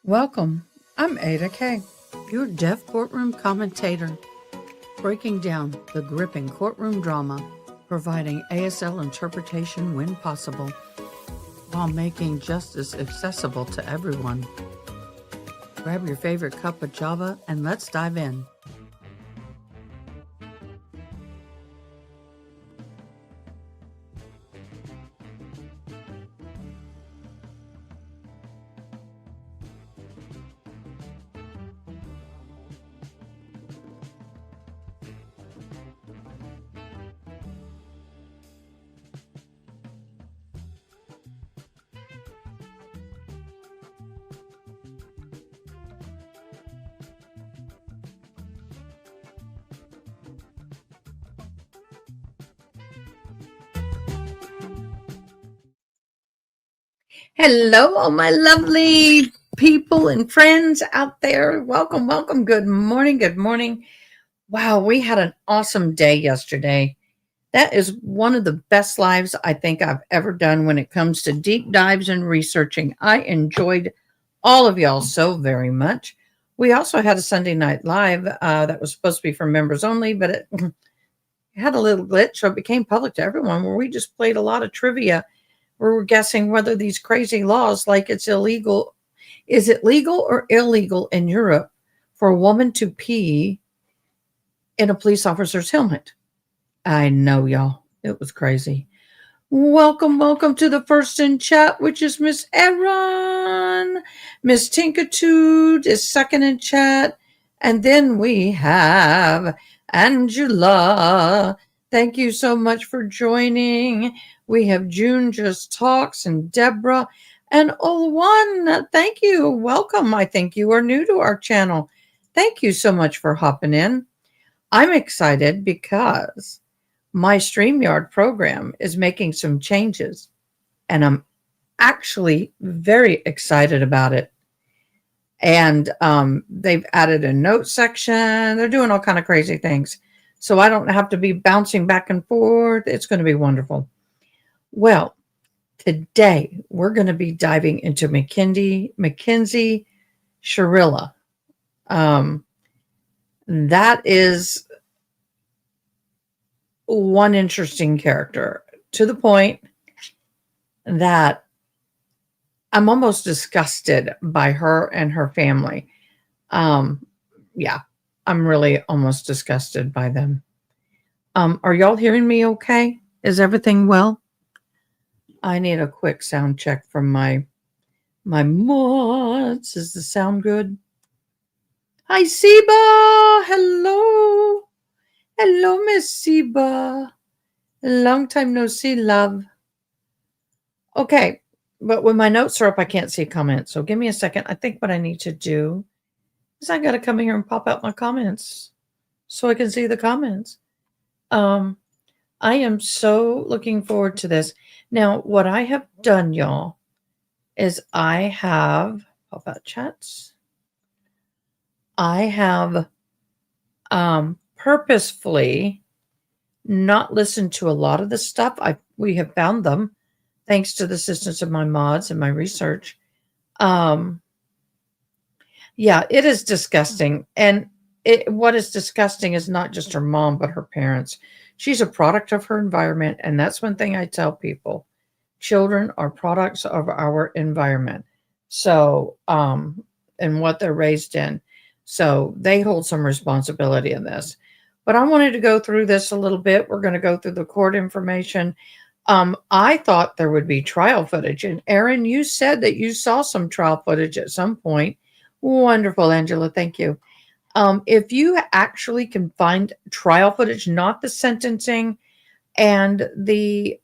Welcome. I'm Ada Kay, your deaf courtroom commentator, breaking down the gripping courtroom drama, providing ASL interpretation when possible, while making justice accessible to everyone. Grab your favorite cup of Java and let's dive in. Hello, all my lovely people and friends out there. Welcome, welcome. Good morning, good morning. Wow, we had an awesome day yesterday. That is one of the best lives I think I've ever done when it comes to deep dives and researching. I enjoyed all of y'all so very much. We also had a Sunday night live that was supposed to be for members only, but it had a little glitch, so it became public to everyone, where we just played a lot of trivia. We were guessing whether these crazy laws, like it's illegal, is it legal or illegal in Europe for a woman to pee in a police officer's helmet? I know, y'all. It was crazy. Welcome, welcome to the first in chat, which is Miss Erin. Miss Tinkitude is second in chat. And then we have Angela. Thank you so much for joining. We have June Just Talks and Deborah and Olwan. Thank you. Welcome. I think you are new to our channel. Thank you so much for hopping in. I'm excited because my StreamYard program is making some changes, and I'm actually very excited about it. And they've added a note section. They're doing all kind of crazy things, so I don't have to be bouncing back and forth. It's going to be wonderful. Well, today we're going to be diving into Mackenzie Shirilla. That is one interesting character, to the point that I'm almost disgusted by her and her family. Yeah, I'm really almost disgusted by them. Are y'all hearing me okay? Is everything well? I need a quick sound check from my mods. Is the sound good? Hi, Siba. Hello. Hello, Miss Siba. Long time no see, love. Okay, but when my notes are up, I can't see comments. So give me a second. I think what I need to do is I got to come in here and pop out my comments so I can see the comments. I am so looking forward to this. Now, what I have done, y'all, is I have pop out chats. I have purposefully not listened to a lot of the stuff. We have found them thanks to the assistance of my mods and my research. Yeah, it is disgusting. And what is disgusting is not just her mom, but her parents. She's a product of her environment. And that's one thing I tell people. Children are products of our environment. So, and what they're raised in. So they hold some responsibility in this. But I wanted to go through this a little bit. We're going to go through the court information. I thought there would be trial footage. And Erin, you said that you saw some trial footage at some point. Wonderful, Angela. Thank you. If you actually can find trial footage, not the sentencing and the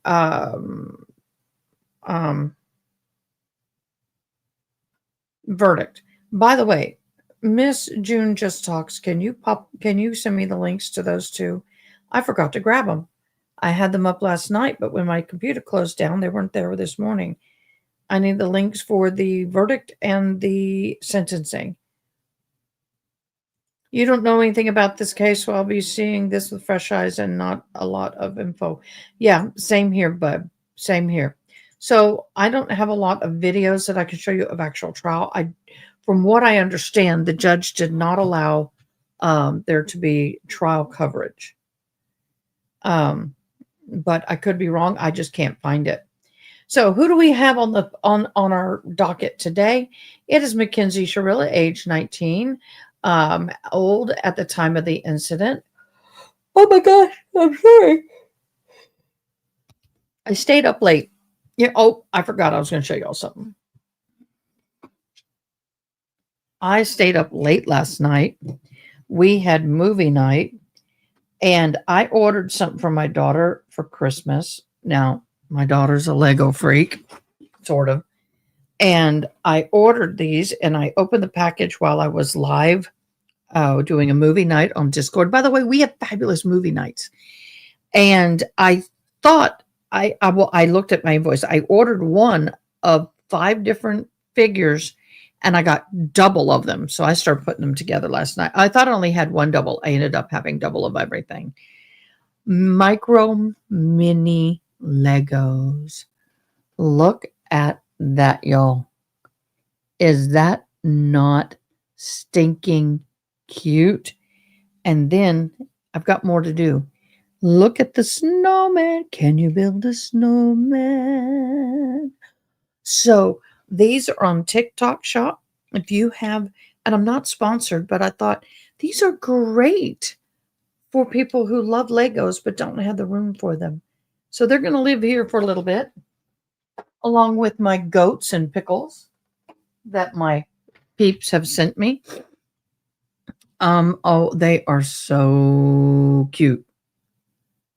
verdict. By the way, Miss June Just Talks, can you send me the links to those two? I forgot to grab them. I had them up last night, but when my computer closed down, they weren't there this morning. I need the links for the verdict and the sentencing. You don't know anything about this case, so I'll be seeing this with fresh eyes and not a lot of info. Yeah, same here, bud. Same here. So I don't have a lot of videos that I can show you of actual trial. I From what I understand, the judge did not allow there to be trial coverage. But I could be wrong. I just can't find it. So who do we have on our docket today? It is Mackenzie Shirilla, age 19, old at the time of the incident. Oh my gosh, I'm sorry. I stayed up late. Yeah. Oh, I forgot I was going to show y'all something. I stayed up late last night. We had movie night, and I ordered something for my daughter for Christmas. Now, my daughter's a Lego freak, sort of. And I ordered these, and I opened the package while I was live doing a movie night on Discord. By the way, we have fabulous movie nights. And I thought I looked at my invoice. I ordered one of 5 different figures, and I got double of them. So I started putting them together last night. I thought I only had one double. I ended up having double of everything. Micro mini Legos. Look at that, y'all. Is that not stinking cute? And then I've got more to do. Look at the snowman. Can you build a snowman? So these are on TikTok Shop. If you have, and I'm not sponsored, but I thought these are great for people who love Legos but don't have the room for them. So they're going to live here for a little bit, along with my goats and pickles that my peeps have sent me. Oh, they are so cute.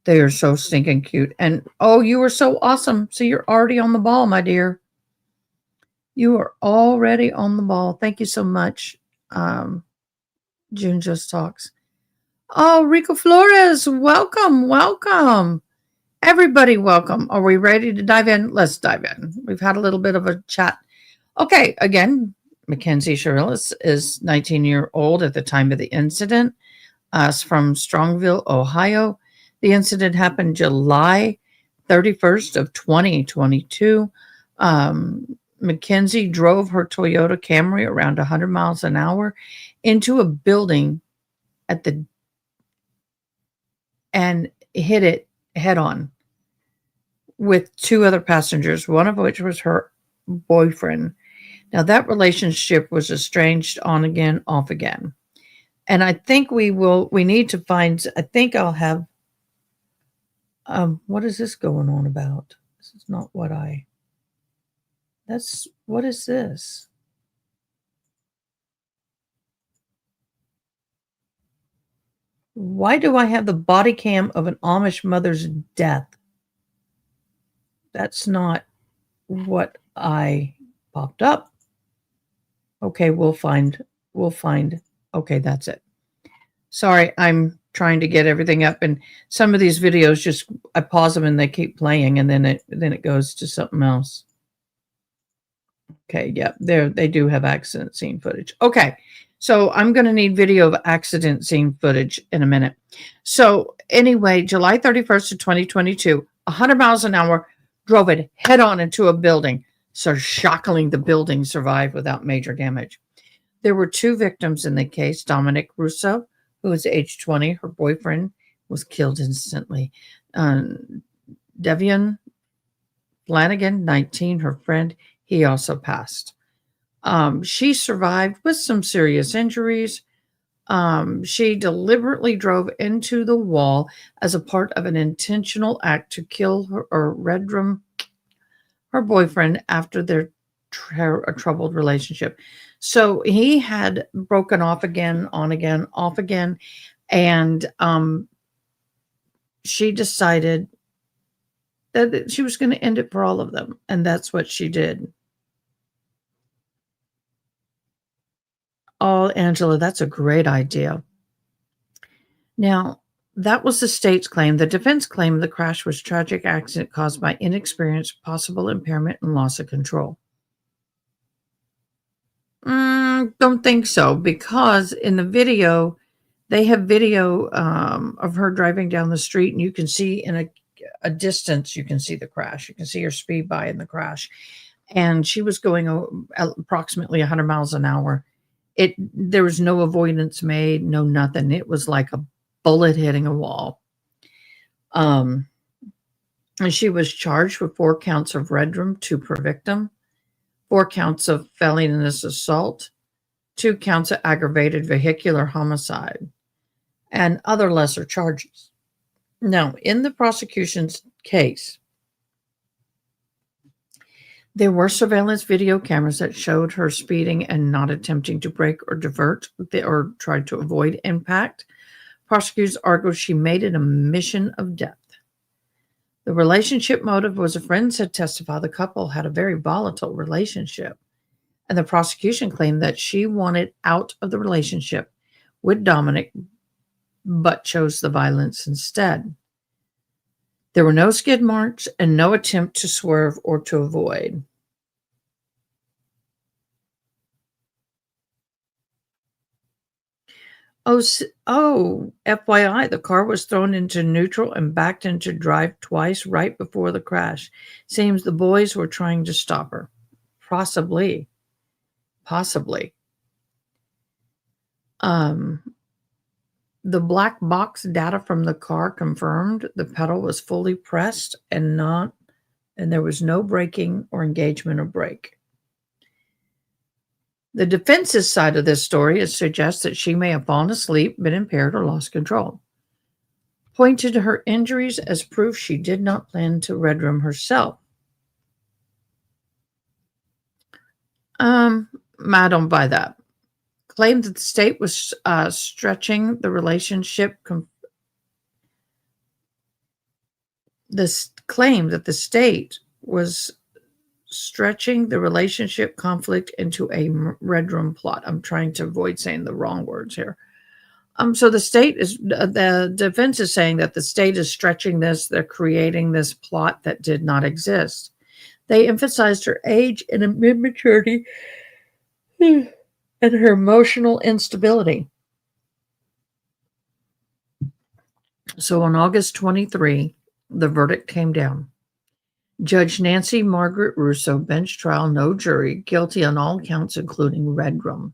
They are so stinking cute. And oh, you are so awesome. So you're already on the ball, my dear. You are already on the ball. Thank you so much. June Just Talks. Oh, Rico Flores, welcome, welcome. Everybody, welcome. Are we ready to dive in? Let's dive in. We've had a little bit of a chat. Okay, again, Mackenzie Shirilla is 19-year-old at the time of the incident. From Strongville, Ohio. The incident happened July 31st of 2022. Mackenzie drove her Toyota Camry around 100 miles an hour into a building and hit it head on with 2 other passengers, one of which was her boyfriend. Now that relationship was estranged on again, off again. And I think we need to find, I think I'll have, what is this going on about? This is not what what is this? Why do I have the body cam of an Amish mother's death? That's not what I popped up. Okay, we'll find. Okay, that's it. Sorry, I'm trying to get everything up, and some of these videos just I pause them and they keep playing, and then it goes to something else. Okay, yeah, they do have accident scene footage. Okay, so I'm going to need video of accident scene footage in a minute. So anyway, July 31st of 2022, 100 miles an hour, drove it head on into a building. So shockingly, the building survived without major damage. There were 2 victims in the case. Dominic Russo, who was age 20, her boyfriend, was killed instantly. Devian Flanagan, 19, her friend, he also passed. She survived with some serious injuries. She deliberately drove into the wall as a part of an intentional act to kill her boyfriend after their troubled relationship. So he had broken off again, on again, off again. And she decided that she was going to end it for all of them. And that's what she did. Oh, Angela, that's a great idea. Now, that was the state's claim. The defense claimed the crash was a tragic accident caused by inexperience, possible impairment, and loss of control. Don't think so, because in the video, they have video of her driving down the street, and you can see in a distance, you can see the crash. You can see her speed by in the crash. and she was going approximately 100 miles an hour. There was no avoidance made, no nothing. It was like a bullet hitting a wall. And she was charged with 4 counts of redrum, 2 per victim, 4 counts of felonious assault, 2 counts of aggravated vehicular homicide, and other lesser charges. Now, in the prosecution's case, there were surveillance video cameras that showed her speeding and not attempting to brake or divert or try to avoid impact. Prosecutors argued she made it a mission of death. The relationship motive was a friend had testified the couple had a very volatile relationship, and the prosecution claimed that she wanted out of the relationship with Dominic but chose the violence instead. There were no skid marks and no attempt to swerve or to avoid. FYI, the car was thrown into neutral and backed into drive twice right before the crash. Seems the boys were trying to stop her. Possibly. The black box data from the car confirmed the pedal was fully pressed and there was no braking or engagement of brake. The defense's side of this story suggests that she may have fallen asleep, been impaired, or lost control. Pointed to her injuries as proof she did not plan to redrum herself. I don't buy that. Claimed that the state was stretching the relationship. This claimed that the state was stretching the relationship conflict into a redrum plot. I'm trying to avoid saying the wrong words here. So the defense is saying that the state is stretching this. They're creating this plot that did not exist. They emphasized her age and immaturity and her emotional instability. So on August 23, the verdict came down. Judge Nancy Margaret Russo, bench trial, no jury, guilty on all counts, including redrum.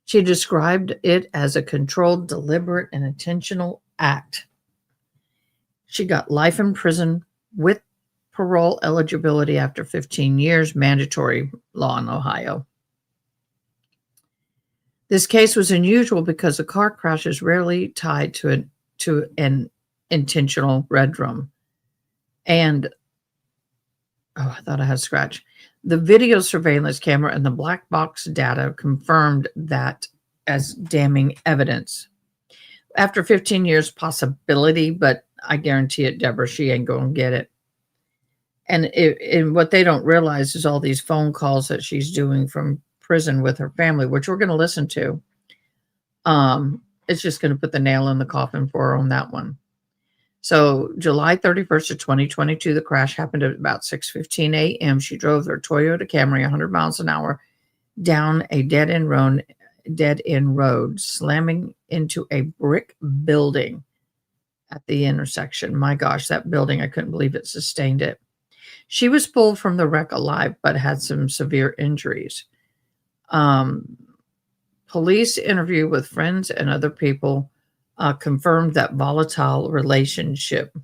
She described it as a controlled, deliberate, and intentional act. She got life in prison with parole eligibility after 15 years, mandatory law in Ohio. This case was unusual because a car crash is rarely tied to an intentional redrum. And I thought I had a scratch. The video surveillance camera and the black box data confirmed that as damning evidence. After 15 years, possibility, but I guarantee it, Deborah, she ain't going to get it. And what they don't realize is all these phone calls that she's doing from prison with her family, which we're going to listen to. It's just going to put the nail in the coffin for her on that one. So July 31st of 2022, the crash happened at about 6:15 a.m. She drove her Toyota Camry 100 miles an hour down a dead-end road, slamming into a brick building at the intersection. My gosh, that building, I couldn't believe it sustained it. She was pulled from the wreck alive, but had some severe injuries. Police interview with friends and other people confirmed that volatile relationship.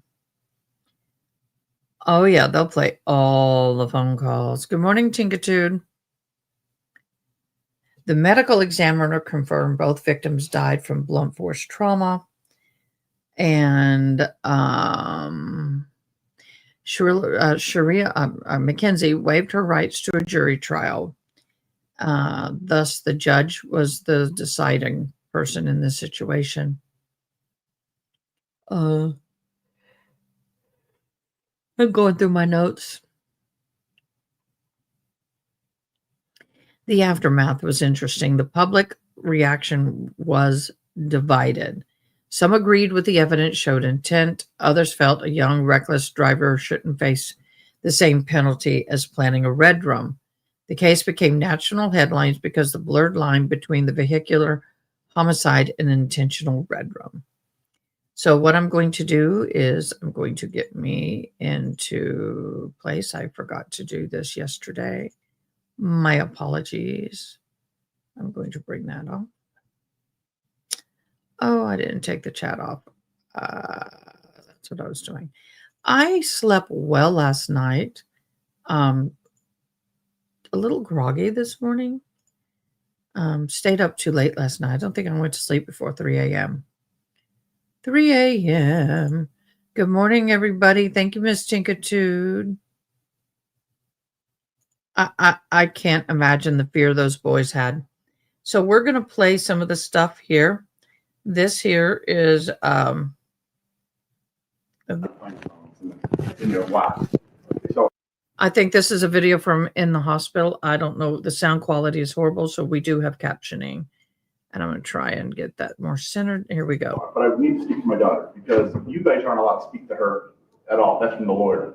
Oh, yeah, they'll play all the phone calls. Good morning, Tinkitude. The medical examiner confirmed both victims died from blunt force trauma. And Mackenzie waived her rights to a jury trial. Thus, the judge was the deciding person in this situation. I'm going through my notes. The aftermath was interesting. The public reaction was divided. Some agreed with the evidence showed intent. Others felt a young, reckless driver shouldn't face the same penalty as planning a redrum. The case became national headlines because the blurred line between the vehicular homicide and intentional redrum. So what I'm going to do is I'm going to get me into place. I forgot to do this yesterday. My apologies. I'm going to bring that off. Oh, I didn't take the chat off. That's what I was doing. I slept well last night. A little groggy this morning. Stayed up too late last night. I don't think I went to sleep before 3 a.m. 3 a.m. Good morning, everybody. Thank you, Miss Tinkitude. I can't imagine the fear those boys had. So we're going to play some of the stuff here. This here is I think this is a video from in the hospital. I don't know. The sound quality is horrible, so we do have captioning. And I'm going to try and get that more centered. Here we go. But I need to speak to my daughter because you guys aren't allowed to speak to her at all. That's from the lawyer.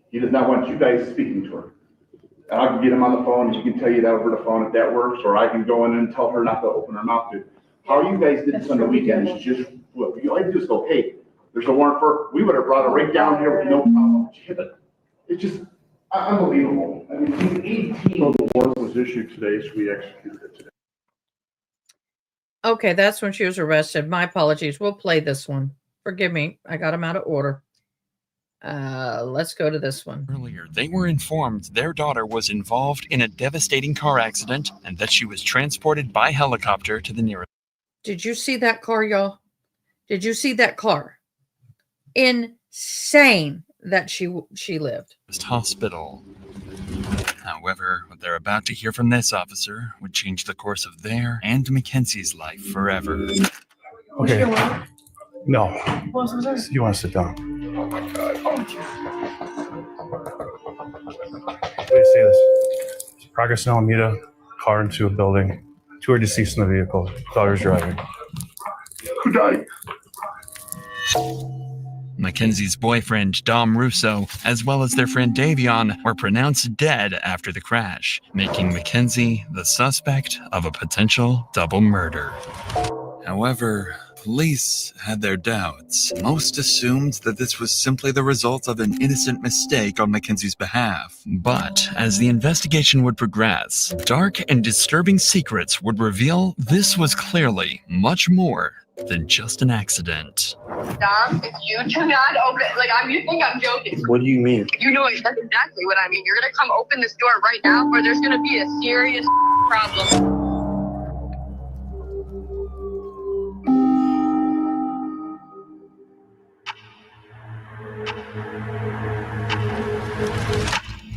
He does not want you guys speaking to her. And I can get him on the phone and he can tell you that over the phone if that works, or I can go in and tell her not to open her mouth to. How you guys did this on the weekend is just, look, you like to just go, hey, there's a warrant for, we would have brought her right down here with no problem. It's just unbelievable. I mean, he's 18. So the warrant was issued today, so we executed it today. Okay, that's when she was arrested. My apologies. We'll play this one. Forgive me. I got them out of order. Let's go to this one. Earlier, they were informed their daughter was involved in a devastating car accident and that she was transported by helicopter to the nearest. Did you see that car, y'all? Did you see that car? Insane that she lived. Hospital. However, what they're about to hear from this officer would change the course of their and Mackenzie's life forever. Okay. No. You want to sit down? Oh my God. Let me say this. Progress in Alameda, car into a building. 2 are deceased in the vehicle. Daughter's driving. Who died? Mackenzie's boyfriend, Dom Russo, as well as their friend Davion, were pronounced dead after the crash, making Mackenzie the suspect of a potential double murder. However, police had their doubts. Most assumed that this was simply the result of an innocent mistake on Mackenzie's behalf. But as the investigation would progress, dark and disturbing secrets would reveal this was clearly much more than just an accident. Dom, if you do not open it, you think I'm joking. What do you mean? You know that's exactly what I mean. You're gonna come open this door right now, or there's gonna be a serious problem.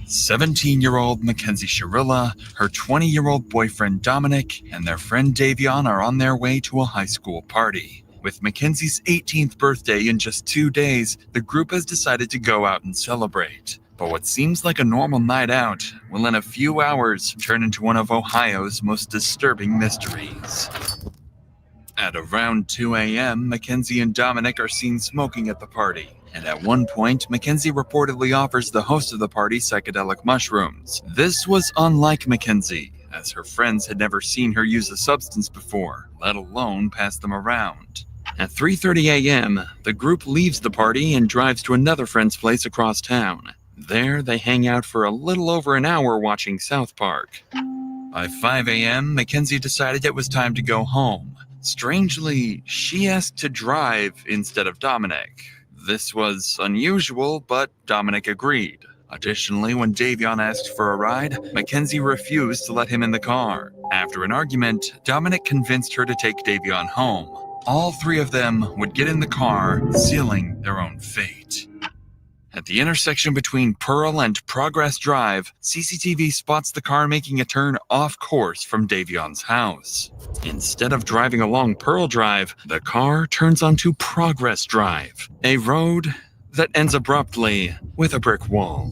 "17-year-old Mackenzie Shirilla, her 20-year-old boyfriend Dominic, and their friend Davion are on their way to a high school party. With Mackenzie's 18th birthday in just 2 days, the group has decided to go out and celebrate. But what seems like a normal night out will in a few hours turn into one of Ohio's most disturbing mysteries. At around 2 a.m., Mackenzie and Dominic are seen smoking at the party. And at one point, Mackenzie reportedly offers the host of the party psychedelic mushrooms. This was unlike Mackenzie, as her friends had never seen her use a substance before, let alone pass them around. At 3:30 a.m., the group leaves the party and drives to another friend's place across town. There, they hang out for a little over an hour watching South Park. By 5 a.m., Mackenzie decided it was time to go home. Strangely, she asked to drive instead of Dominic. This was unusual, but Dominic agreed. Additionally, when Davion asked for a ride, Mackenzie refused to let him in the car. After an argument, Dominic convinced her to take Davion home. All 3 of them would get in the car, sealing their own fate. At the intersection between Pearl and Progress Drive, CCTV spots the car making a turn off course from Davion's house. Instead of driving along Pearl Drive, the car turns onto Progress Drive, a road that ends abruptly with a brick wall.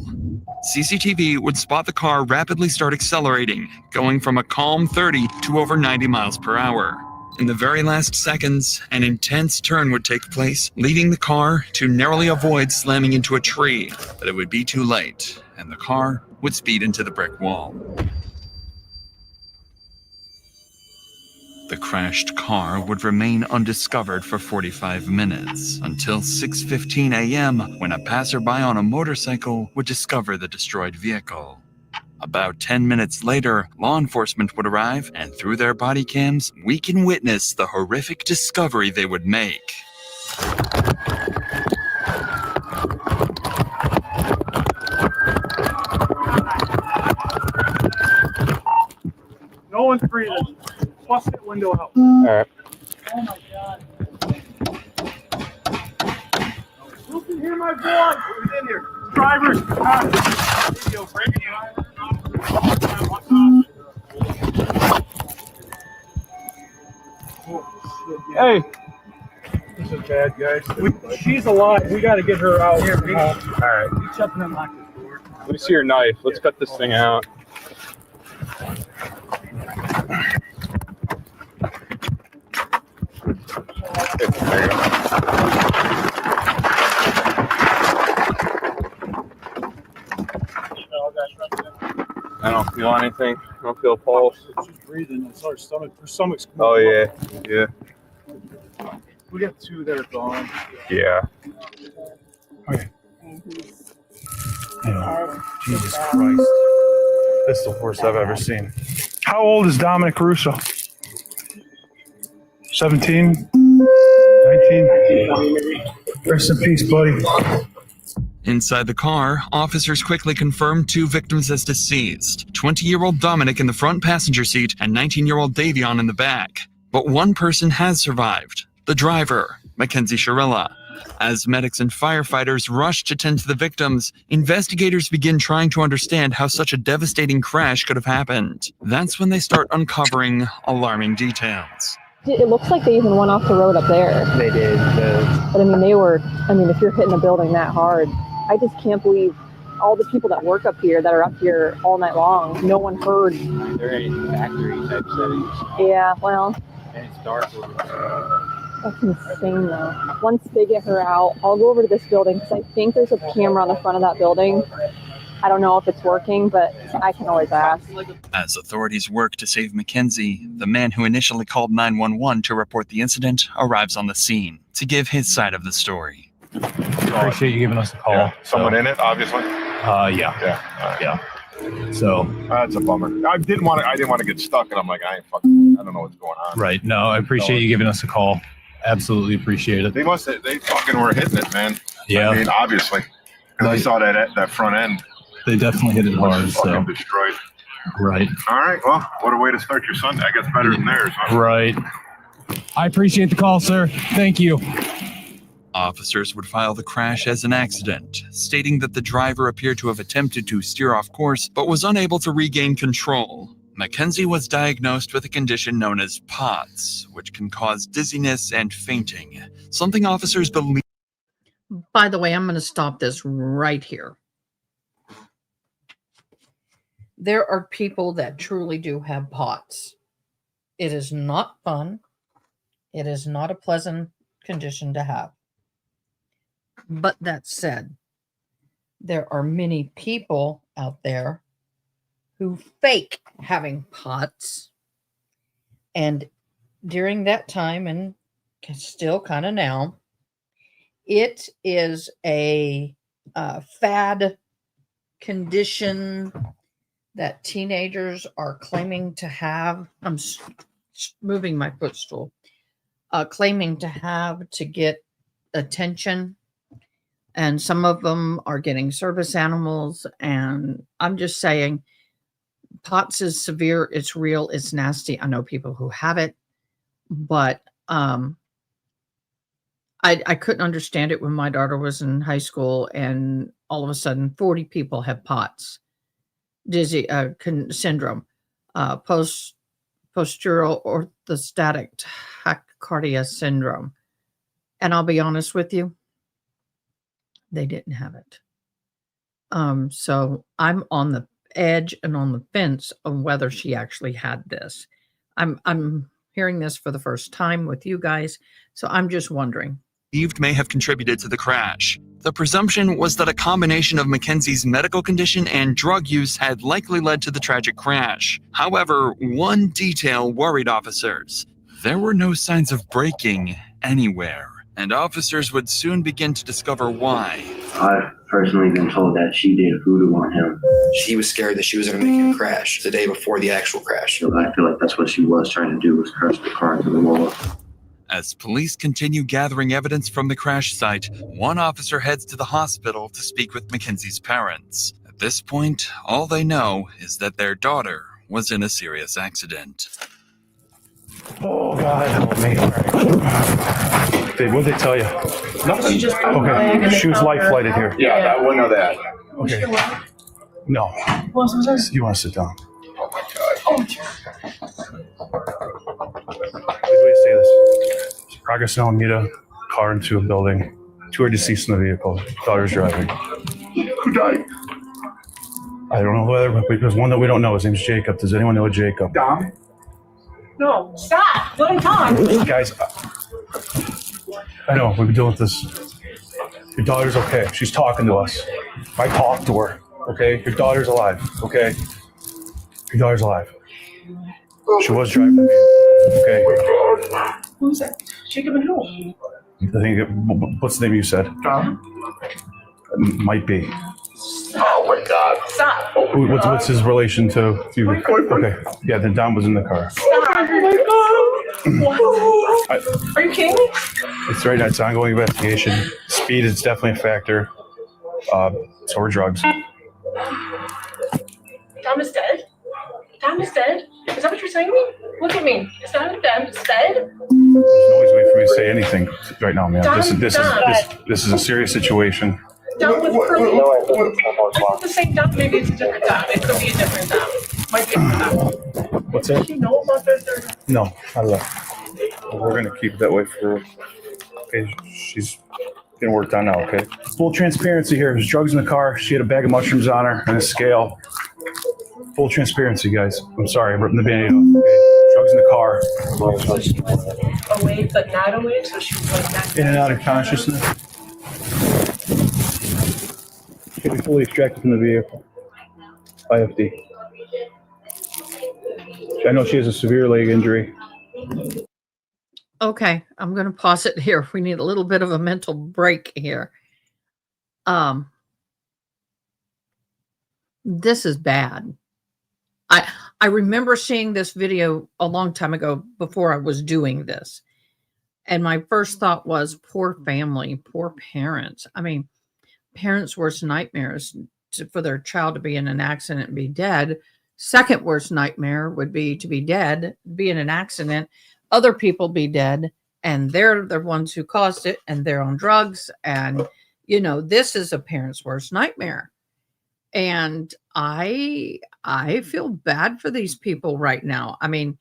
CCTV would spot the car rapidly start accelerating, going from a calm 30 to over 90 miles per hour. In the very last seconds, an intense turn would take place, leading the car to narrowly avoid slamming into a tree, but it would be too late, and the car would speed into the brick wall. The crashed car would remain undiscovered for 45 minutes, until 6:15 a.m. when a passerby on a motorcycle would discover the destroyed vehicle. About 10 minutes later, law enforcement would arrive, and through their body cams, we can witness the horrific discovery they would make. No one's breathing. Bust that window out. All right. Oh my God. You can hear my voice. Who's in here? Drivers. Video, bring it in. Hey. This is bad, guys. She's alive. We got to get her out. Here, all right. You shut and unlock this door. Let me see your knife. Let's cut this thing out. I don't feel anything. I don't feel a pulse. She's breathing. It's her stomach. Her stomach's. Oh yeah, yeah, We got two that are gone. yeah. Okay. Jesus Christ. This is the worst I've ever seen. How old is Dominic Russo? 17? 19? Rest in peace, buddy. Inside the car, officers quickly confirmed 2 victims as deceased, 20-year-old Dominic in the front passenger seat and 19-year-old Davion in the back. But one person has survived, the driver, Mackenzie Shirilla. As medics and firefighters rush to tend to the victims, investigators begin trying to understand how such a devastating crash could have happened. That's when they start uncovering alarming details. It looks like they even went off the road up there. They did. But if you're hitting a building that hard, I just can't believe all the people that work up here that are up here all night long, no one heard. They're in factory type settings. Yeah, well, And it's dark. that's insane though. Once they get her out, I'll go over to this building because I think there's a camera on the front of that building. I don't know if it's working, but I can always ask. As authorities work to save Mackenzie, the man who initially called 911 to report the incident arrives on the scene to give his side of the story. Appreciate you giving us a call. Yeah. Someone in it, obviously. Yeah. So That's a bummer. I didn't want to get stuck, and I'm like, I don't know what's going on. right. No, I appreciate you giving us a call. Absolutely appreciate it. They fucking were hitting it, man. Yeah. I mean, obviously, because I saw that front end. They definitely hit it hard. Was fucking So destroyed. right. All right. Well, what a way to start your Sunday. I guess better than theirs. Huh? Right. I appreciate the call, sir. Thank you. Officers would file the crash as an accident, stating that the driver appeared to have attempted to steer off course but was unable to regain control. Mackenzie was diagnosed with a condition known as POTS, which can cause dizziness and fainting, something officers believe. By the way, I'm going to stop this right here. There are people that truly do have POTS. It is not fun. It is not a pleasant condition to have. But that said, there are many people out there who fake having POTS. And during that time, and still kind of now, it is a fad condition that teenagers are claiming to have. I'm moving my footstool. Claiming to have to get attention. And some of them are getting service animals. And I'm just saying, POTS is severe. It's real. It's nasty. I know people who have it. But I couldn't understand it when my daughter was in high school. And all of a sudden, 40 people have POTS. Dizzy syndrome. Postural orthostatic tachycardia syndrome. And I'll be honest with you, they didn't have it. So I'm on the edge and on the fence on whether she actually had this. I'm hearing this for the first time with you guys, so I'm just wondering. May have contributed to the crash. The presumption was that a combination of Mackenzie's medical condition and drug use had likely led to the tragic crash. However, one detail worried officers. There were no signs of breaking anywhere, and officers would soon begin to discover why. I've personally been told that she did voodoo on him. She was scared that she was going to make him crash the day before the actual crash. So I feel like that's what she was trying to do, was crash the car into the wall. As police continue gathering evidence from the crash site, one officer heads to the hospital to speak with Mackenzie's parents. At this point, all they know is that their daughter was in a serious accident. Oh, God, help me. What did they tell you? Nothing. Okay, she was life flighted here. Yeah, I wouldn't know that. Okay. No. You want to sit down? Oh my God. Wait till you say this. Progress in Alameda, car into a building. 2 are deceased in the vehicle. Daughter's driving. Who died? I don't know whether, but because one that we don't know, his name's Jacob. Does anyone know a Jacob? Dom? No, stop. Let him talk. Guys, I know, we've been dealing with this. Your daughter's okay. She's talking to us. I talked to her, okay? Your daughter's alive, okay? Your daughter's alive. She was driving the vehicle, okay? Who's that? Jacob and who? I think, what's the name you said? Dom? Might be. Oh my God. Stop. What's his relation to you? Okay, yeah, then Dom was in the car. Stop. Oh my God. What? Are you kidding me? It's right now, it's an ongoing investigation. Speed is definitely a factor. So are drugs. Dom is dead? Dom is dead? Is that what you're saying to me? Look at me. Is Dom dead? There's no easy way for me to say anything right now, man. This is a serious situation. Dom with curly. I thought the same Dom. Maybe it's a different Dom. It could be a different Dom. Might be a different Dom. What's that? Do you know about that? No, I left. We're going to keep it that way for. Okay, she's getting worked on now, okay? Full transparency here. There's drugs in the car. She had a bag of mushrooms on her and a scale. Full transparency, guys. I'm sorry, I'm ripping the band-aid off. Okay? Drugs in the car. So she was awake, but not awake. So she was like not. In and out of consciousness. Can be fully extracted from the vehicle. IFD. I know she has a severe leg injury. Okay, I'm going to pause it here. We need a little bit of a mental break here. This is bad. I remember seeing this video a long time ago before I was doing this. And my first thought was, poor family, poor parents. I mean, parents' worst nightmares for their child to be in an accident and be dead. Second worst nightmare would be to be dead, be in an accident, other people be dead, and they're the ones who caused it, and they're on drugs. And, you know, this is a parent's worst nightmare. And I feel bad for these people right now. I mean,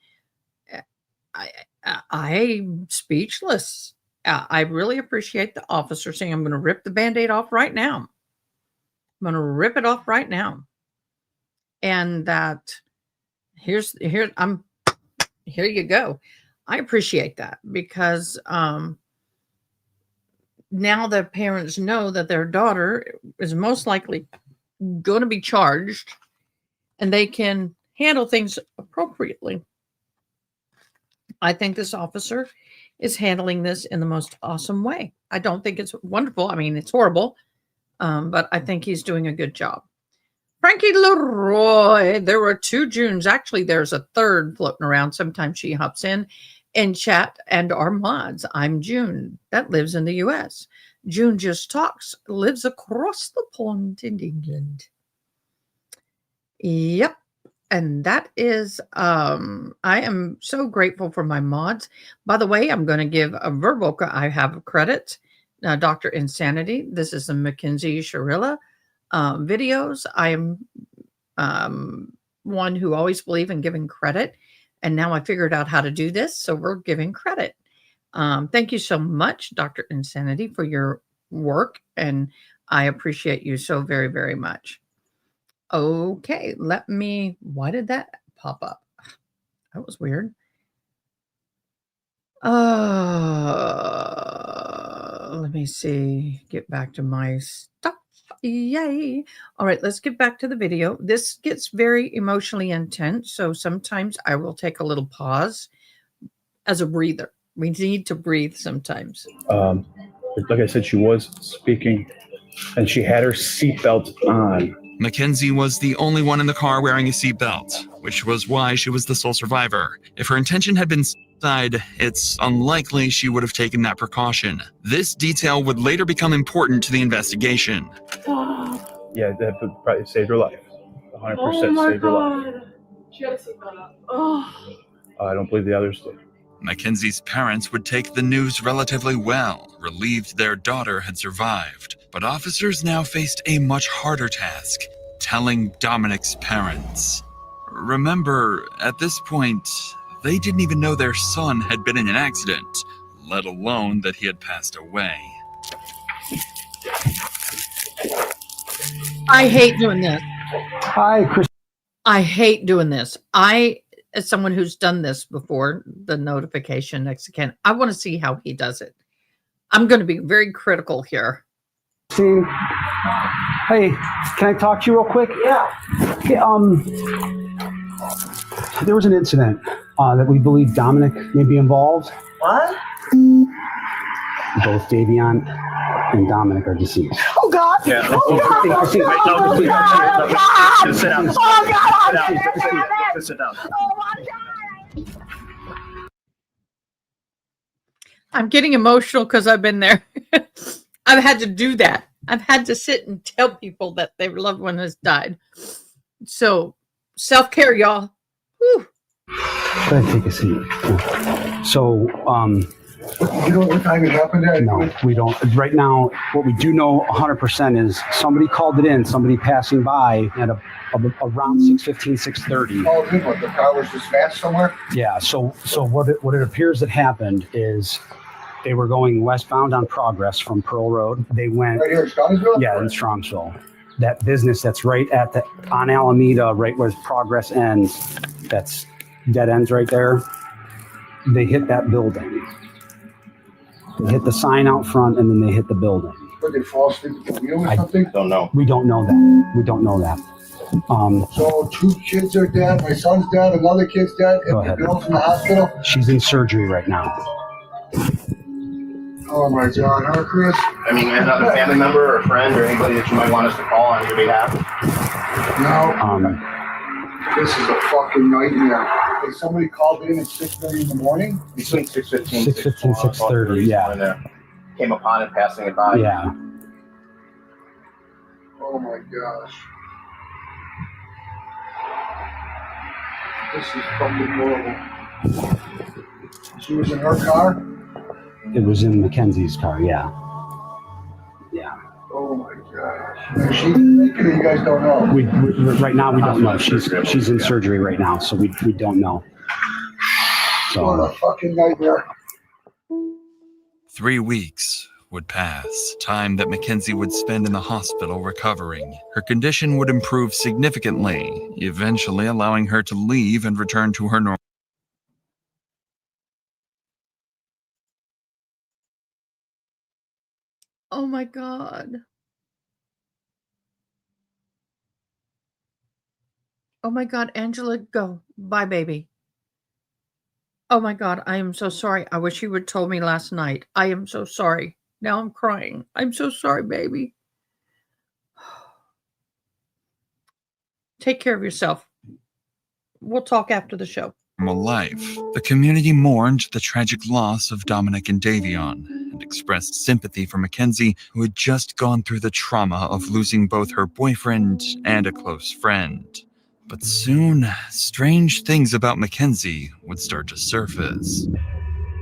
I'm speechless. I really appreciate the officer saying, I'm going to rip the Band-Aid off right now. I'm going to rip it off right now. And that here you go. I appreciate that because now the parents know that their daughter is most likely going to be charged and they can handle things appropriately. I think this officer is handling this in the most awesome way. I don't think it's wonderful. I mean, it's horrible, but I think he's doing a good job. Frankie Leroy, there were 2 Junes. Actually, there's a third floating around. Sometimes she hops in chat and our mods. I'm June. That lives in the U.S. June just talks, lives across the pond in England. Yep. And that is, I am so grateful for my mods. By the way, I'm going to give a verbal, I have credit, Dr. Insanity. This is the Mackenzie Shirilla videos. I am one who always believe in giving credit. And now I figured out how to do this. So we're giving credit. Thank you so much, Dr. Insanity, for your work. And I appreciate you so very, very much. Okay, why did that pop up? That was weird. Let me see, get back to my stuff. Yay. All right, let's get back to the video. This gets very emotionally intense. So sometimes I will take a little pause as a breather. We need to breathe sometimes. Like I said, she was speaking, and she had her seatbelt on. Mackenzie was the only one in the car wearing a seatbelt, which was why she was the sole survivor. If her intention had been suicide, it's unlikely she would have taken that precaution. This detail would later become important to the investigation. Yeah, that probably saved her life. 100% saved her life. She had a seatbelt up. Oh. I don't believe the others did. Mackenzie's parents would take the news relatively well, relieved their daughter had survived. But officers now faced a much harder task, telling Dominic's parents. Remember, at this point, they didn't even know their son had been in an accident, let alone that he had passed away. I hate doing this. Hi, Chris. I hate doing this. As someone who's done this before, the notification next again, I want to see how he does it. I'm going to be very critical here. Hey, can I talk to you real quick? Yeah. Okay, there was an incident that we believe Dominic may be involved. What? Both Davion and Dominic are deceased. Oh God! Yeah. Oh God! Oh God! Just sit down. Oh God! Just sit down. Oh my God! I'm getting emotional because I've been there. I've had to do that. I've had to sit and tell people that their loved one has died. So, self-care, y'all. Whew. Go ahead, take a seat. So, you know what time it happened at? No, we don't. Right now, what we do know 100% is somebody called it in, somebody passing by at around 6:15, 6:30. Oh, then what? The car was dispatched somewhere? Yeah, so what it appears that happened is they were going westbound on Progress from Pearl Road. They went right here in Strongsville? Yeah, in Strongsville. That business that's right on Alameda, right where Progress ends, that's dead ends right there. They hit that building. They hit the sign out front and then they hit the building. Did they fall asleep at the wheel or something? Don't know. We don't know that. We don't know that. So 2 kids are dead. My son's dead. Another kid's dead. Go And ahead. the girl's in the hospital. She's in surgery right now. Oh my God, huh, Chris? I mean, another family member or a friend or anybody that you might want us to call on your behalf? No. This is a fucking nightmare. Hey, somebody called in at 6:30 in the morning? Between 6:15 and 6:15, 6:30, yeah. Came upon it, passing it by. Yeah. Oh my gosh. This is fucking horrible. She was in her car? It was in Mackenzie's car, yeah. Yeah. Oh my gosh. Is she naked or you guys don't know? We right now we don't know. She's in surgery right now, so we don't know. So what a fucking nightmare. 3 weeks would pass, time that Mackenzie would spend in the hospital recovering. Her condition would improve significantly, eventually allowing her to leave and return to her normal. Oh my God. Oh my God, Angela, go. Bye, baby. Oh my God, I am so sorry. I wish you would told me last night. I am so sorry. Now I'm crying. I'm so sorry, baby. Take care of yourself. We'll talk after the show. Life. The community mourned the tragic loss of Dominic and Davion and expressed sympathy for Mackenzie, who had just gone through the trauma of losing both her boyfriend and a close friend. But soon, strange things about Mackenzie would start to surface.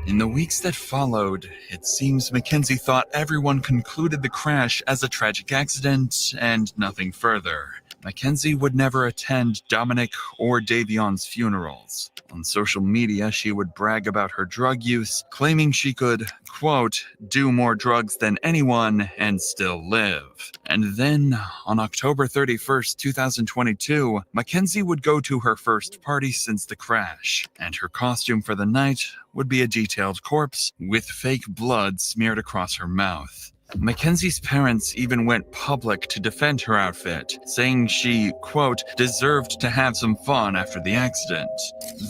In the weeks that followed, it seems Mackenzie thought everyone concluded the crash as a tragic accident and nothing further. Mackenzie would never attend Dominic or Davion's funerals. On social media, she would brag about her drug use, claiming she could, quote, do more drugs than anyone and still live. And then, on October 31st, 2022, Mackenzie would go to her first party since the crash, and her costume for the night would be a detailed corpse with fake blood smeared across her mouth. Mackenzie's parents even went public to defend her outfit, saying she, quote, deserved to have some fun after the accident.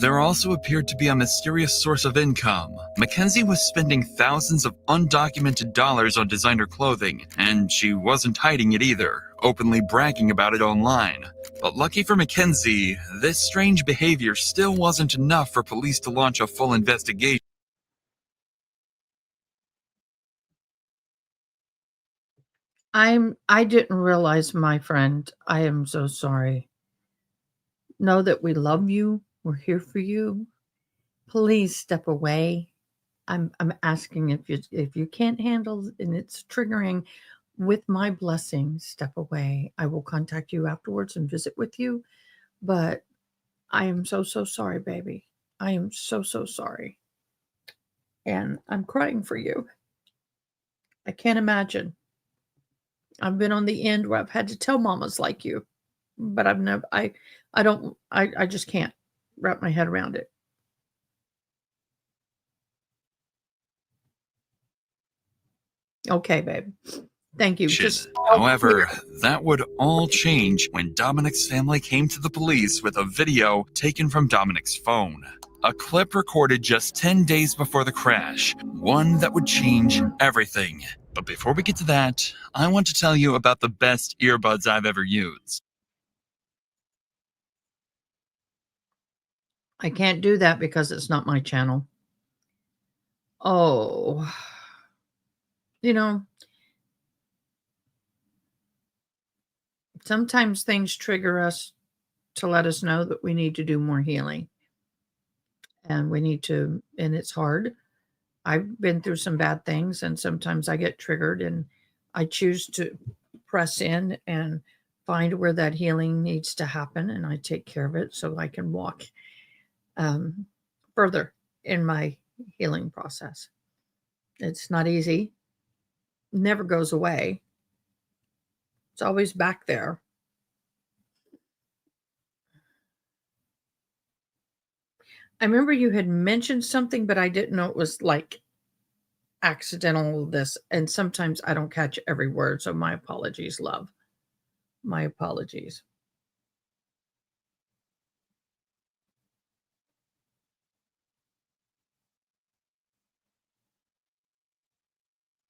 There also appeared to be a mysterious source of income. Mackenzie was spending thousands of undocumented dollars on designer clothing, and she wasn't hiding it either, openly bragging about it online. But lucky for Mackenzie, this strange behavior still wasn't enough for police to launch a full investigation. I didn't realize, my friend. I am so sorry. Know that we love you. We're here for you. Please step away. I'm asking, if you can't handle and it's triggering, with my blessing, step away. I will contact you afterwards and visit with you. But I am so sorry, baby. I am so sorry. And I'm crying for you. I can't imagine. I've been on the end where I've had to tell mamas like you, but I've never, I just can't wrap my head around it. Okay, babe. Thank you. However, that would all change when Dominic's family came to the police with a video taken from Dominic's phone. A clip recorded just 10 days before the crash, one that would change everything. But before we get to that, I want to tell you about the best earbuds I've ever used. I can't do that because it's not my channel. Oh, sometimes things trigger us to let us know that we need to do more healing. And it's hard. I've been through some bad things, and sometimes I get triggered, and I choose to press in and find where that healing needs to happen, and I take care of it so I can walk further in my healing process. It's not easy. Never goes away. It's always back there. I remember you had mentioned something, but I didn't know it was like accidental this. And sometimes I don't catch every word. So my apologies, love. My apologies.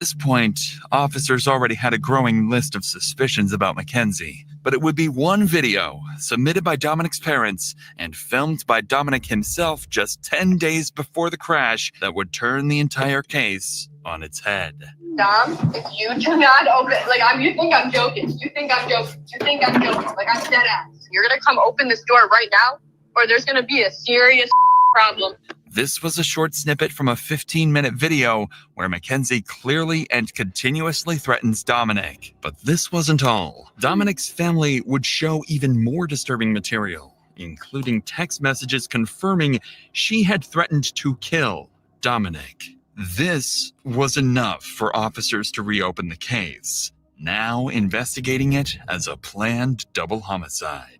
At this point, officers already had a growing list of suspicions about Mackenzie, but it would be one video submitted by Dominic's parents and filmed by Dominic himself just 10 days before the crash that would turn the entire case on its head. Dom, if you do not open, you think I'm joking. You think I'm joking. Like, I'm dead ass. You're gonna come open this door right now, or there's gonna be a serious problem. This was a short snippet from a 15-minute video where Mackenzie clearly and continuously threatens Dominic. But this wasn't all. Dominic's family would show even more disturbing material, including text messages confirming she had threatened to kill Dominic. This was enough for officers to reopen the case, now investigating it as a planned double homicide.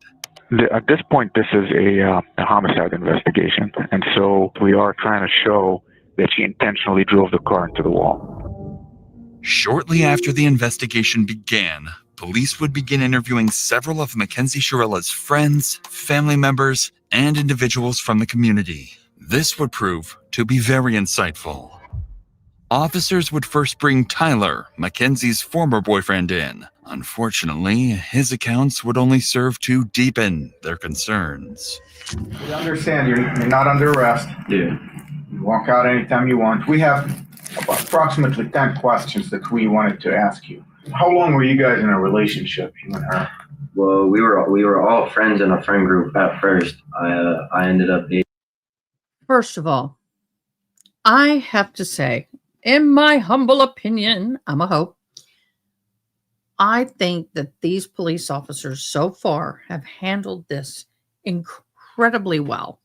At this point, this is a homicide investigation, and so we are trying to show that she intentionally drove the car into the wall. Shortly after the investigation began, police would begin interviewing several of Mackenzie Shirilla's friends, family members, and individuals from the community. This would prove to be very insightful. Officers would first bring Tyler, Mackenzie's former boyfriend, in. Unfortunately, his accounts would only serve to deepen their concerns. You understand, you're not under arrest. Yeah. You walk out anytime you want. We have approximately 10 questions that we wanted to ask you. How long were you guys in a relationship, you and her? Well, we were all friends in a friend group at first. I ended up dating. First of all, I have to say, in my humble opinion, I'm a hoe. I think that these police officers so far have handled this incredibly well.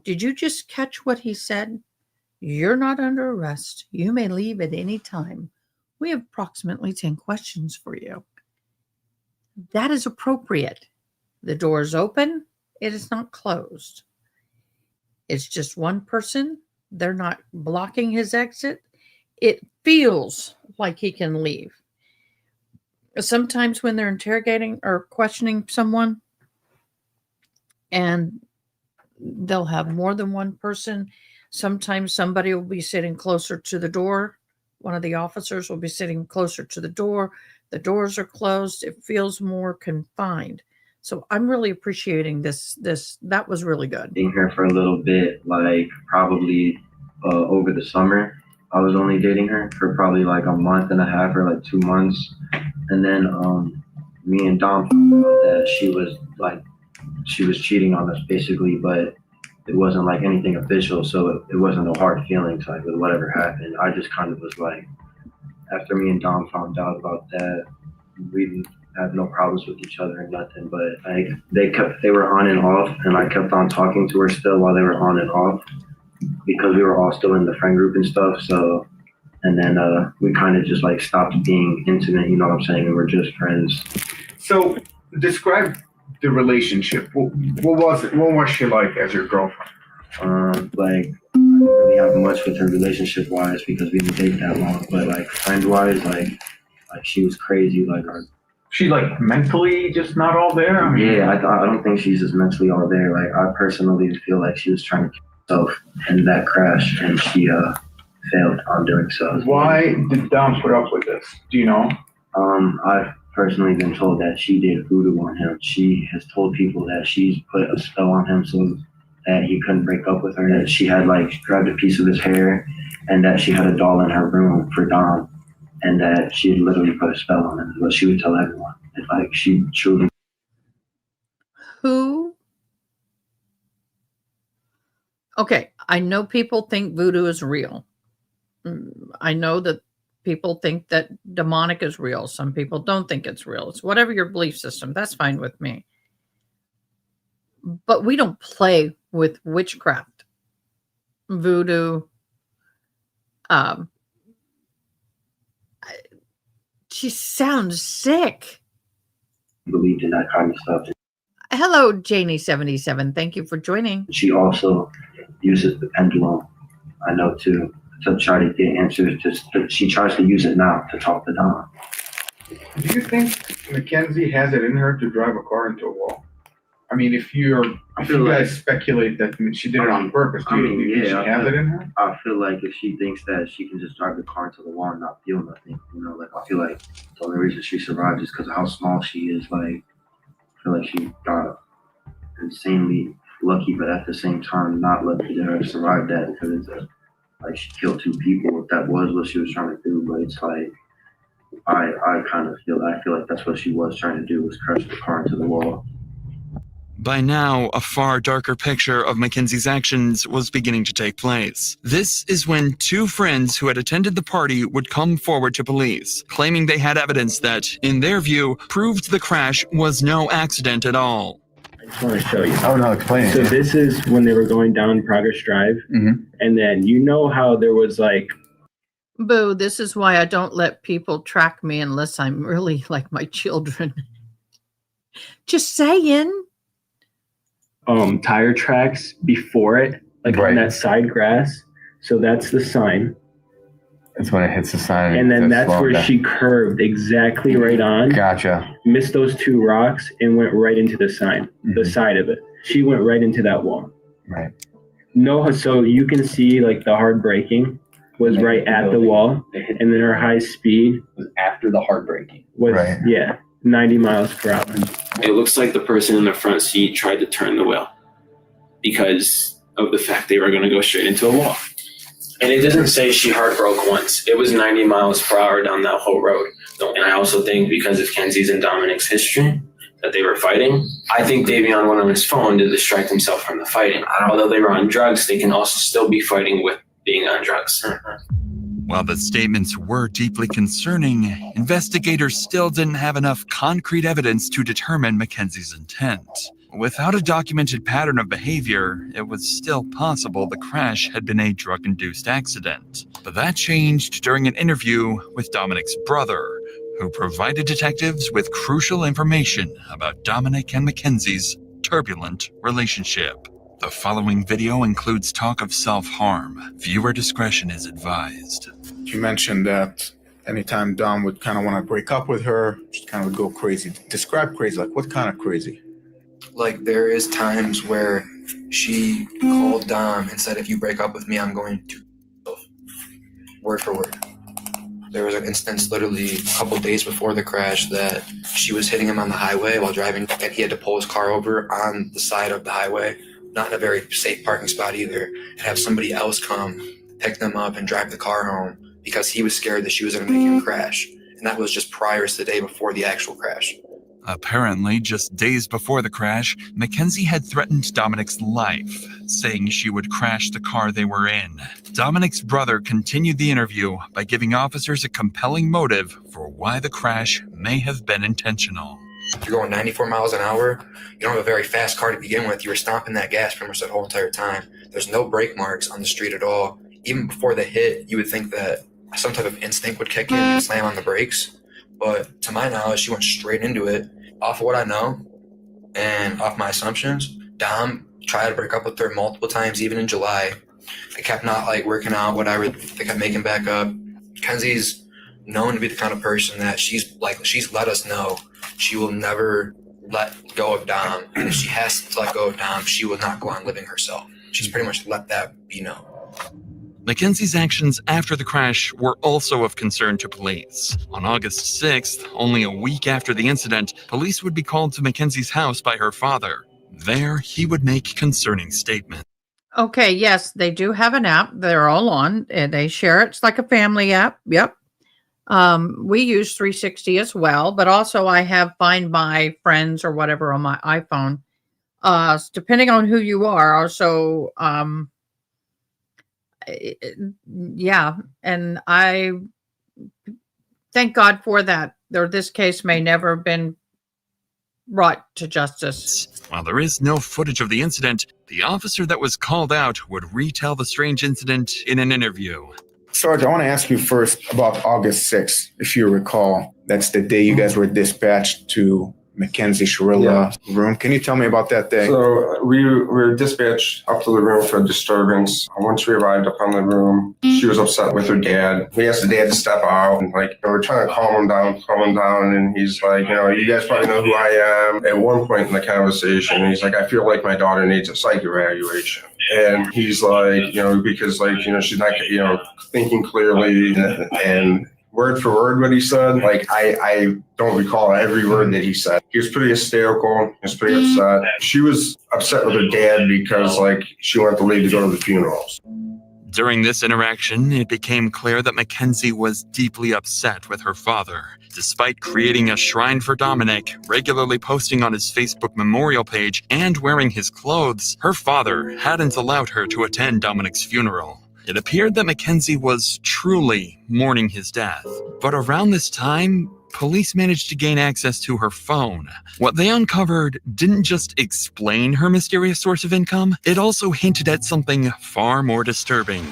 Did you just catch what he said? You're not under arrest. You may leave at any time. We have approximately 10 questions for you. That is appropriate. The door is open. It is not closed. It's just one person. They're not blocking his exit. it feels like he can leave. Sometimes when they're interrogating or questioning someone and they'll have more than one person, sometimes somebody will be sitting closer to the door. One of the officers will be sitting closer to the door. The doors are closed. It feels more confined. So I'm really appreciating this. That was really good. Being here for a little bit, like probably over the summer. I was only dating her for probably like a month and a half or like 2 months. And then me and Dom found out that she was cheating on us basically, but it wasn't like anything official, so it wasn't no hard feelings like with whatever happened. I just kind of was like, after me and Dom found out about that, we didn't have no problems with each other or nothing, but like they were on and off, and I kept on talking to her still while they were on and off because we were all still in the friend group and stuff. So, and then we kind of just like stopped being intimate, you know what I'm saying? We were just friends. So describe the relationship. What was it? What was she like as your girlfriend? Like, I didn't really have much with her relationship wise because we didn't date that long, but like friend wise, like she was crazy. Like she like mentally just not all there. I mean, yeah, I don't think she's just mentally all there. Like I personally feel like she was trying to kill herself in that crash, and she failed on doing so. Why did Dom put up with this? Do you know? I've personally been told that she did voodoo on him. She has told people that she's put a spell on him so that he couldn't break up with her, that she had like grabbed a piece of his hair, and that she had a doll in her room for Dom, and that she had literally put a spell on him, is what she would tell everyone. And like she truly. Who? Okay, I know people think voodoo is real. I know that people think that demonic is real. Some people don't think it's real. It's whatever your belief system. That's fine with me. But we don't play with witchcraft, voodoo. She sounds sick. Believed in that kind of stuff. Hello, Janie77. Thank you for joining. She also uses the pendulum, I know, to try to get answers. She tries to use it now to talk to Dom. Do you think Mackenzie has it in her to drive a car into a wall? I mean, if you guys speculate that she did it on purpose, do you think she has it in her? I feel like if she thinks that she can just drive the car into the wall and not feel nothing, you know, like I feel like the only reason she survived is because of how small she is. Like, I feel like she got insanely lucky, but at the same time, not lucky to have survived that because it's like she killed 2 people. If that was what she was trying to do, but it's like I feel like that's what she was trying to do, was crush the car into the wall. By now, a far darker picture of Mackenzie's actions was beginning to take place. This is when 2 friends who had attended the party would come forward to police, claiming they had evidence that, in their view, proved the crash was no accident at all. I just want to show you. Oh, no, explain it. So this is when they were going down Progress Drive, and then you know how there was like... Boo, this is why I don't let people track me unless I'm really like my children. Just saying. Tire tracks before it, like on that side grass. So that's the sign. That's when it hits the sign. And then that's where she curved exactly right on. Gotcha. Missed those 2 rocks and went right into the sign, the side of it. She went right into that wall. Right. No, so you can see like the hard braking was right at the wall, and then her high speed was after the hard braking. Was 90 miles per hour. It looks like the person in the front seat tried to turn the wheel because of the fact they were going to go straight into a wall. And it doesn't say she heart broke once. It was 90 miles per hour down that whole road. And I also think because of Kenzie's and Dominic's history that they were fighting, I think Davion went on his phone to distract himself from the fighting. Although they were on drugs, they can also still be fighting with being on drugs. While the statements were deeply concerning, investigators still didn't have enough concrete evidence to determine Mackenzie's intent. Without a documented pattern of behavior, it was still possible the crash had been a drug-induced accident. But that changed during an interview with Dominic's brother, who provided detectives with crucial information about Dominic and Mackenzie's turbulent relationship. The following video includes talk of self-harm. Viewer discretion is advised. You mentioned that anytime Dom would kind of want to break up with her, she kind of would go crazy. Describe crazy, like what kind of crazy? Like, there is times where she called Dom and said, if you break up with me, I'm going to, word for word. There was an instance literally a couple days before the crash that she was hitting him on the highway while driving, and he had to pull his car over on the side of the highway, not in a very safe parking spot either, and have somebody else come pick them up and drive the car home because he was scared that she was going to make him crash. And that was just prior to the day before the actual crash. Apparently, just days before the crash, Mackenzie had threatened Dominic's life, saying she would crash the car they were in. Dominic's brother continued the interview by giving officers a compelling motive for why the crash may have been intentional. You're going 94 miles an hour. You don't have a very fast car to begin with. You were stomping that gas pretty much that whole entire time. There's no brake marks on the street at all. Even before the hit, you would think that some type of instinct would kick in and slam on the brakes. But to my knowledge, she went straight into it. Off of what I know and off my assumptions, Dom tried to break up with her multiple times, even in July. They kept not working out, whatever. They kept making back up. Mackenzie's known to be the kind of person that she's let us know she will never let go of Dom. And if she has to let go of Dom, she will not go on living herself. She's pretty much let that be known. Mackenzie's actions after the crash were also of concern to police. On August 6th, only a week after the incident, police would be called to Mackenzie's house by her father. There, he would make concerning statements. Okay, yes, they do have an app. They're all on, and they share it. It's like a family app. Yep. We use 360 as well, but also I have Find My Friends or whatever on my iPhone. Depending on who you are, also, yeah, and I thank God for that. This case may never have been brought to justice. While there is no footage of the incident, the officer that was called out would retell the strange incident in an interview. Sarge, I want to ask you first about August 6th. If you recall, that's the day you guys were dispatched to Mackenzie Shirilla's room. Can you tell me about that day? So we were dispatched up to the room for a disturbance. Once we arrived up on the room, she was upset with her dad. We asked the dad to step out and we're trying to calm him down. And he's like, you guys probably know who I am. At one point in the conversation, he's like, I feel like my daughter needs a psych evaluation. And he's like, because she's not, thinking clearly and word for word what he said. I don't recall every word that he said. He was pretty hysterical. He was pretty upset. She was upset with her dad because she wanted to leave to go to the funerals. During this interaction, it became clear that Mackenzie was deeply upset with her father. Despite creating a shrine for Dominic, regularly posting on his Facebook memorial page, and wearing his clothes, her father hadn't allowed her to attend Dominic's funeral. It appeared that Mackenzie was truly mourning his death. But around this time, police managed to gain access to her phone. What they uncovered didn't just explain her mysterious source of income, it also hinted at something far more disturbing.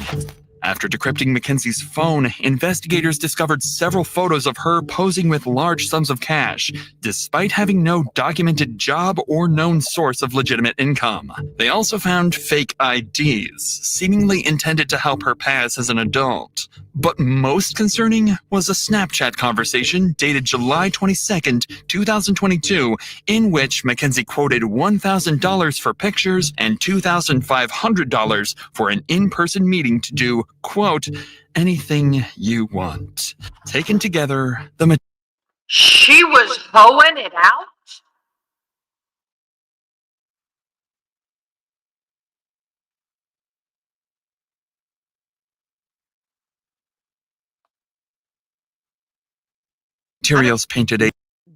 After decrypting Mackenzie's phone, investigators discovered several photos of her posing with large sums of cash, despite having no documented job or known source of legitimate income. They also found fake IDs, seemingly intended to help her pass as an adult. But most concerning was a Snapchat conversation dated July 22nd, 2022, in which Mackenzie quoted $1,000 for pictures and $2,500 for an in-person meeting to do, quote, anything you want. Taken together, She was hoeing it out? materials painted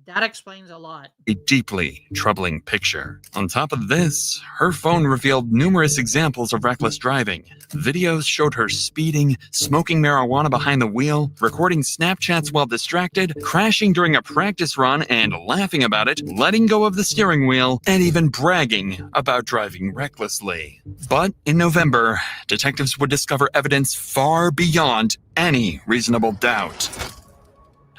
That explains a lot. a deeply troubling picture. On top of this, her phone revealed numerous examples of reckless driving. Videos showed her speeding, smoking marijuana behind the wheel, recording Snapchats while distracted, crashing during a practice run and laughing about it, letting go of the steering wheel, and even bragging about driving recklessly. But in November, detectives would discover evidence far beyond any reasonable doubt.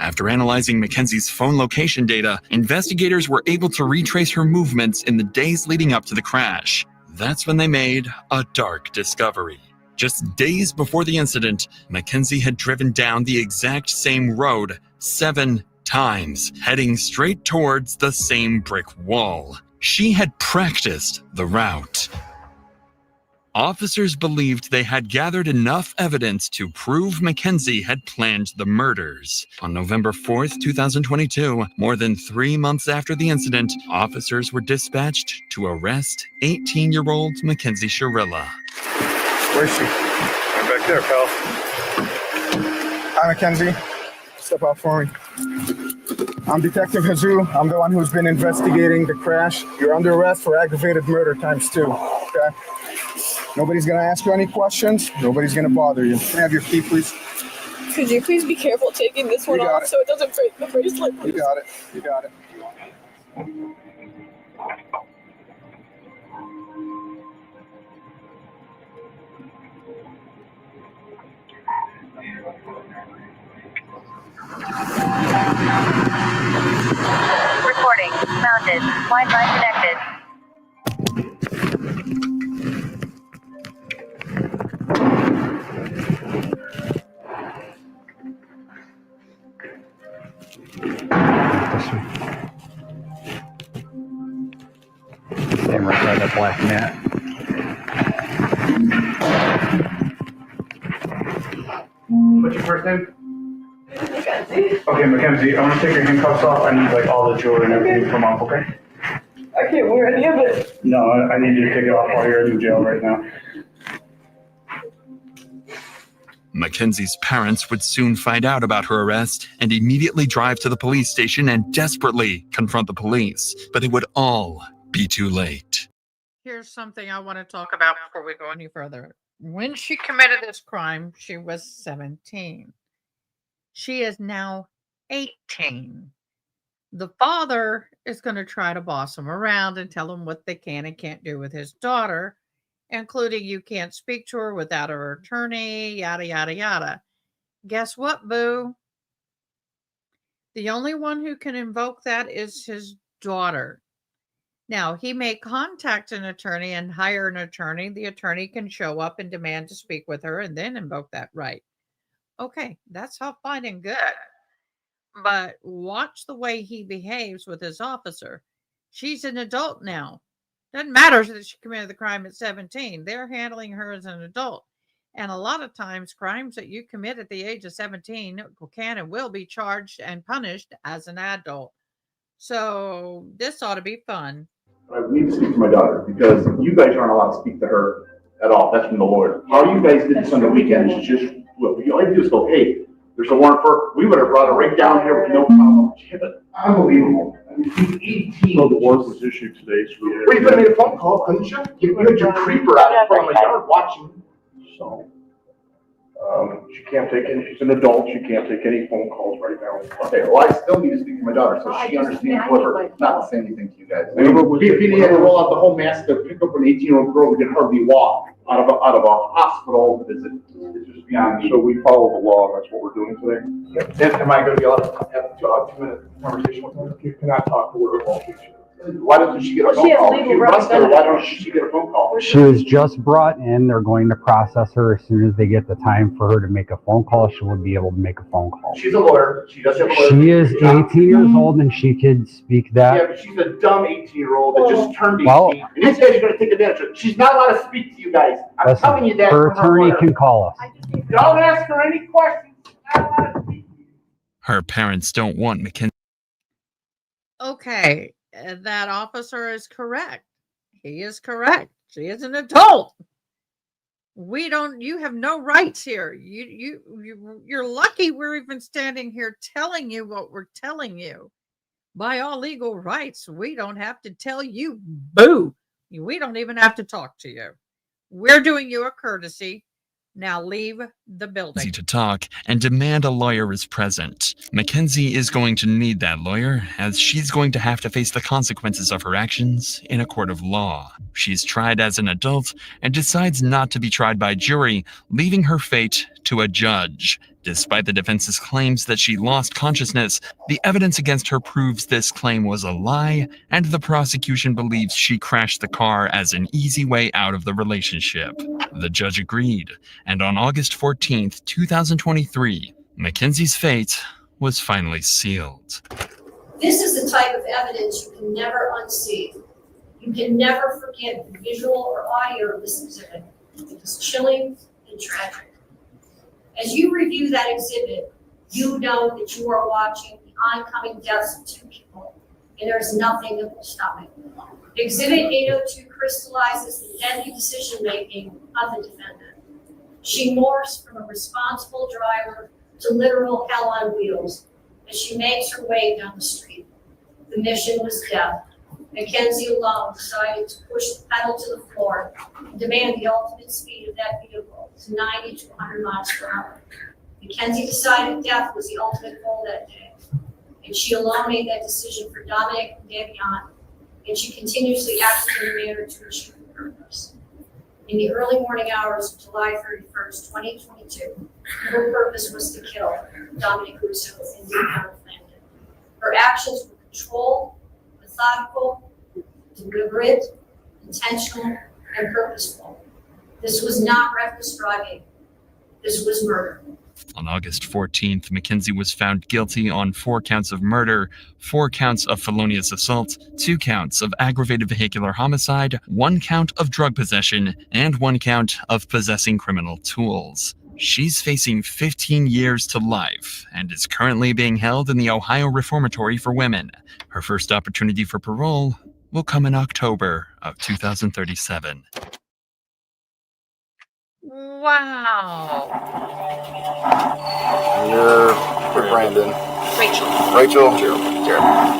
After analyzing Mackenzie's phone location data, investigators were able to retrace her movements in the days leading up to the crash. That's when they made a dark discovery. Just days before the incident, Mackenzie had driven down the exact same road 7 times, heading straight towards the same brick wall. She had practiced the route. Officers believed they had gathered enough evidence to prove Mackenzie had planned the murders. On November 4th, 2022, more than 3 months after the incident, officers were dispatched to arrest 18-year-old Mackenzie Shirilla. Where's she? Right back there, pal. Hi, Mackenzie. Step out for me. I'm Detective Hazoo. I'm the one who's been investigating the crash. You're under arrest for aggravated murder ×2. Okay? Nobody's gonna ask you any questions. Nobody's gonna bother you. Can I have your key, please? Could you please be careful taking this one off so it doesn't break the bracelet? You got it. You got it. Recording. Mounted. Wi-Fi connected. Stand right by that black mat. What's your first name? Okay, Mackenzie, I want to take your handcuffs off. I need like all the jewelry and everything from off, okay? I can't wear any of it. No, I need you to take it off while you're in jail right now. Mackenzie's parents would soon find out about her arrest and immediately drive to the police station and desperately confront the police. But it would all be too late. Here's something I want to talk about before we go any further. When she committed this crime, she was 17. She is now 18. The father is going to try to boss him around and tell him what they can and can't do with his daughter, including you can't speak to her without her attorney, yada, yada, yada. Guess what, boo? The only one who can invoke that is his daughter. Now, he may contact an attorney and hire an attorney. The attorney can show up and demand to speak with her and then invoke that right. Okay, that's all fine and good. But watch the way he behaves with his officer. She's an adult now. Doesn't matter that she committed the crime at 17. They're handling her as an adult. And a lot of times, crimes that you commit at the age of 17 can and will be charged and punished as an adult. So this ought to be fun. I need to speak to my daughter because you guys aren't allowed to speak to her at all. That's from the lawyer. How you guys did this on the weekend is just, look, all you do is go, hey, there's a warrant for, we would have brought her right down here with no problem. Unbelievable. I mean, he's 18. So the warrant was issued today, so we Well, you could have made a phone call, couldn't you? You had your creeper out in front of my yard watching. So, she can't take any, she's an adult, she can't take any phone calls right now. Okay, well, I still need to speak to my daughter, so she understands whatever. Not saying anything to you guys. I mean, if he had to roll out the whole mask to pick up an 18-year-old girl who can hardly walk out of a hospital visit, it's just beyond me. So we follow the law, and that's what we're doing today. Then am I gonna be able to have a 2-minute conversation with her? You cannot talk to her about this. Why doesn't she get a phone call? If you arrest her, why don't she get a phone call? She was just brought in. They're going to process her. As soon as they get the time for her to make a phone call, she will be able to make a phone call. She's a lawyer. She does have a lawyer. She is 18 years old and she could speak that. Yeah, but she's a dumb 18-year-old that just turned 18. Well, And these guys are gonna take advantage of it. She's not allowed to speak to you guys. I'm listen, telling you that. her from attorney lawyer. can call us. Don't ask her any questions. She's not allowed to speak. Her parents don't want Mackenzie. Okay, that officer is correct. He is correct. She is an adult. You have no rights here. You're lucky we're even standing here telling you what we're telling you. By all legal rights, we don't have to tell you boo. We don't even have to talk to you. We're doing you a courtesy. Now leave the building. To talk and demand a lawyer is present. Mackenzie is going to need that lawyer, as she's going to have to face the consequences of her actions in a court of law. She's tried as an adult and decides not to be tried by jury, leaving her fate to a judge. Despite the defense's claims that she lost consciousness, the evidence against her proves this claim was a lie, and the prosecution believes she crashed the car as an easy way out of the relationship. The judge agreed, and on August 14th, 2023, Mackenzie's fate was finally sealed. This is the type of evidence you can never unsee. You can never forget the visual or audio of this exhibit. It is chilling and tragic. As you review that exhibit, you know that you are watching the oncoming deaths of two people, and there's nothing that will stop it. Exhibit 802 crystallizes the deadly decision-making of the defendant. She morphs from a responsible driver to literal hell on wheels as she makes her way down the street. The mission was death. Mackenzie alone decided to push the pedal to the floor and demand the ultimate speed of that vehicle to 90 to 100 miles per hour. Mackenzie decided death was the ultimate goal that day, and she alone made that decision for Dominic and Davion, and she continuously acted in a manner to achieve her purpose. In the early morning hours of July 31st, 2022, her purpose was to kill Dominic Russo and Davion Flanagan. Her actions were controlled, methodical, deliberate, intentional, and purposeful. This was not reckless driving. This was murder. On August 14th, Mackenzie was found guilty on 4 counts of murder, 4 counts of felonious assault, 2 counts of aggravated vehicular homicide, 1 count of drug possession, and 1 count of possessing criminal tools. She's facing 15 years to life and is currently being held in the Ohio Reformatory for Women. Her first opportunity for parole will come in October of 2037. Wow. You're Brandon. Rachel. Jeremy.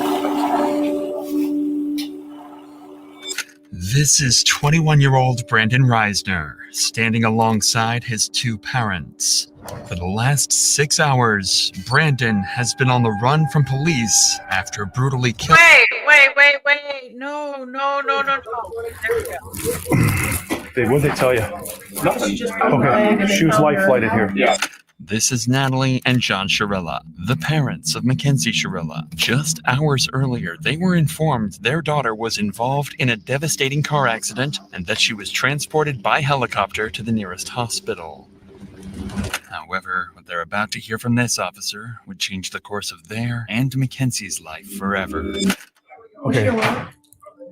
This is 21-year-old Brandon Reisner, standing alongside his 2 parents. For the last 6 hours, Brandon has been on the run from police after brutally killing... Wait. No. There we go. What'd they tell you? Nothing. Okay, she was life flighted here. Yeah. This is Natalie and John Shirilla, the parents of Mackenzie Shirilla. Just hours earlier, they were informed their daughter was involved in a devastating car accident and that she was transported by helicopter to the nearest hospital. However, what they're about to hear from this officer would change the course of their and Mackenzie's life forever. Okay.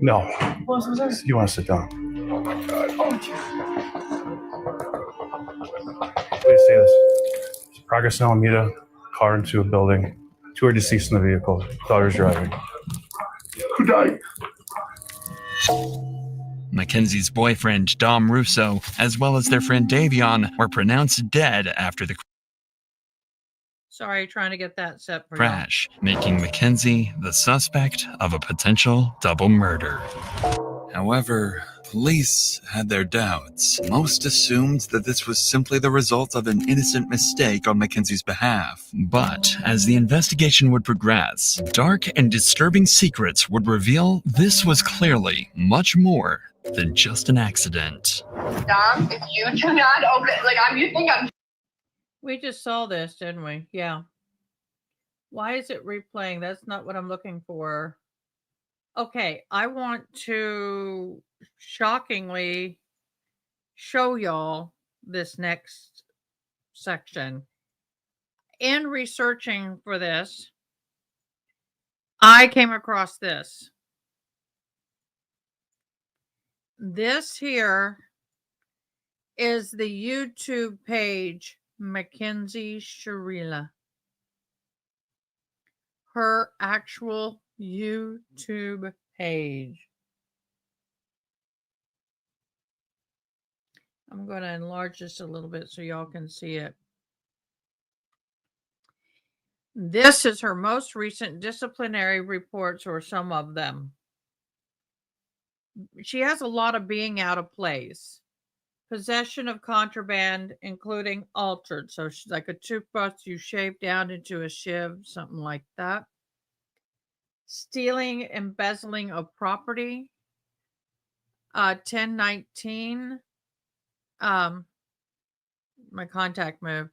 No. What was this? You want to sit down? Oh my God. Oh, Please say this. Progress in Alameda, car into a building. 2 are deceased in the vehicle. Daughter's driving. Who died? Mackenzie's boyfriend, Dom Russo, as well as their friend Davion, were pronounced dead after the Sorry, trying to get that set for crash, making Mackenzie the suspect of a potential double murder. However, police had their doubts. Most assumed that this was simply the result of an innocent mistake on Mackenzie's behalf. But as the investigation would progress, dark and disturbing secrets would reveal this was clearly much more than just an accident. Dom, if you do not open, you think I'm. We just saw this, didn't we? Yeah. Why is it replaying? That's not what I'm looking for. Okay, I want to shockingly show y'all this next section. In researching for this, I came across this. This here is the YouTube page Mackenzie Shirilla. Her actual YouTube page. I'm going to enlarge this a little bit so y'all can see it. This is her most recent disciplinary reports, or some of them. She has a lot of being out of place. Possession of contraband, including altered. So she's like a toothbrush you shave down into a shiv, something like that. Stealing, embezzling of property. 1019. My contact moved.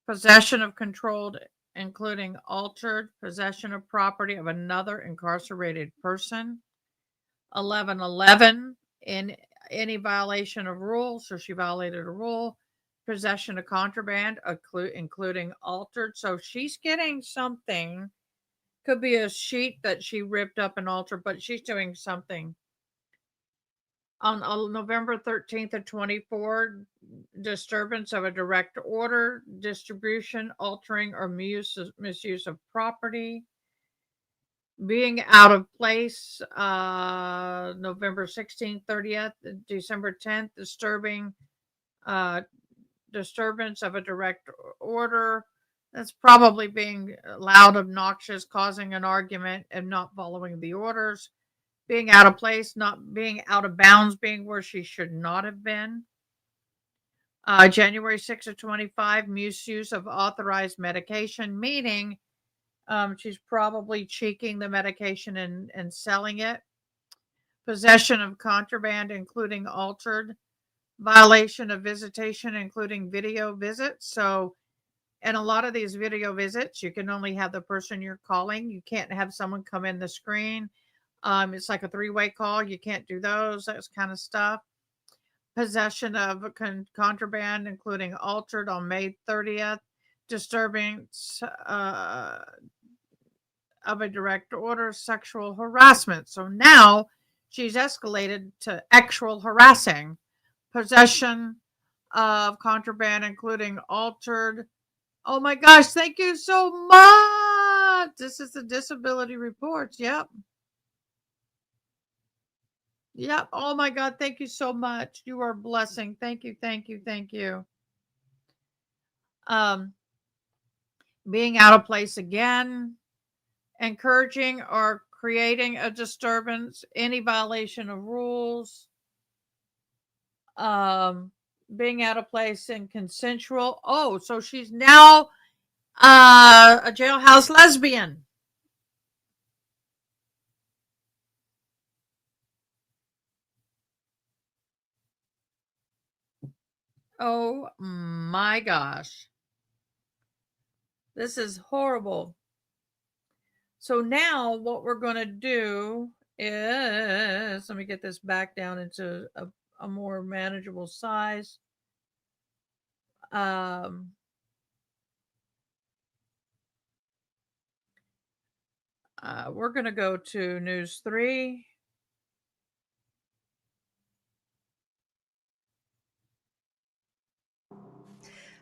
possession of controlled, including altered, possession of property of another incarcerated person. 1111, in any violation of rules, so she violated a rule. Possession of contraband, including altered. So she's getting something. Could be a sheet that she ripped up and altered, but she's doing something. On November 13th of 24, disturbance of a direct order, distribution, altering, or misuse of property. Being out of place, November 16th, 30th, December 10th, disturbance of a direct order. That's probably being loud, obnoxious, causing an argument, and not following the orders. Being out of place, not being out of bounds, being where she should not have been. January 6th of 25, misuse of authorized medication, meaning she's probably cheeking the medication and selling it. Possession of contraband, including altered. Violation of visitation, including video visits. So, and a lot of these video visits, you can only have the person you're calling. You can't have someone come in the screen. It's like a three-way call. You can't do those. That kind of stuff. Possession of contraband, including altered, on May 30th. Disturbance of a direct order. Sexual harassment. So now she's escalated to actual harassing. Possession of contraband, including altered. Oh my gosh, thank you so much. This is the disability reports. Yep. Yep. Oh my God, thank you so much. You are a blessing. Thank you, thank you, thank you. Being out of place again, encouraging or creating a disturbance, any violation of rules. Being out of place and consensual. Oh, so she's now a jailhouse lesbian. Oh my gosh. This is horrible. So now what we're going to do is, let me get this back down into a more manageable size. We're going to go to News 3.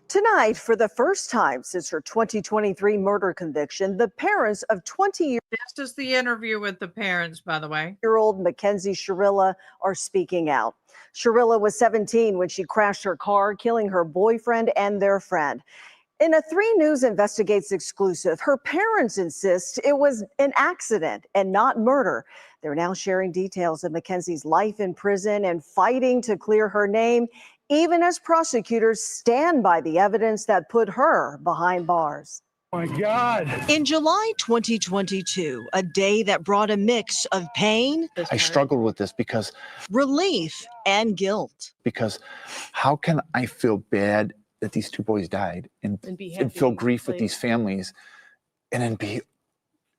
Tonight, for the first time since her 2023 murder conviction, the parents of 20-year-old This is the interview with the parents, by the way. Mackenzie Shirilla are speaking out. Shirilla was 17 when she crashed her car, killing her boyfriend and their friend. In a 3 News Investigates exclusive, her parents insist it was an accident and not murder. They're now sharing details of Mackenzie's life in prison and fighting to clear her name, even as prosecutors stand by the evidence that put her behind bars. Oh my God. In July 2022, a day that brought a mix of pain, I struggled with this because relief, and guilt. Because how can I feel bad that these 2 boys died and feel grief with these families and then be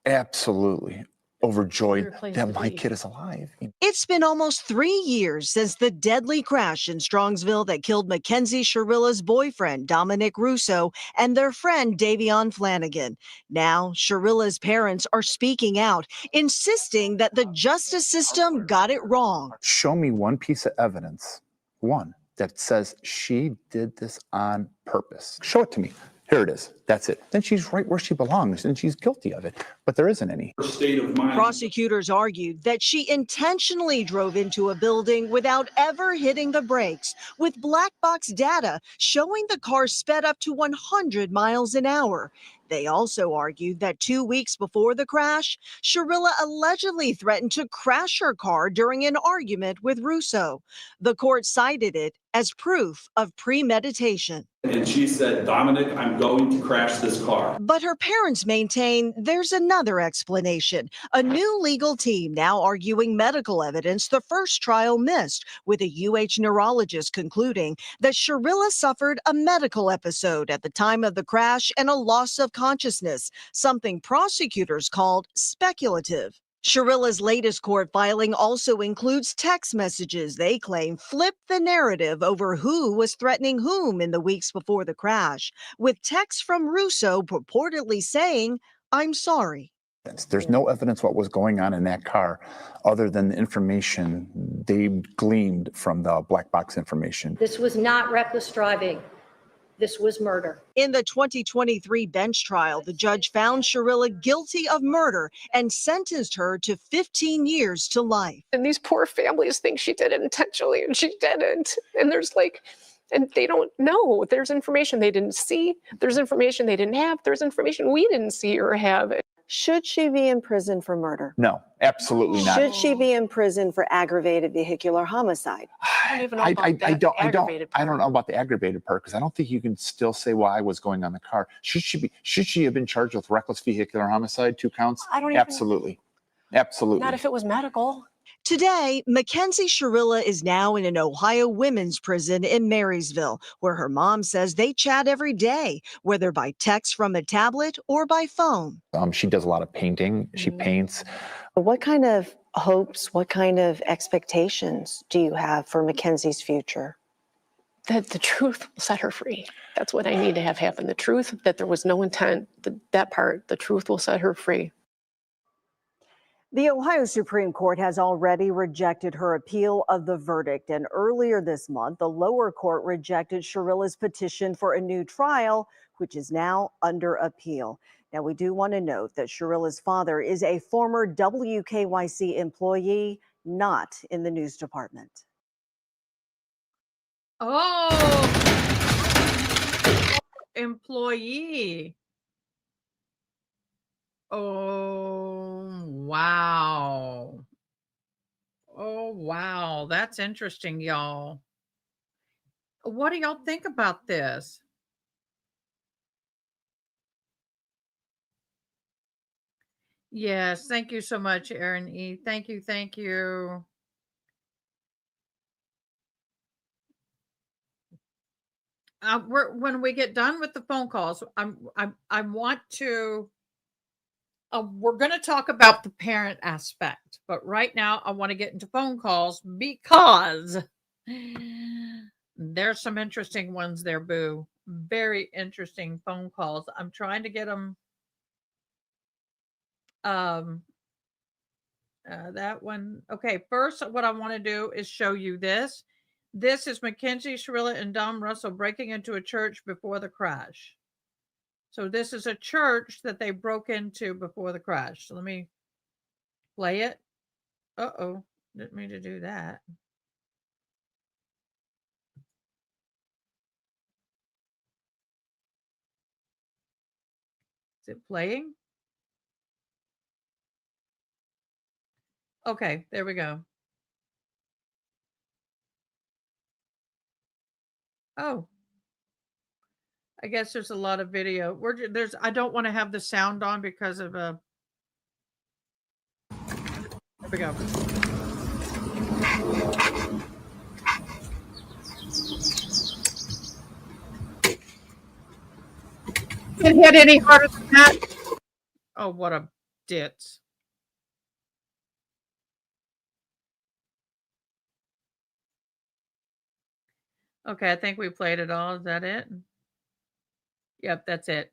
absolutely overjoyed that my kid is alive? It's been almost 3 years since the deadly crash in Strongsville that killed Mackenzie Shirilla's boyfriend, Dominic Russo, and their friend, Davion Flanagan. Now, Shirilla's parents are speaking out, insisting that the justice system got it wrong. Show me one piece of evidence, one, that says she did this on purpose. Show it to me. Here it is. That's it. Then she's right where she belongs and she's guilty of it. But there isn't any. Prosecutors argued that she intentionally drove into a building without ever hitting the brakes, with black box data showing the car sped up to 100 miles an hour. They also argued that 2 weeks before the crash, Shirilla allegedly threatened to crash her car during an argument with Russo. The court cited it as proof of premeditation. And she said, Dominic, I'm going to crash crash this car. But her parents maintain there's another explanation. A new legal team now arguing medical evidence the first trial missed, with a UH neurologist concluding that Shirilla suffered a medical episode at the time of the crash and a loss of consciousness, something prosecutors called speculative. Shirilla's latest court filing also includes text messages they claim flipped the narrative over who was threatening whom in the weeks before the crash, with texts from Russo purportedly saying, "I'm sorry." There's no evidence what was going on in that car other than the information they gleaned from the black box information. This was not reckless driving. This was murder. In the 2023 bench trial, the judge found Shirilla guilty of murder and sentenced her to 15 years to life. And these poor families think she did it intentionally, and she didn't. And and they don't know. There's information they didn't see. There's information they didn't have. There's information we didn't see or have. Should she be in prison for murder? No, absolutely not. Should she be in prison for aggravated vehicular homicide? I don't even know about that I don't know about the aggravated part, because I don't think you can still say why was going on the car. Should she have been charged with reckless vehicular homicide, 2 counts? Absolutely. Not if it was medical. Today, Mackenzie Shirilla is now in an Ohio women's prison in Marysville, where her mom says they chat every day, whether by text from a tablet or by phone. She does a lot of painting. She paints. What kind of hopes, what kind of expectations do you have for Mackenzie's future? That the truth will set her free. That's what I need to have happen. The truth, that there was no intent, that part, the truth will set her free. The Ohio Supreme Court has already rejected her appeal of the verdict, and earlier this month, the lower court rejected Shirilla's petition for a new trial, which is now under appeal. Now, we do want to note that Shirilla's father is a former WKYC employee, not in the news department. Oh, employee. Oh, wow. Oh, wow. That's interesting, y'all. What do y'all think about this? Yes, thank you so much, Aaron E. Thank you, thank you. When we get done with the phone calls, I want to. We're going to talk about the parent aspect, but right now I want to get into phone calls because there's some interesting ones there, Boo. Very interesting phone calls. I'm trying to get them. That one. Okay, first, what I want to do is show you this. This is Mackenzie Shirilla and Dom Russell breaking into a church before the crash. So this is a church that they broke into before the crash. So let me play it. Uh-oh, didn't mean to do that. Is it playing? Okay, there we go. Oh, I guess there's a lot of video. I don't want to have the sound on because of there we go. It hit any harder than that? Oh, what a ditz. Okay, I think we played it all. Is that it? Yep, that's it.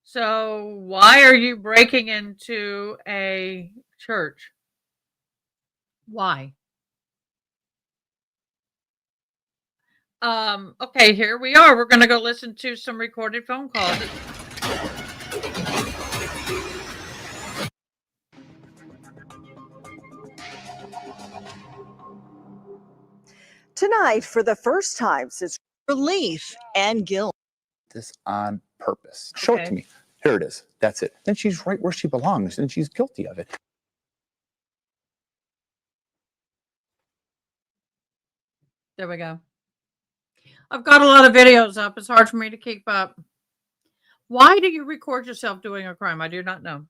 So, why are you breaking into a church? Why? Okay, here we are. We're going to go listen to some recorded phone calls. Tonight, for the first time since relief and guilt. This on purpose. Show it to me. Here it is. That's it. Then she's right where she belongs, and she's guilty of it. There we go. I've got a lot of videos up. It's hard for me to keep up. Why do you record yourself doing a crime? I do not know.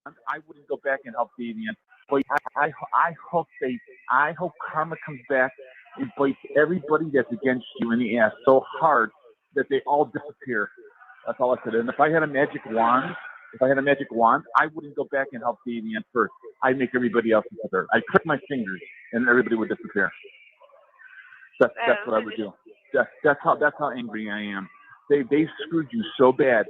I wouldn't go back and help Davian, but I hope karma comes back and bites everybody that's against you in the ass so hard that they all disappear. That's all I said. And if I had a magic wand, I wouldn't go back and help Davian first. I'd make everybody else disappear. I'd click my fingers and everybody would disappear. That's what I would do. That's how angry I am. They screwed you so bad.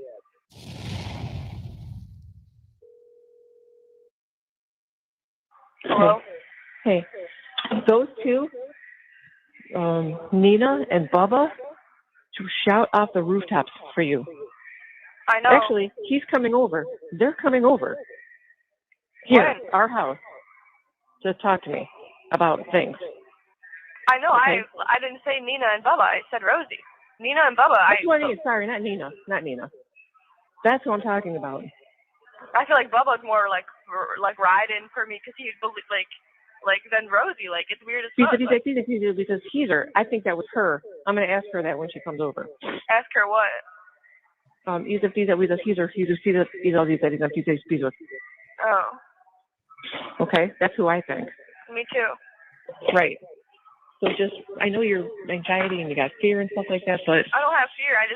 Hello? Hey, those two, Nina and Bubba, to shout off the rooftops for you. I know. Actually, he's coming over. They're coming over. Here, our house, to talk to me about things. I know. Okay. I didn't say Nina and Bubba. I said Rosie. Nina and Bubba. That's what I mean. Sorry, not Nina. Not Nina. That's what I'm talking about. I feel like Bubba's more like riding for me because he's like than Rosie. Like it's weird as fuck. Because he's her. I think that was her. I'm gonna ask her that when she comes over. Ask her what? Oh. Okay, that's who I think. Me too. Right. So I know your anxiety and you got fear and stuff like that, but I don't have fear. I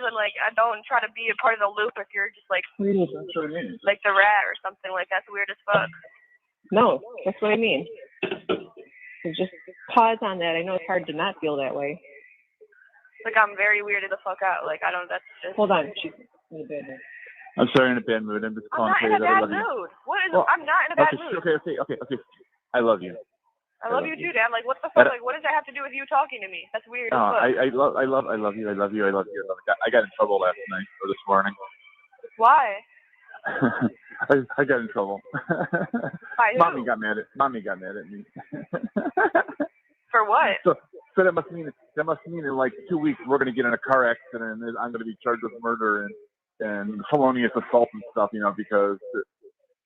don't try to be a part of the loop if you're just like the rat or something like that's weird as fuck. No, that's what I mean. So just pause on that. I know it's hard to not feel that way. Like I'm very weirded the fuck out. Like I don't. That's just. Hold on. She's in a bad mood. I'm sorry, in a bad mood. I'm just calling I'm to not tell in you a that I bad love you. mood. What is? I'm not in a bad mood. Okay. I love you. I love you too, Dad. Like, what the fuck? Like, what does that have to do with you talking to me? That's weird. No, as fuck. I love you. I got in trouble last night or this morning. Why? I got in trouble. By who? Mommy got mad at me. For what? So that must mean in like 2 weeks we're gonna get in a car accident and I'm gonna be charged with murder and felonious assault and stuff, because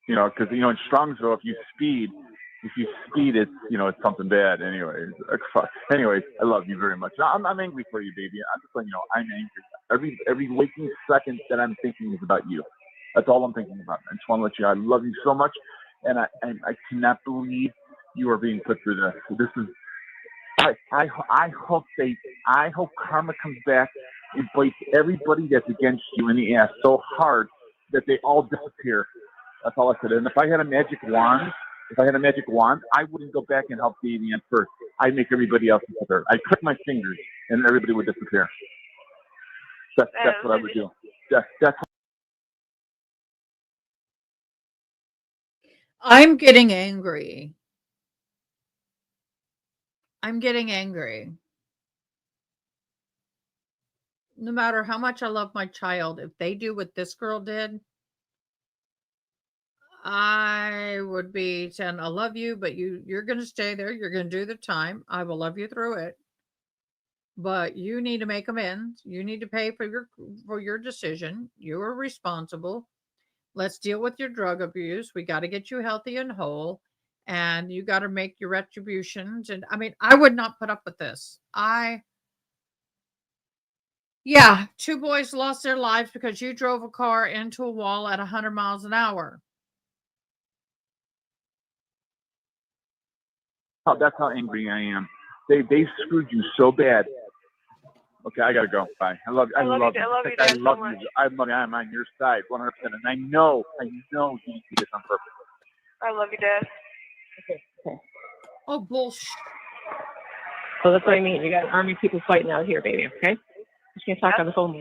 in Strongsville if you speed it's it's something bad. Anyways, I love you very much. I'm angry for you, baby. I'm just letting you know I'm angry. Every waking second that I'm thinking is about you. That's all I'm thinking about. I just want to let you know I love you so much, and I cannot believe you are being put through this. This is. I hope karma comes back and bites everybody that's against you in the ass so hard that they all disappear. That's all I said. And if I had a magic wand, I wouldn't go back and help Davian first. I'd make everybody else disappear. I'd click my fingers and everybody would disappear. That's what I would do. That's. I'm getting angry. No matter how much I love my child, if they do what this girl did, I would be saying, I love you, but you're going to stay there. You're going to do the time. I will love you through it. But you need to make amends. You need to pay for your decision. You are responsible. Let's deal with your drug abuse. We got to get you healthy and whole. And you got to make your retributions. And I mean, I would not put up with this. Yeah, 2 boys lost their lives because you drove a car into a wall at 100 miles an hour. Oh, that's how angry I am. They screwed you so bad. Okay, I gotta go. Bye. I love you. I love you, Dad, so much. I'm on your side, 100%. And I know you did this on purpose. I love you, Dad. Okay. Oh, bullshit. So that's what I mean. You got army people fighting out here, baby, okay? You can't talk on the phone.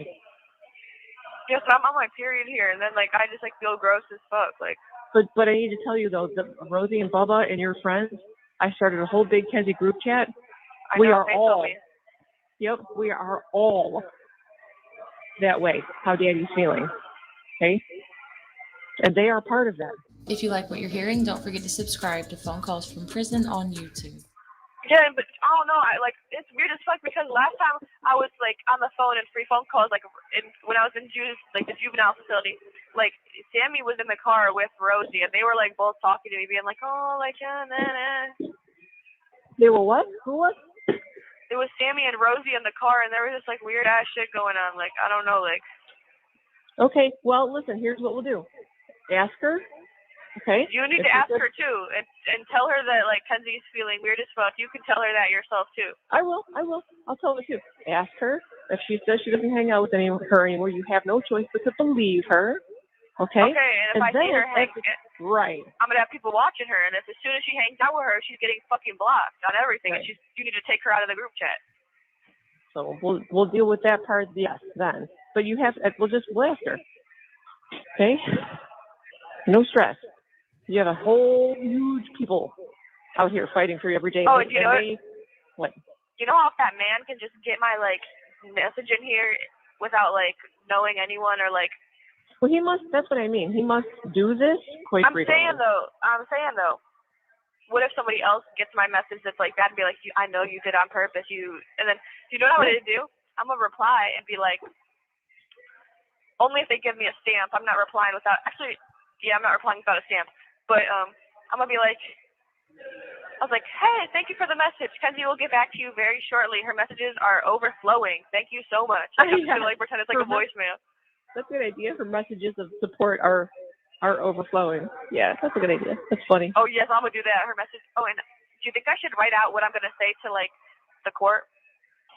Yes, I'm on my period here, and then I just feel gross as fuck. But I need to tell you though, Rosie and Bubba and your friends, I started a whole big Kenzie group chat. We are all that way. How Daddy's feeling, okay? And they are part of that. If you like what you're hearing, don't forget to subscribe to Phone Calls from Prison on YouTube. Yeah, but I don't know. It's weird as fuck because last time I was on the phone and free phone calls when I was in the juvenile facility. Sammy was in the car with Rosie and they were both talking to me, being nah. They were what? Who was? It was Sammy and Rosie in the car, and there was just weird ass shit going on. I don't know. Okay, well, listen, here's what we'll do. Ask her, okay? You need to ask her too, and tell her that like Kenzie's feeling weird as fuck. You can tell her that yourself too. I will. I'll tell her too. Ask her. If she says she doesn't hang out with her anymore, you have no choice but to believe her. Okay? Okay, and if I see her right. I'm gonna have people watching her, and if as soon as she hangs out with her, she's getting fucking blocked on everything, and you need to take her out of the group chat. So we'll deal with that part, yes, then. But we'll ask her. Okay? No stress. You have a whole huge people out here fighting for you every day. Oh, and you know what? You know how if that man can just get my like message in here without like knowing anyone or like. Well, he must. That's what I mean. He must do this quite frequently. I'm saying though. What if somebody else gets my message that's like that and be like, I know you did on purpose. And then you know what I'm gonna do? I'm gonna reply and be like, only if they give me a stamp. I'm not replying without. Actually, yeah, I'm not replying without a stamp. But I'm gonna be like, I was like, hey, thank you for the message. Kenzie will get back to you very shortly. Her messages are overflowing. Thank you so much. Like, I'm just gonna like pretend it's like a voicemail. That's a good idea. Her messages of support are overflowing. Yeah, that's a good idea. That's funny. Oh yes, I'm gonna do that. Her message. Oh, and do you think I should write out what I'm gonna say to like the court?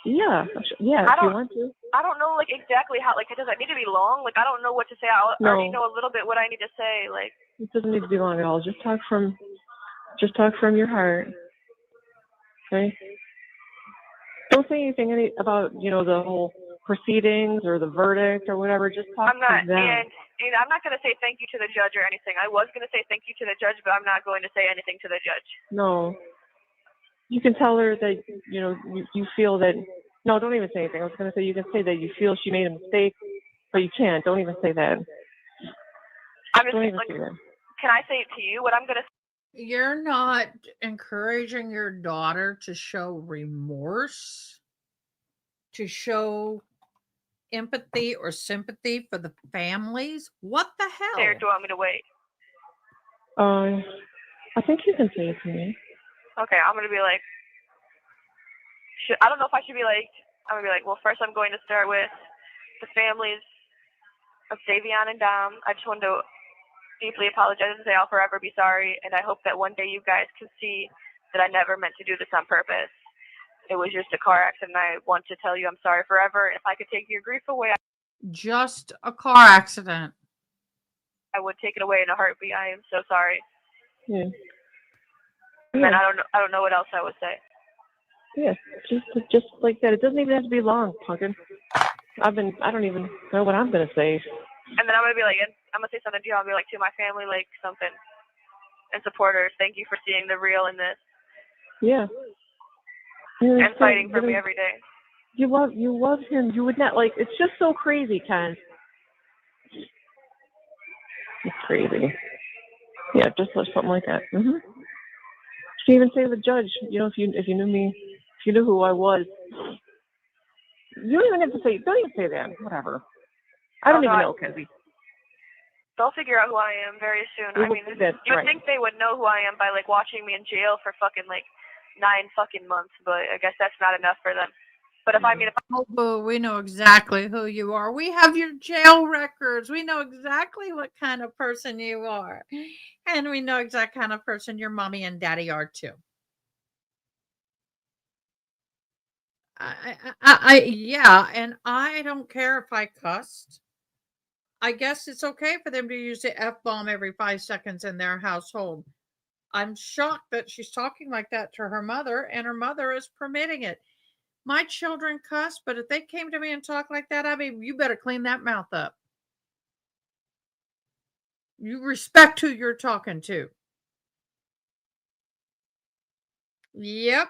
Yeah, if you want to. I don't know like exactly how. Like, does it need to be long? Like, I don't know what to say. I already know a little bit what I need to say. Like, it doesn't need to be long at all. Just talk from your heart. Okay. Don't say anything about the whole proceedings or the verdict or whatever. Just talk to them. And I'm not going to say thank you to the judge or anything. I was going to say thank you to the judge, but I'm not going to say anything to the judge. No. You can tell her that, you feel that, no, don't even say anything. I was going to say, you can say that you feel she made a mistake, but you can't. Don't even say that. I'm just like, can I say it to you? What I'm going to say? You're not encouraging your daughter to show remorse, to show empathy or sympathy for the families. What the hell? Or do you want me to wait? I think you can say it to me. Okay, I'm gonna be like, I don't know if I should be like, I'm gonna be like, well, first I'm going to start with the families of Davion and Dom. I just wanted to deeply apologize and say I'll forever be sorry, and I hope that one day you guys can see that I never meant to do this on purpose. It was just a car accident. I want to tell you I'm sorry forever. If I could take your grief away, just a car accident. I would take it away in a heartbeat. I am so sorry. Yeah. And then I don't know what else I would say. Yeah, just like that. It doesn't even have to be long, Pumpkin. I don't even know what I'm gonna say. And then I'm gonna be like, I'm gonna say something to you. I'll be like, to my family, like something, and supporters. Thank you for seeing the real in this. Yeah. And fighting for me every day. You love him. You would not like. It's just so crazy, Ken. It's crazy. Yeah, just something like that. Mm-hmm. She even say to the judge, if you knew me, if you knew who I was, you don't even have to say. Don't even say that. Whatever. I don't even know, Kenzie. They'll figure out who I am very soon. I mean, you would think they would know who I am by like watching me in jail for fucking like 9 fucking months, but I guess that's not enough for them. But oh, boo, we know exactly who you are. We have your jail records. We know exactly what kind of person you are. And we know exact kind of person your mommy and daddy are too. Yeah, and I don't care if I cussed. I guess it's okay for them to use the F-bomb every 5 seconds in their household. I'm shocked that she's talking like that to her mother, and her mother is permitting it. My children cuss, but if they came to me and talked like that, I mean, you better clean that mouth up. You respect who you're talking to. Yep.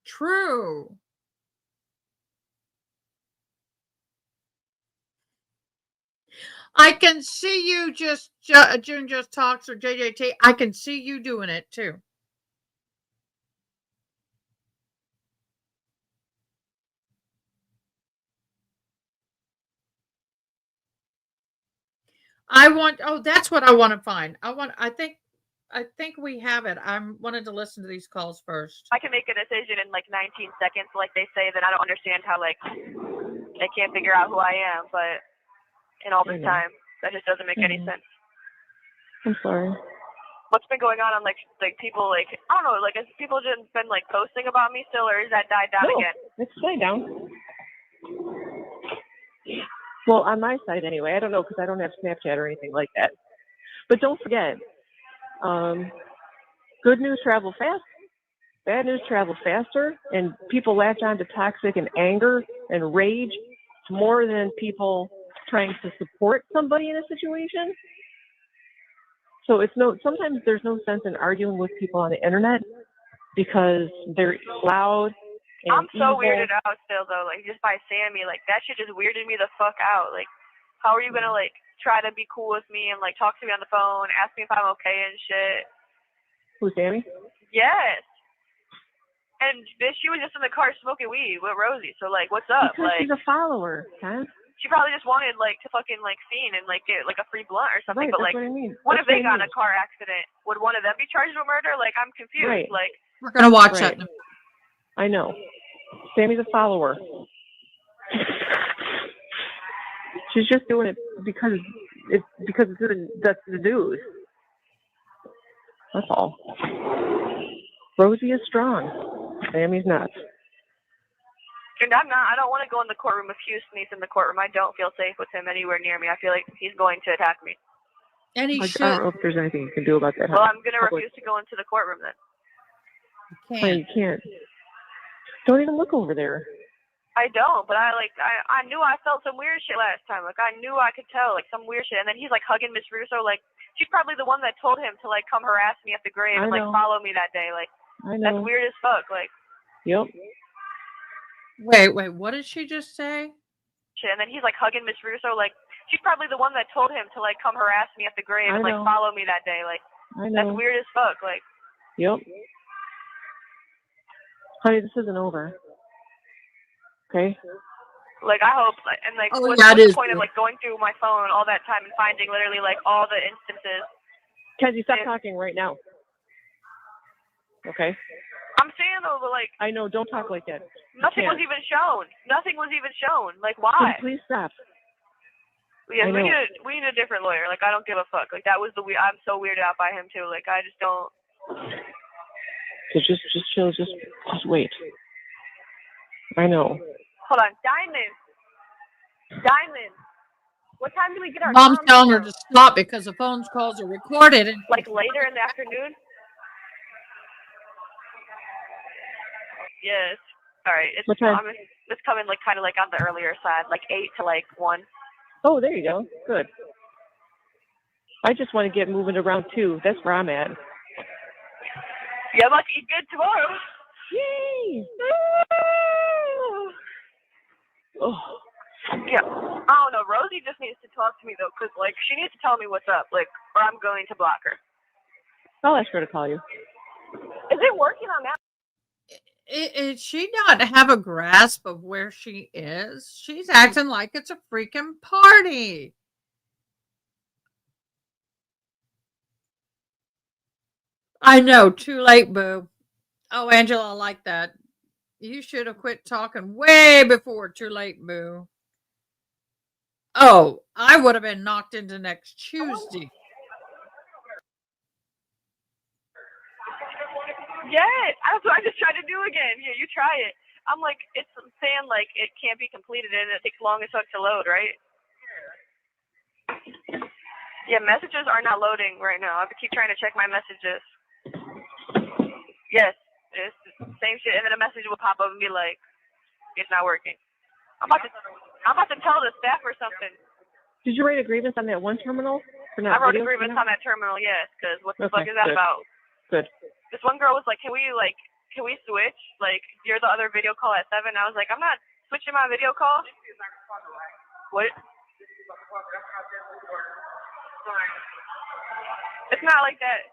True. I can see you June Just Talks or JJT. I can see you doing it too. That's what I want to find. I think I think we have it. I wanted to listen to these calls first. I can make a decision in like 19 seconds, like they say. That I don't understand how like they can't figure out who I am, but in all this time, that just doesn't make any sense. I'm sorry. What's been going on like people like I don't know, like has people just been like posting about me still, or is that died down again? It's died down. Well, on my side anyway. I don't know because I don't have Snapchat or anything like that. But don't forget, good news travels fast. Bad news travels faster, and people latch on to toxic and anger and rage more than people trying to support somebody in a situation. So sometimes there's no sense in arguing with people on the internet because they're loud and I'm so evil. weirded out still though, like just by Sammy, like that shit just weirded me the fuck out. Like, how are you gonna like try to be cool with me and like talk to me on the phone, ask me if I'm okay and shit? Who's Sammy? Yes. And she was just in the car smoking weed with Rosie. So like, what's up? Because like she's a follower, huh? she probably just wanted like to fucking like scene and like get like a free blunt or something. Right, but that's like, what I mean. what That's if they what I got in a car accident? Would one of them be charged with murder? Like, I'm confused. Right. Like, we're gonna watch that. I know. Sammy's a follower. She's just doing it because that's the news. That's all. Rosie is strong. Sammy's not. And I don't want to go in the courtroom if Houston is in the courtroom. I don't feel safe with him anywhere near me. I feel like he's going to attack me. And he I should. don't know if there's anything you can do about that. Well, I'm going to refuse to go into the courtroom then. You can't. Don't even look over there. I don't, but I knew I felt some weird shit last time. Like, I knew I could tell, like, some weird shit. And then he's, like, hugging Miss Russo. Like, she's probably the one that told him to, like, come harass me at the grave and, like, follow me that day. Like, that's weird as fuck. Like, yep. Wait, what did she just say? shit. And then he's, like, hugging Miss Russo. Like, she's probably the one that told him to, like, come harass me at the grave and, like, follow me that day. Like, that's weird as fuck. Like, yep. Honey, this isn't over. Okay. like, I hope, and like, Oh, what's yeah, it the is point of like going through my phone all that time and finding literally like all the instances? Kenzie, stop talking right now. Okay. I'm saying though, but like, I know. Don't talk like that. nothing was even shown. Nothing was even shown. Like, why? Please stop. Yeah, we need a different lawyer. Like, I don't give a fuck. Like, that was I'm so weirded out by him too. Like, I just don't. So just chill. Just wait. I know. Hold on, Diamond. What time do we get our Mom's comms telling her from? to stop because the phone calls are recorded. And Like later in the afternoon? Yes. All right. What time? It's coming like kind of like on the earlier side, like 8 to like 1. Oh, there you go. Good. I just want to get moving around too. That's where I'm at. Yeah, I'm about to eat good tomorrow. Yay! Oh. Yeah. I don't know. Rosie just needs to talk to me though, cause like she needs to tell me what's up, like, or I'm going to block her. I'll ask her to call you. Is it working on that? Is she not have a grasp of where she is? She's acting like it's a freaking party. I know. Too late, boo. Oh, Angela, I like that. You should have quit talking way before too late, boo. Oh, I would have been knocked into next Tuesday. Yes, that's what I just tried to do again. Here, you try it. I'm like, it's saying like it can't be completed and it takes long as fuck to load, right? Yeah, messages are not loading right now. I have to keep trying to check my messages. Yes, it's the same shit, and then a message will pop up and be like, it's not working. I'm about to tell the staff or something. Did you write a grievance on that one terminal? I wrote a grievance on that terminal, yes, because what the fuck is that about? Good. This one girl was like, can we switch? Like, you're the other video call at 7. I was like, I'm not switching my video call. What? It's not like that.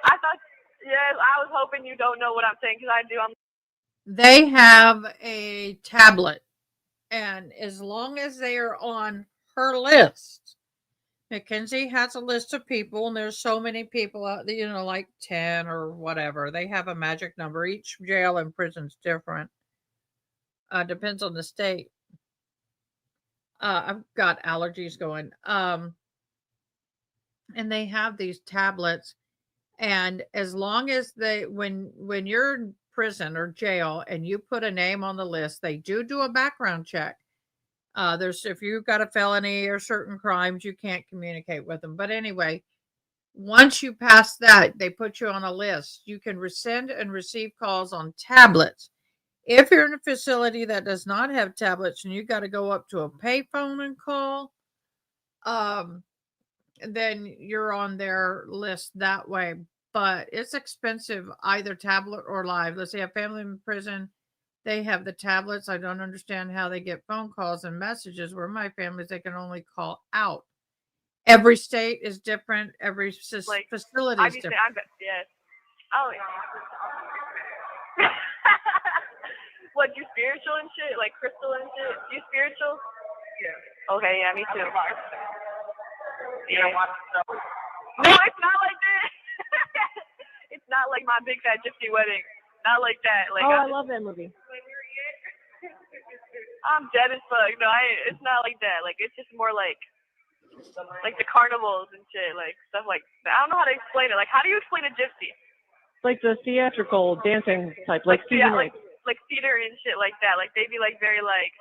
I thought, yes, I was hoping you don't know what I'm saying, because I do. They have a tablet, and as long as they are on her list, Mackenzie has a list of people, and there's so many people out there, like 10 or whatever. They have a magic number. Each jail and prison's different. Depends on the state. I've got allergies going. And they have these tablets, and as long as when you're in prison or jail and you put a name on the list, they do a background check. There's if you've got a felony or certain crimes, you can't communicate with them. But anyway, once you pass that, they put you on a list. You can send and receive calls on tablets. If you're in a facility that does not have tablets and you got to go up to a payphone and call, um, then you're on their list that way. But it's expensive, either tablet or live. Let's say a family in prison, they have the tablets. I don't understand how they get phone calls and messages, where my families, they can only call out. Every state is different. Every Like, facility is obviously, different. yes. Oh, yeah. What, you spiritual and shit? Like crystal and shit? You spiritual? Yeah. Okay, yeah, me too. Yeah. No, it's not like that. It's not like My Big Fat Gypsy Wedding. Not like that. Like, I love that movie. I'm dead as fuck. No, it's not like that. Like, it's just more like the carnivals and shit, like stuff like that. I don't know how to explain it. Like, how do you explain a gypsy? Like the theatrical dancing type, like Yeah, Stevie Nicks. like theater and shit like that. Like, they'd be like very like,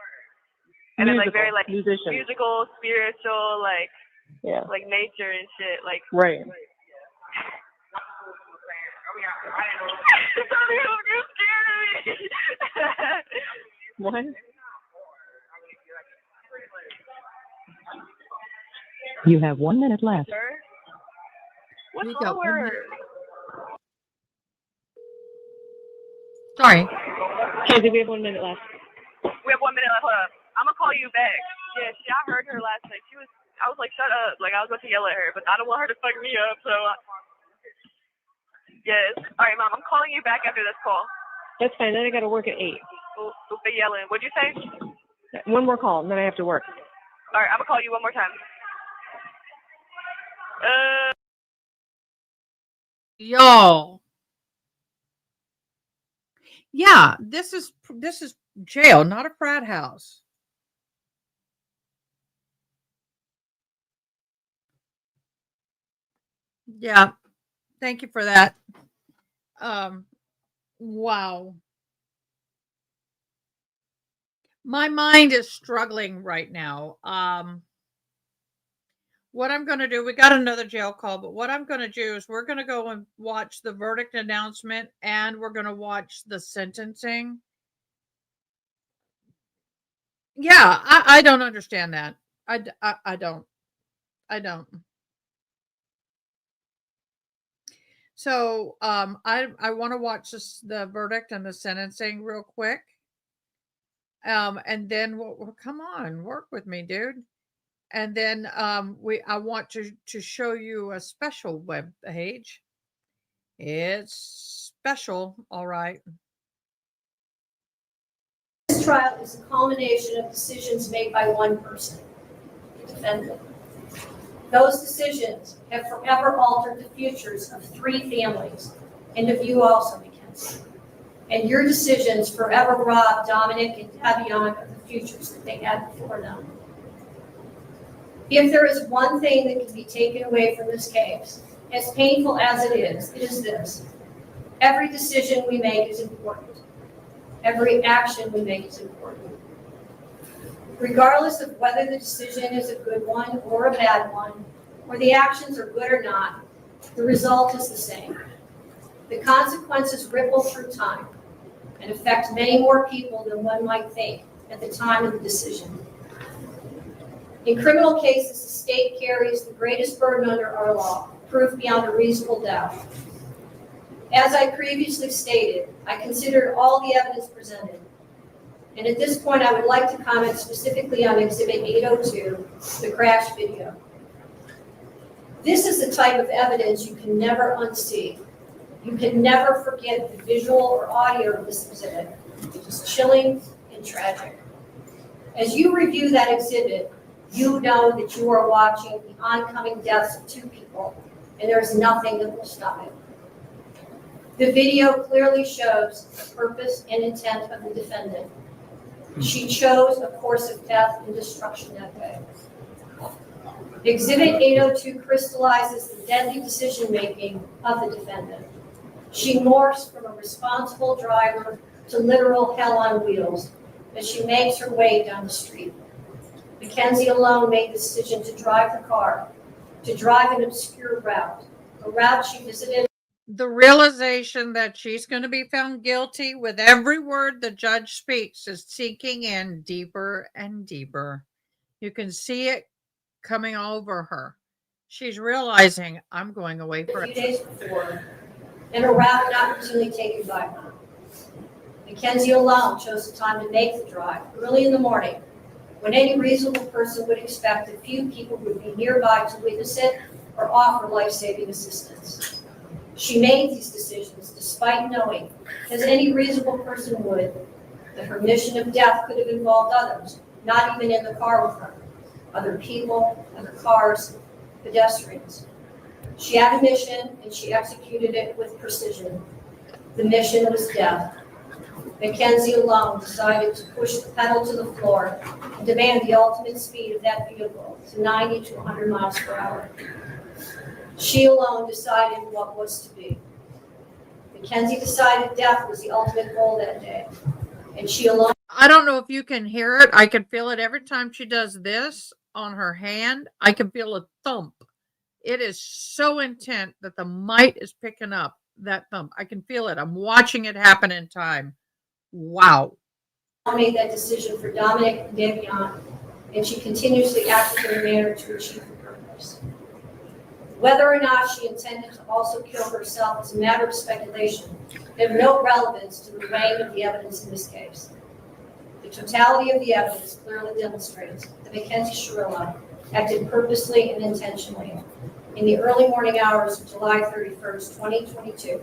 and then like very like musician. musical, spiritual, like Yeah. like nature and shit. Like Right. You scared me. What? You have 1 minute left. Sir? What's You got wrong 1 with minute. her? Sorry. Kenzie, we have 1 minute left. We have 1 minute left. Hold up. I'm gonna call you back. Yeah, I heard her last night. I was like, shut up. Like, I was about to yell at her, but I don't want her to fuck me up. So, yes. All right, Mom. I'm calling you back after this call. That's fine. Then I got to work at 8. We'll be yelling. What'd you say? One more call, and then I have to work. All right, I'm gonna call you one more time. Y'all. Yeah, this is jail, not a frat house. Yeah. Thank you for that. Wow. My mind is struggling right now. What I'm going to do, we got another jail call, but what I'm going to do is we're going to go and watch the verdict announcement, and we're going to watch the sentencing. Yeah, I don't understand that. I don't. I don't. So I want to watch the verdict and the sentencing real quick. And then come on, work with me, dude. And then I want to show you a special web page. It's special, all right. This trial is a culmination of decisions made by one person, the defendant. Those decisions have forever altered the futures of 3 families, and of you also, Mackenzie. And your decisions forever robbed Dominic and Tavion of the futures that they had before them. If there is one thing that can be taken away from this case, as painful as it is this. Every decision we make is important. Every action we make is important. Regardless of whether the decision is a good one or a bad one, or the actions are good or not, the result is the same. The consequences ripple through time and affect many more people than one might think at the time of the decision. In criminal cases, the state carries the greatest burden under our law, proof beyond a reasonable doubt. As I previously stated, I considered all the evidence presented. And at this point, I would like to comment specifically on Exhibit 802, the crash video. This is the type of evidence you can never unsee. You can never forget the visual or audio of this exhibit. It is chilling and tragic. As you review that exhibit, You know that you are watching the oncoming deaths of 2 people, and there is nothing that will stop it. The video clearly shows the purpose and intent of the defendant. She chose a course of death and destruction that way. Exhibit 802 crystallizes the deadly decision-making of the defendant. She morphs from a responsible driver to literal hell on wheels as she makes her way down the street. Mackenzie alone made the decision to drive the car, to drive an obscure route, a route she visited. The realization that she's going to be found guilty with every word the judge speaks is sinking in deeper and deeper. You can see it coming over her. She's realizing, I'm going away A for few days before, and a route not routinely taken by her. Mackenzie alone chose the time to make the drive early in the morning, when any reasonable person would expect a few people would be nearby to witness it or offer life-saving assistance. She made these decisions despite knowing, as any reasonable person would, that her mission of death could have involved others, not even in the car with her, other people, other cars, pedestrians. She had a mission, and she executed it with precision. The mission was death. Mackenzie alone decided to push the pedal to the floor and demand the ultimate speed of that vehicle to 90 to 100 miles per hour. She alone decided what was to be. Mackenzie decided death was the ultimate goal that day, and she alone. I don't know if you can hear it. I can feel it every time she does this on her hand. I can feel a thump. It is so intent that the might is picking up that thump. I can feel it. I'm watching it happen in time. Wow. Made that decision for Dominic and Davion, and she continuously acted in a manner to achieve her purpose. Whether or not she intended to also kill herself is a matter of speculation. They have no relevance to the weighing of the evidence in this case. The totality of the evidence clearly demonstrates that Mackenzie Shirilla acted purposely and intentionally in the early morning hours of July 31st, 2022,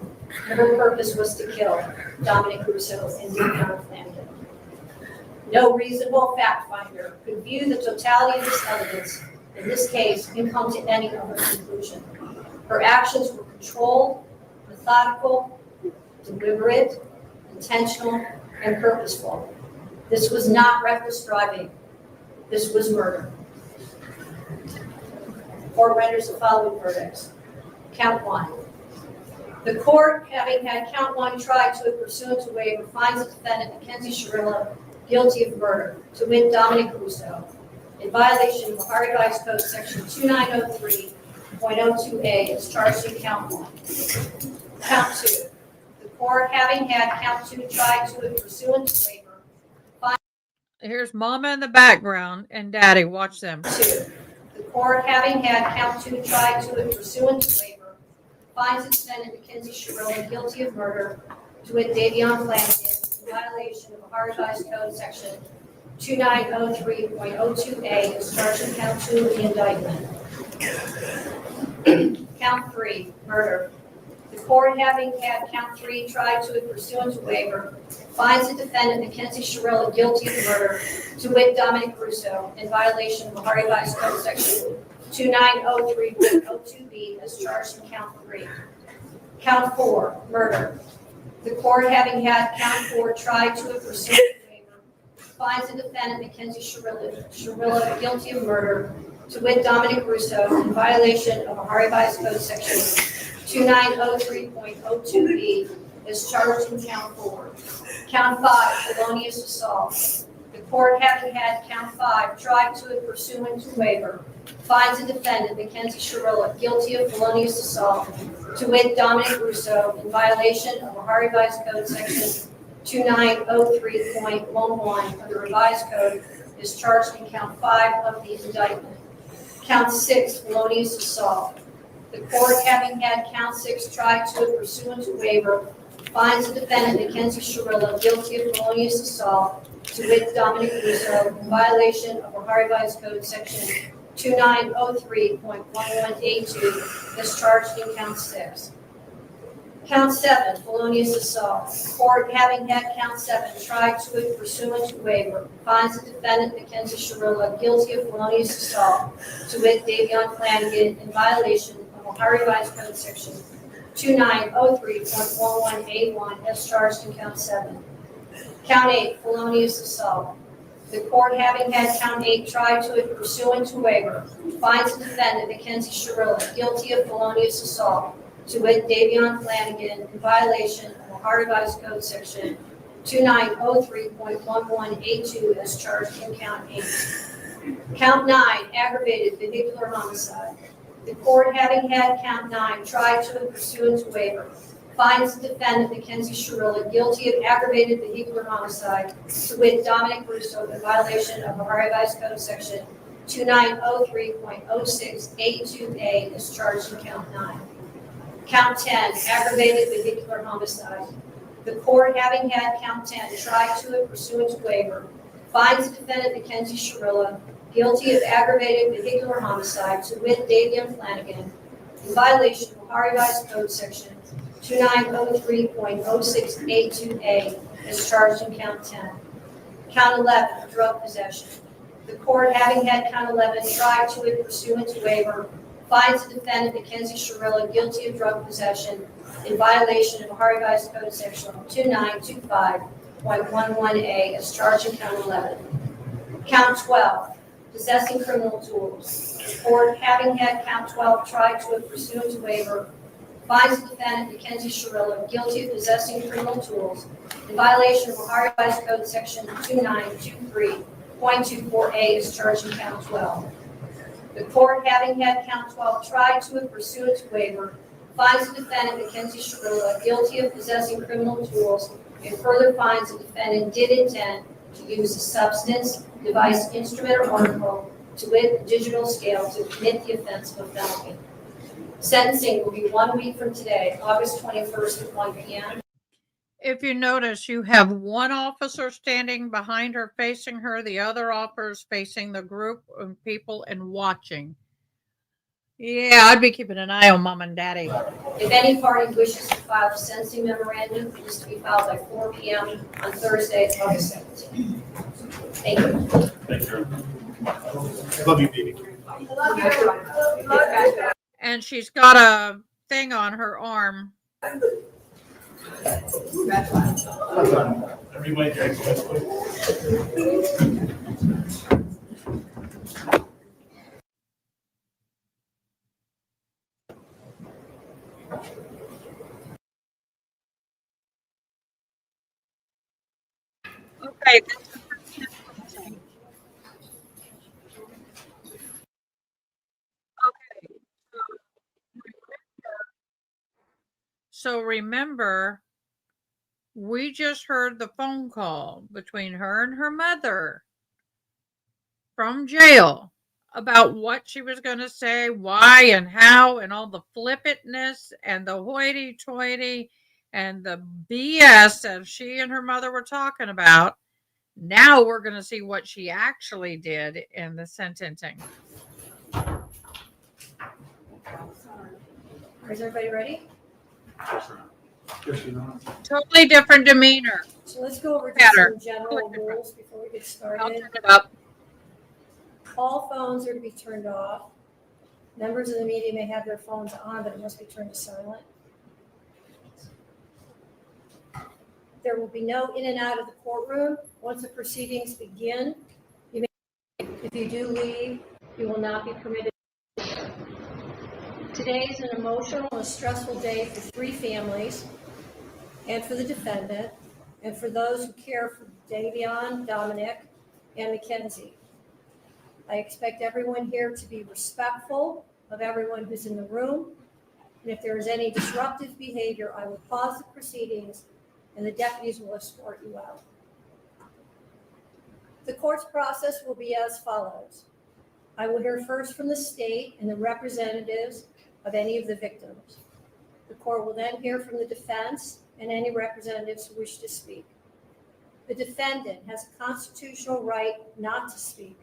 and her purpose was to kill Dominic Russo and Davion Flanagan. No reasonable fact finder could view the totality of this evidence in this case and come to any other conclusion. Her actions were controlled, methodical, deliberate, intentional, and purposeful. This was not reckless driving. This was murder. Court renders the following verdicts. Count 1. The court, having had count 1 tried to it pursuant to waiver, finds the defendant Mackenzie Shirilla guilty of murder, to wit Dominic Russo, in violation of Ohio Revised Code Section 2903.02A, is charged in count 1. Count 2. The court, having had count 2 tried to it pursuant to waiver, finds. Here's Mama in the background and Daddy. Watch them. 2. The court, having had count 2 tried to it pursuant to waiver, finds the defendant Mackenzie Shirilla guilty of murder, to wit Davion Flanagan, in violation of Ohio Revised Code Section 2903.02A, is charged in count 2 of the indictment. Count 3, murder. The court, having had count 3 tried to it pursuant to waiver, finds the defendant Mackenzie Shirilla guilty of murder, to wit Dominic Russo, in violation of Ohio Revised Code Section 2903.02B, as charged in count 3. Count 4, murder. The court, having had count 4 tried to it pursuant to waiver, finds the defendant Mackenzie Shirilla guilty of murder, to wit Dominic Russo, in violation of Ohio Revised Code Section 2903.02B, is charged in count 4. Count 5, felonious assault. The court, having had count 5 tried to it pursuant to waiver, finds the defendant Mackenzie Shirilla guilty of felonious assault, to wit Dominic Russo, in violation of Ohio Revised Code Section 2903.11 of the Revised Code, is charged in count 5 of the indictment. Count 6, felonious assault. The court, having had count 6 tried to it pursuant to waiver, finds the defendant Mackenzie Shirilla guilty of felonious assault, to wit Dominic Russo, in violation of Ohio Revised Code Section 2903.11A2, is charged in count 6. Count 7, felonious assault. Court having had count 7 tried to it pursuant to waiver, finds the defendant Mackenzie Shirilla guilty of felonious assault to wit Davion Flanagan in violation of Ohio Revised Code section 2903.11A1 as charged in count 7. Count 8, felonious assault. The court having had count 8 tried to it pursuant to waiver, finds the defendant Mackenzie Shirilla guilty of felonious assault to wit Davion Flanagan in violation of Ohio Revised Code section 2903.11A2 as charged in count 8. Count 9, aggravated vehicular homicide. The court having had count 9 tried to it pursuant to waiver, finds the defendant Mackenzie Shirilla guilty of aggravated vehicular homicide to wit Dominic Russo in violation of Ohio Revised Code section 2903.06A2A as charged in count 9. Count 10, aggravated vehicular homicide. The court having had count 10 tried to it pursuant to waiver, finds the defendant Mackenzie Shirilla guilty of aggravated vehicular homicide to wit Davion Flanagan in violation of Ohio Revised Code section 2903.06A2A as charged in count 10. Count 11, drug possession. The court having had count 11 tried to it pursuant to waiver, finds the defendant Mackenzie Shirilla guilty of drug possession in violation of Ohio Revised Code section 2925.11A as charged in count 11. Count 12, possessing criminal tools. The court having had count 12 tried to it pursuant to waiver, finds the defendant Mackenzie Shirilla guilty of possessing criminal tools in violation of Ohio Revised Code section 2923.24A as charged in count 12. The court having had count 12 tried to it pursuant to waiver, finds the defendant Mackenzie Shirilla guilty of possessing criminal tools and further finds the defendant did intend to use a substance, device, instrument, or article to wit the digital scale to commit the offense of a felony. Sentencing will be 1 week from today, August 21st at 1 p.m. If you notice, you have one officer standing behind her, facing her, the other officers facing the group of people and watching. Yeah, I'd be keeping an eye on mom and daddy. If any party wishes to file a sentencing memorandum, it is to be filed by 4 p.m. on Thursday, August 17th. Thank you. Thank you. Love you, baby. And she's got a thing on her arm. Everybody drinks this way. Okay. So remember, we just heard the phone call between her and her mother from jail about what she was going to say, why and how, and all the flippantness and the hoity-toity and the BS that she and her mother were talking about. Now we're going to see what she actually did in the sentencing. Is everybody ready? Totally different demeanor. So let's go over just some general rules before we get started. I'll turn it up. All phones are to be turned off. Members of the media may have their phones on, but it must be turned to silent. There will be no in and out of the courtroom. Once the proceedings begin, if you do leave, you will not be permitted. Today is an emotional and stressful day for 3 families and for the defendant and for those who care for Davion, Dominic, and Mackenzie. I expect everyone here to be respectful of everyone who's in the room. And if there is any disruptive behavior, I will pause the proceedings and the deputies will escort you out. The court's process will be as follows. I will hear first from the state and the representatives of any of the victims. The court will then hear from the defense and any representatives who wish to speak. The defendant has a constitutional right not to speak.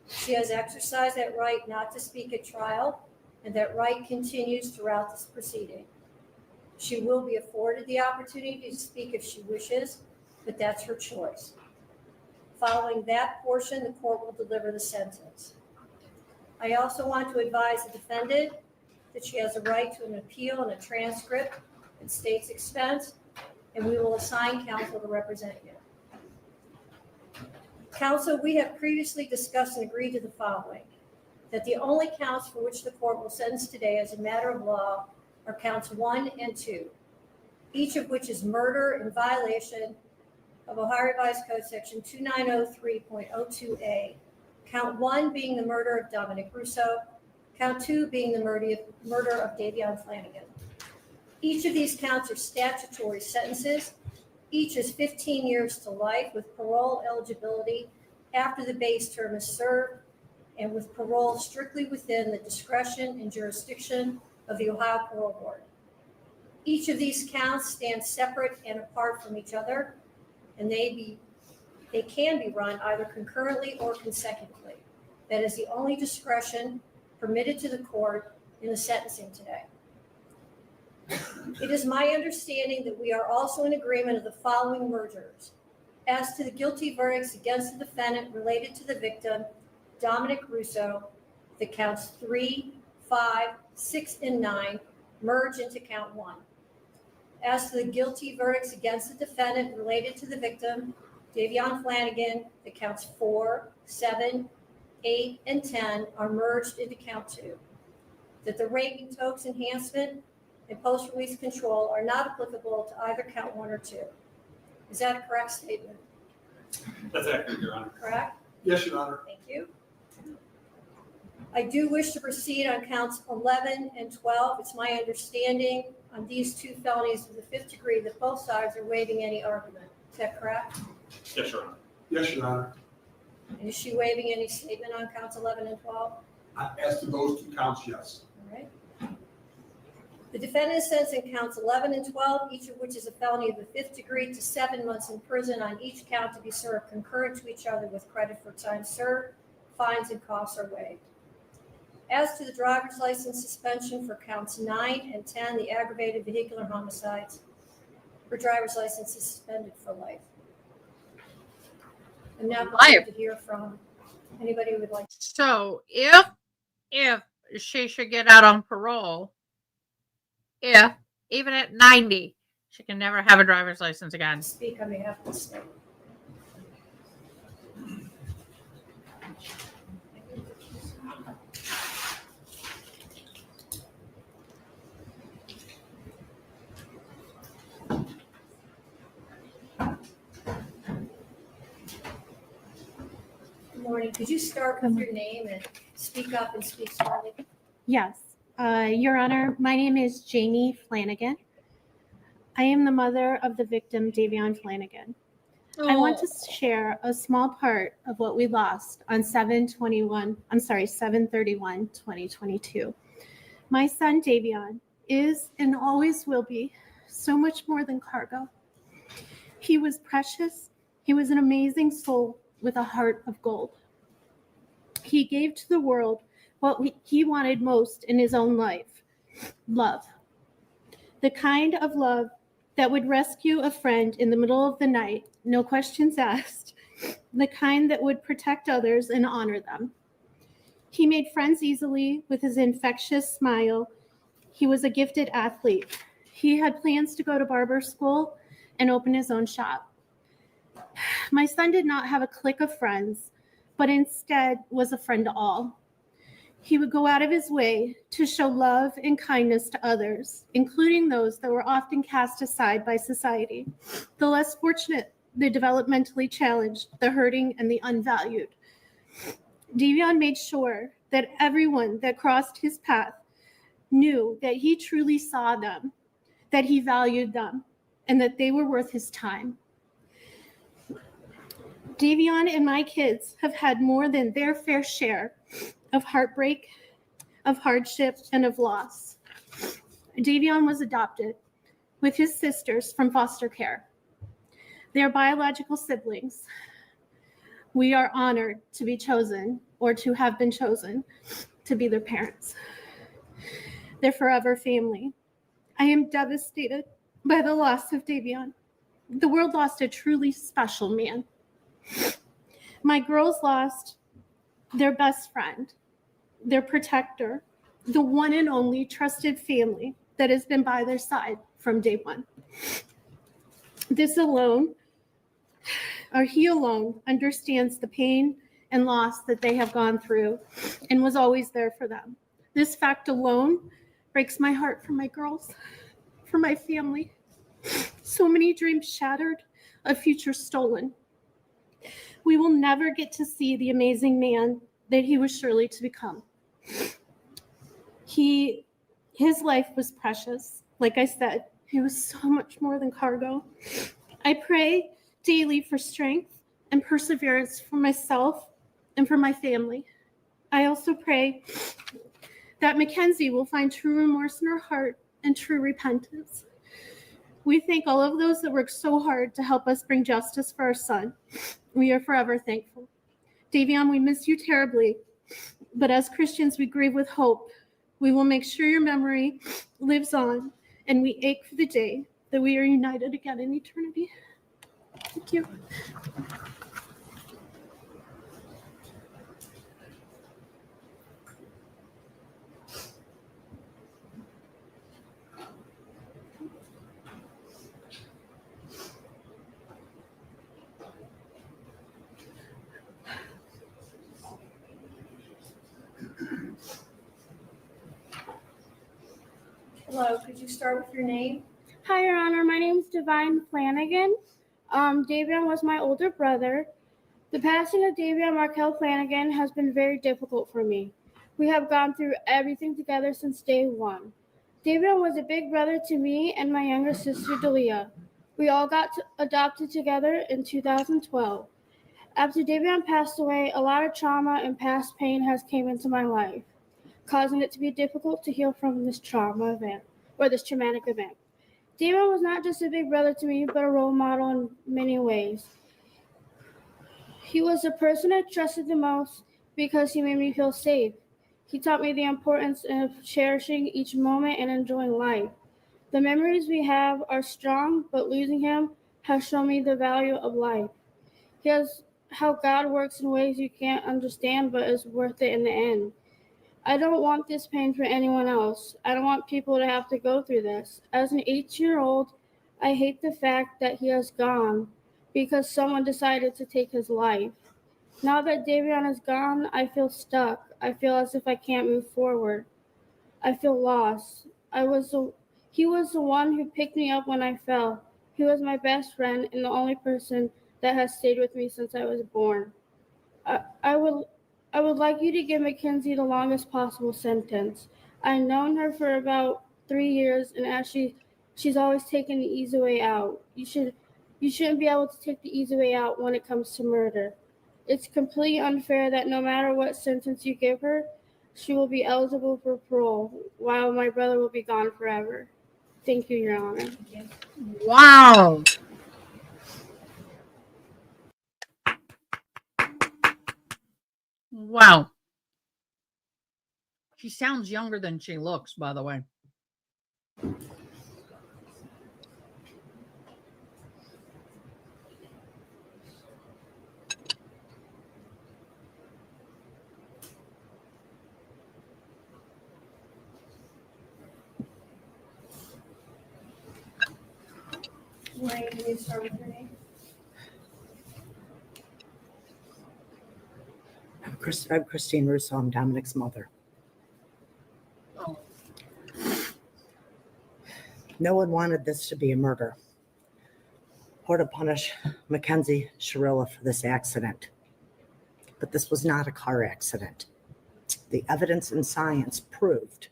She has exercised that right not to speak at trial, and that right continues throughout this proceeding. She will be afforded the opportunity to speak if she wishes, but that's her choice. Following that portion, the court will deliver the sentence. I also want to advise the defendant that she has a right to an appeal and a transcript at state's expense, and we will assign counsel to represent you. Counsel, we have previously discussed and agreed to the following: that the only counts for which the court will sentence today as a matter of law are counts 1 and 2, each of which is murder in violation of Ohio Revised Code section 2903.02a, count 1 being the murder of Dominic Russo, count 2 being the murder of Davion Flanagan. Each of these counts are statutory sentences. Each is 15 years to life with parole eligibility after the base term is served, and with parole strictly within the discretion and jurisdiction of the Ohio Parole Board. Each of these counts stands separate and apart from each other, and they can be run either concurrently or consecutively. That is the only discretion permitted to the court in the sentencing today. It is my understanding that we are also in agreement of the following mergers. As to the guilty verdicts against the defendant related to the victim, Dominic Russo, the counts 3, 5, 6, and 9 merge into count 1. As to the guilty verdicts against the defendant related to the victim, Davion Flanagan, the counts 4, 7, 8, and 10 are merged into count 2. That the rape and totes enhancement and post-release control are not applicable to either count 1 or 2. Is that a correct statement? That's accurate, Your Honor. Correct? Yes, Your Honor. Thank you. I do wish to proceed on counts 11 and 12. It's my understanding on these two felonies of the 5th degree that both sides are waiving any argument. Is that correct? Yes, Your Honor. Yes, Your Honor. And is she waiving any statement on counts 11 and 12? As to those two counts, yes. All right. The defendant is sentencing counts 11 and 12, each of which is a felony of the 5th degree, to 7 months in prison on each count to be served concurrent to each other with credit for time served. Fines and costs are waived. As to the driver's license suspension for counts 9 and 10, the aggravated vehicular homicides, her driver's license is suspended for life. I'm now going to hear from anybody who would like. So if she should get out on parole, if even at 90, she can never have a driver's license again. Speak on behalf of the state. Good morning. Could you start with your name and speak up and speak slowly? Yes. Your Honor, my name is Jamie Flanagan. I am the mother of the victim, Davion Flanagan. I want to share a small part of what we lost on 7/31/2022. My son, Davion, is and always will be so much more than cargo. He was precious. He was an amazing soul with a heart of gold. He gave to the world what he wanted most in his own life: love. The kind of love that would rescue a friend in the middle of the night, no questions asked. The kind that would protect others and honor them. He made friends easily with his infectious smile. He was a gifted athlete. He had plans to go to barber school and open his own shop. My son did not have a clique of friends, but instead was a friend to all. He would go out of his way to show love and kindness to others, including those that were often cast aside by society, the less fortunate, the developmentally challenged, the hurting, and the unvalued. Davion made sure that everyone that crossed his path knew that he truly saw them, that he valued them, and that they were worth his time. Davion and my kids have had more than their fair share of heartbreak, of hardship, and of loss. Davion was adopted with his sisters from foster care. They are biological siblings. We are honored to be chosen, or to have been chosen, to be their parents. They're forever family. I am devastated by the loss of Davion. The world lost a truly special man. My girls lost their best friend, their protector, the one and only trusted family that has been by their side from day one. This alone, or he alone, understands the pain and loss that they have gone through and was always there for them. This fact alone breaks my heart for my girls, for my family. So many dreams shattered, a future stolen. We will never get to see the amazing man that he was surely to become. His life was precious. Like I said, he was so much more than cargo. I pray daily for strength and perseverance for myself and for my family. I also pray that Mackenzie will find true remorse in her heart and true repentance. We thank all of those that worked so hard to help us bring justice for our son. We are forever thankful. Davion, we miss you terribly, but as Christians, we grieve with hope. We will make sure your memory lives on, and we ache for the day that we are united again in eternity. Thank you. Hello, could you start with your name? Hi, Your Honor. My name is Divine Flanagan. Davion was my older brother. The passing of Davion Markel Flanagan has been very difficult for me. We have gone through everything together since day one. Davion was a big brother to me and my younger sister, Dalia. We all got adopted together in 2012. After Davion passed away, a lot of trauma and past pain has came into my life, causing it to be difficult to heal from this trauma event, or this traumatic event. Davion was not just a big brother to me, but a role model in many ways. He was the person I trusted the most because he made me feel safe. He taught me the importance of cherishing each moment and enjoying life. The memories we have are strong, but losing him has shown me the value of life. He has how God works in ways you can't understand, but is worth it in the end. I don't want this pain for anyone else. I don't want people to have to go through this. As an 18-year-old, I hate the fact that he has gone because someone decided to take his life. Now that Davion is gone, I feel stuck. I feel as if I can't move forward. I feel lost. He was the one who picked me up when I fell. He was my best friend and the only person that has stayed with me since I was born. I would like you to give Mackenzie the longest possible sentence. I've known her for about 3 years, and as she's always taken the easy way out. You shouldn't be able to take the easy way out when it comes to murder. It's completely unfair that no matter what sentence you give her, she will be eligible for parole, while my brother will be gone forever. Thank you, Your Honor. Wow. Wow. She sounds younger than she looks, by the way. Wayne, can you start with your name? I'm Christine Russo. I'm Dominic's mother. No one wanted this to be a murder or to punish Mackenzie Shirilla for this accident. But this was not a car accident. The evidence and science proved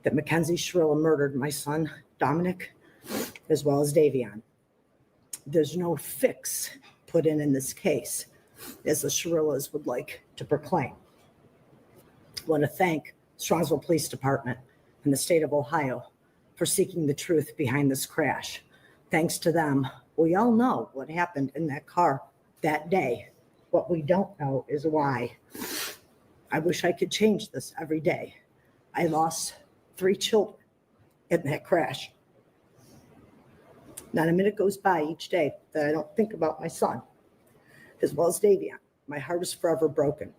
that Mackenzie Shirilla murdered my son, Dominic, as well as Davion. There's no fix put in this case, as the Shirillas would like to proclaim. I want to thank Strongsville Police Department and the state of Ohio for seeking the truth behind this crash. Thanks to them, we all know what happened in that car that day. What we don't know is why. I wish I could change this every day. I lost 3 children in that crash. Not a minute goes by each day that I don't think about my son, as well as Davion. My heart is forever broken.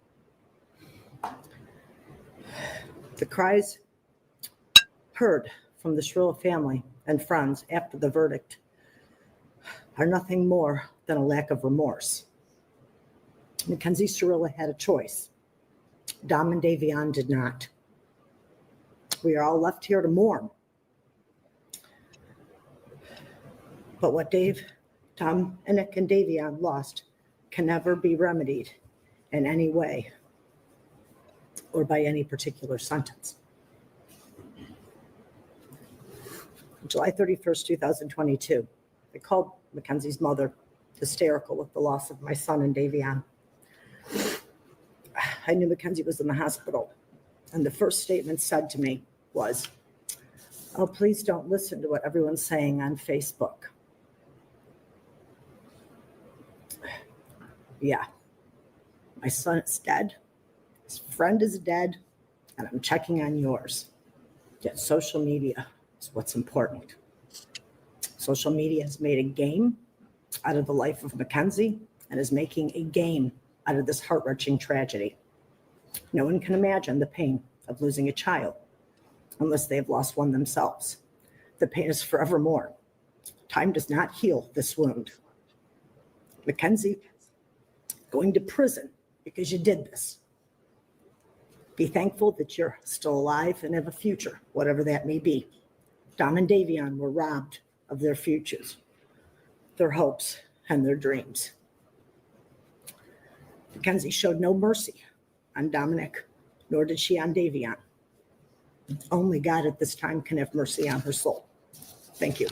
The cries heard from the Shirilla family and friends after the verdict are nothing more than a lack of remorse. Mackenzie Shirilla had a choice. Dom and Davion did not. We are all left here to mourn. But what Tom, Nick, and Davion lost can never be remedied in any way or by any particular sentence. July 31st, 2022, I called Mackenzie's mother, hysterical with the loss of my son and Davion. I knew Mackenzie was in the hospital, and the first statement said to me was, "Oh, please don't listen to what everyone's saying on Facebook." Yeah, my son is dead, his friend is dead, and I'm checking on yours. Yet social media is what's important. Social media has made a game out of the life of Mackenzie and is making a game out of this heart-wrenching tragedy. No one can imagine the pain of losing a child unless they have lost one themselves. The pain is forevermore. Time does not heal this wound. Mackenzie, going to prison because you did this. Be thankful that you're still alive and have a future, whatever that may be. Dom and Davion were robbed of their futures, their hopes, and their dreams. Mackenzie showed no mercy on Dominic, nor did she on Davion. Only God at this time can have mercy on her soul. Thank you.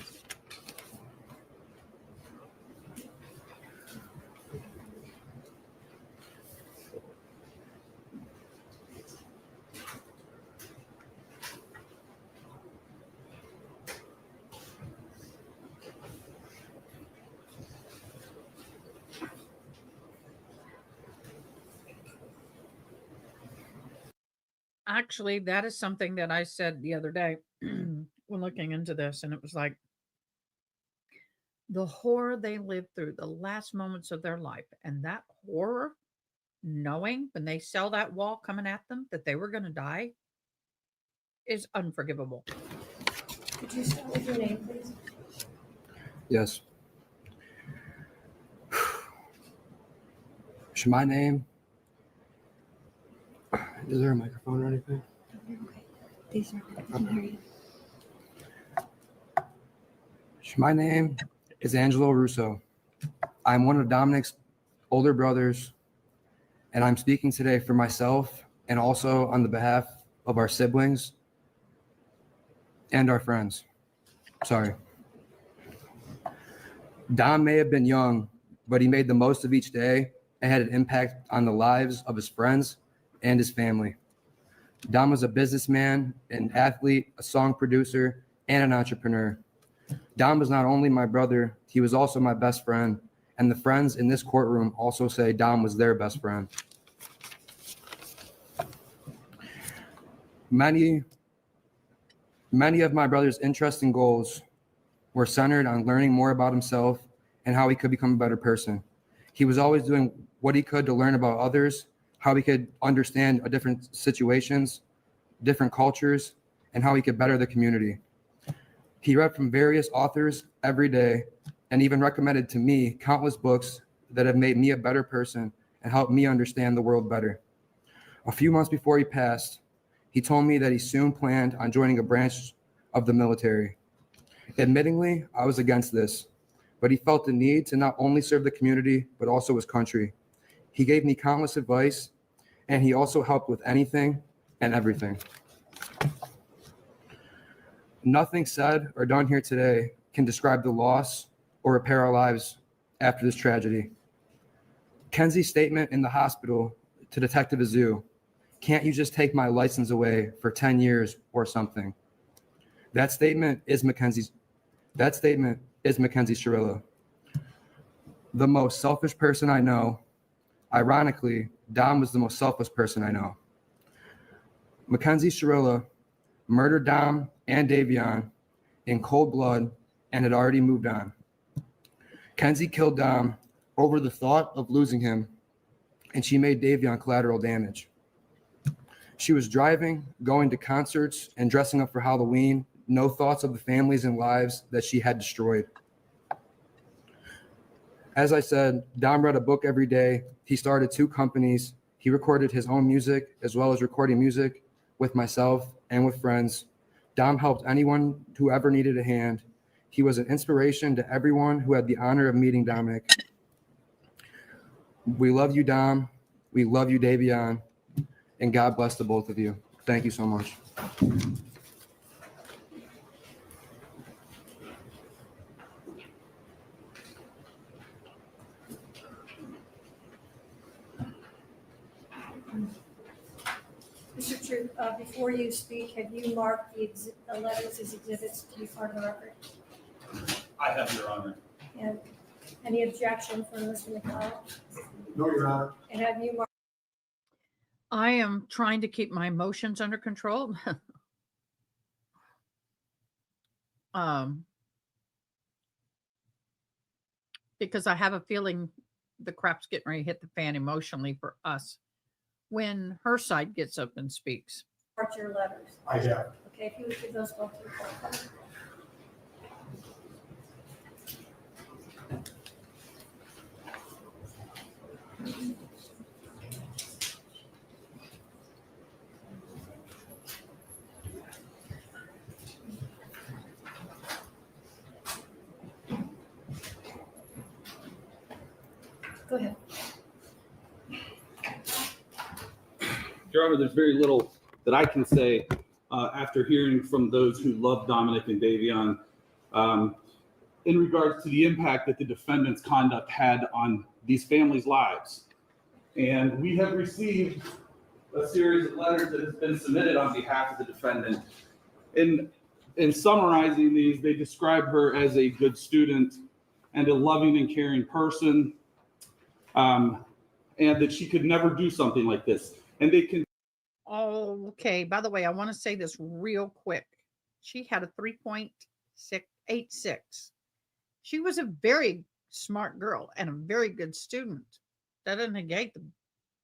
Actually, that is something that I said the other day when looking into this, and it was like the horror they lived through, the last moments of their life, and that horror, knowing when they saw that wall coming at them that they were going to die, is unforgivable. Could you start with your name, please? Yes. My name. Is there a microphone or anything? These are, I can hear you. My name is Angelo Russo. I'm one of Dominic's older brothers, and I'm speaking today for myself and also on the behalf of our siblings and our friends. Sorry. Dom may have been young, but he made the most of each day and had an impact on the lives of his friends and his family. Dom was a businessman, an athlete, a song producer, and an entrepreneur. Dom was not only my brother, he was also my best friend, and the friends in this courtroom also say Dom was their best friend. Many of my brother's interests and goals were centered on learning more about himself and how he could become a better person. He was always doing what he could to learn about others, how he could understand different situations, different cultures, and how he could better the community. He read from various authors every day and even recommended to me countless books that have made me a better person and helped me understand the world better. A few months before he passed, he told me that he soon planned on joining a branch of the military. Admittingly, I was against this, but he felt the need to not only serve the community, but also his country. He gave me countless advice, and he also helped with anything and everything. Nothing said or done here today can describe the loss or repair our lives after this tragedy. Kenzie's statement in the hospital to Detective Azu, "Can't you just take my license away for 10 years or something?" That statement is Mackenzie Shirilla. The most selfish person I know. Ironically, Dom was the most selfless person I know. Mackenzie Shirilla murdered Dom and Davion in cold blood and had already moved on. Kenzie killed Dom over the thought of losing him, and she made Davion collateral damage. She was driving, going to concerts, and dressing up for Halloween, no thoughts of the families and lives that she had destroyed. As I said, Dom read a book every day. He started 2 companies. He recorded his own music as well as recording music with myself and with friends. Dom helped anyone who ever needed a hand. He was an inspiration to everyone who had the honor of meeting Dominic. We love you, Dom. We love you, Davion. And God bless the both of you. Thank you so much. Mr. Troop, before you speak, have you marked the letters as exhibits to be part of the record? I have, Your Honor. And any objection from Mr. McDowell? No, Your Honor. And have you marked? I am trying to keep my emotions under control. Because I have a feeling the crap's getting ready to hit the fan emotionally for us when her side gets up and speaks. Marked your letters? I have. Okay, if you would give those both to the clerk. Go ahead. Your Honor, there's very little that I can say after hearing from those who love Dominic and Davion in regards to the impact that the defendant's conduct had on these families' lives. And we have received a series of letters that has been submitted on behalf of the defendant. In summarizing these, they describe her as a good student and a loving and caring person, and that she could never do something like this. And they can. Oh, okay. By the way, I want to say this real quick. She had a 3.86. She was a very smart girl and a very good student. That doesn't negate the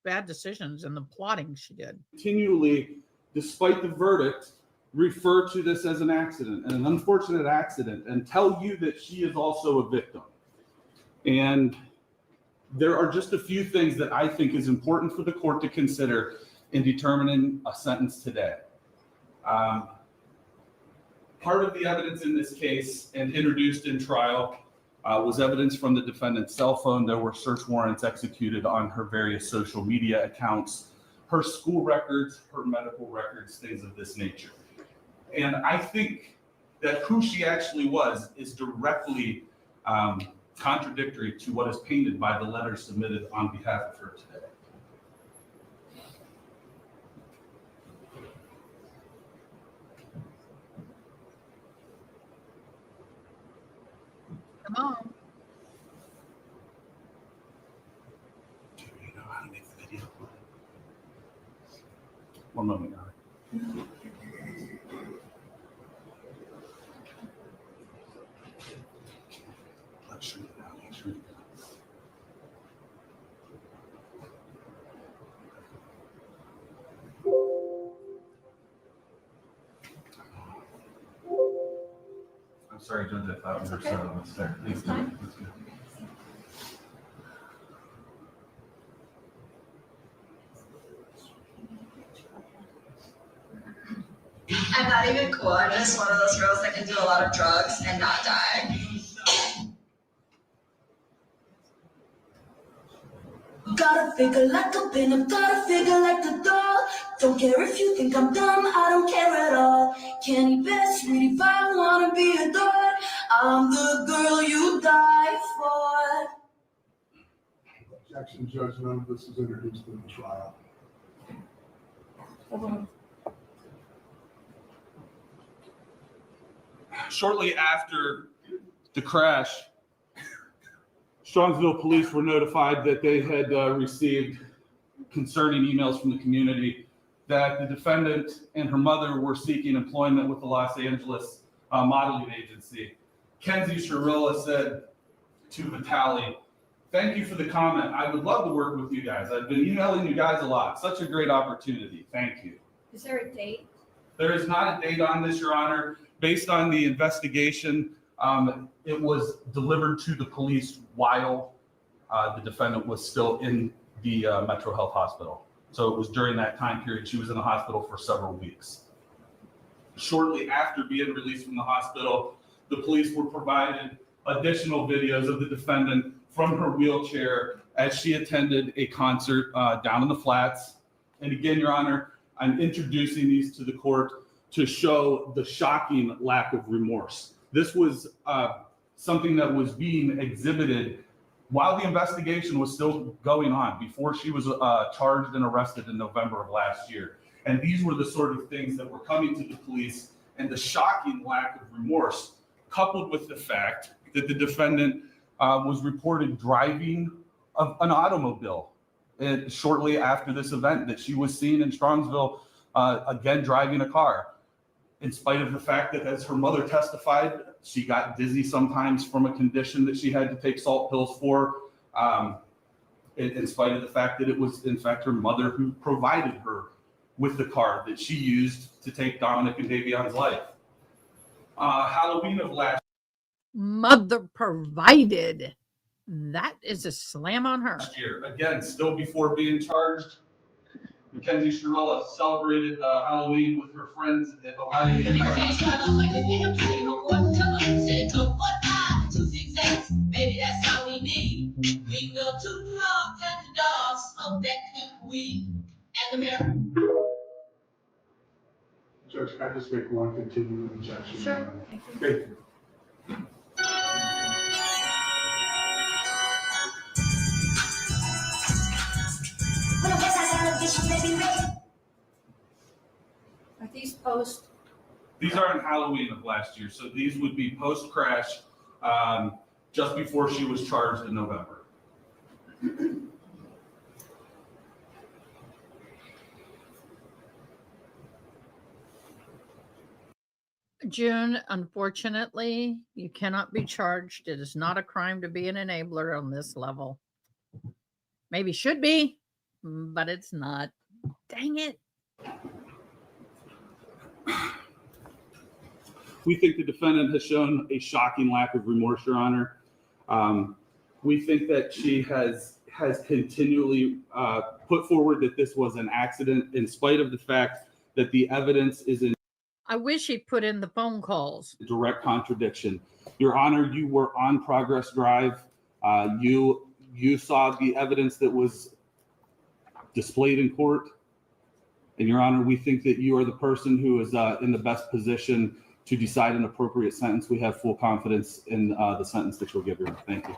bad decisions and the plotting she did. Continually, despite the verdict, refer to this as an accident, and an unfortunate accident, and tell you that she is also a victim. And there are just a few things that I think is important for the court to consider in determining a sentence today. Part of the evidence in this case and introduced in trial was evidence from the defendant's cell phone. There were search warrants executed on her various social media accounts, her school records, her medical records, things of this nature. And I think that who she actually was is directly contradictory to what is painted by the letters submitted on behalf of her today. Come on. Do you know how to make the video? One moment, Howard. Let's shrink it down. Let's shrink it down. I'm sorry, Judge, I thought we were set on this there. Please do. Let's go. I'm not even cool. I'm just one of those girls that can do a lot of drugs and not die. Gotta figure like a pin, I've gotta figure like the doll. Don't care if you think I'm dumb, I don't care at all. Can't best read if I wanna be adored. I'm the girl you die for. Objection, Judge, none of this was introduced in the trial. Shortly after the crash, Strongsville police were notified that they had received concerning emails from the community that the defendant and her mother were seeking employment with the Los Angeles modeling agency. Mackenzie Shirilla said to Vitaly, "Thank you for the comment. I would love to work with you guys. I've been emailing you guys a lot. Such a great opportunity. Thank you." Is there a date? There is not a date on this, Your Honor. Based on the investigation, it was delivered to the police while the defendant was still in the Metro Health Hospital. So it was during that time period. She was in the hospital for several weeks. Shortly after being released from the hospital, the police were provided additional videos of the defendant from her wheelchair as she attended a concert down in the Flats. And again, Your Honor, I'm introducing these to the court to show the shocking lack of remorse. This was something that was being exhibited while the investigation was still going on, before she was charged and arrested in November of last year. And these were the sort of things that were coming to the police, and the shocking lack of remorse, coupled with the fact that the defendant was reported driving an automobile shortly after this event, that she was seen in Strongsville again driving a car, in spite of the fact that, as her mother testified, she got dizzy sometimes from a condition that she had to take salt pills for, in spite of the fact that it was, in fact, her mother who provided her with the car that she used to take Dominic and Davion's life. Halloween of last Mother provided. That is a slam on her. year, again, still before being charged, Mackenzie Shirilla celebrated Halloween with her friends at Ohio. Maybe that's all we need. We can go to the park and the dogs on that weed and the mirror. Judge, can I just make one continuing objection? Sure. Thank you. Are these post? These aren't Halloween of last year, so these would be post-crash, just before she was charged in November. June, unfortunately, you cannot be charged. It is not a crime to be an enabler on this level. Maybe should be, but it's not. Dang it. We think the defendant has shown a shocking lack of remorse, Your Honor. We think that she has continually put forward that this was an accident, in spite of the fact that the evidence is in I wish he put in the phone calls. direct contradiction. Your Honor, you were on Progress Drive. You saw the evidence that was displayed in court. And Your Honor, we think that you are the person who is in the best position to decide an appropriate sentence. We have full confidence in the sentence that you'll give her. Thank you.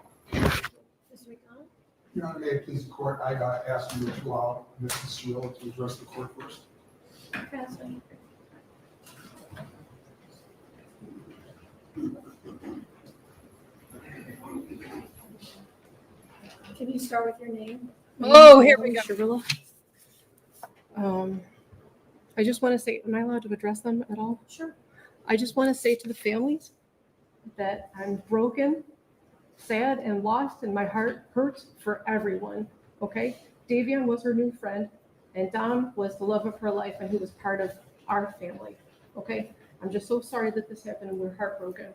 Your Honor, may it please the court, I asked you to allow Mrs. Shirilla to address the court first. Can you start with your name? Oh, here we go. Shirilla. I just want to say, am I allowed to address them at all? Sure. I just want to say to the families that I'm broken, sad, and lost, and my heart hurts for everyone. Okay? Davion was her new friend, and Dom was the love of her life, and he was part of our family. Okay? I'm just so sorry that this happened, and we're heartbroken.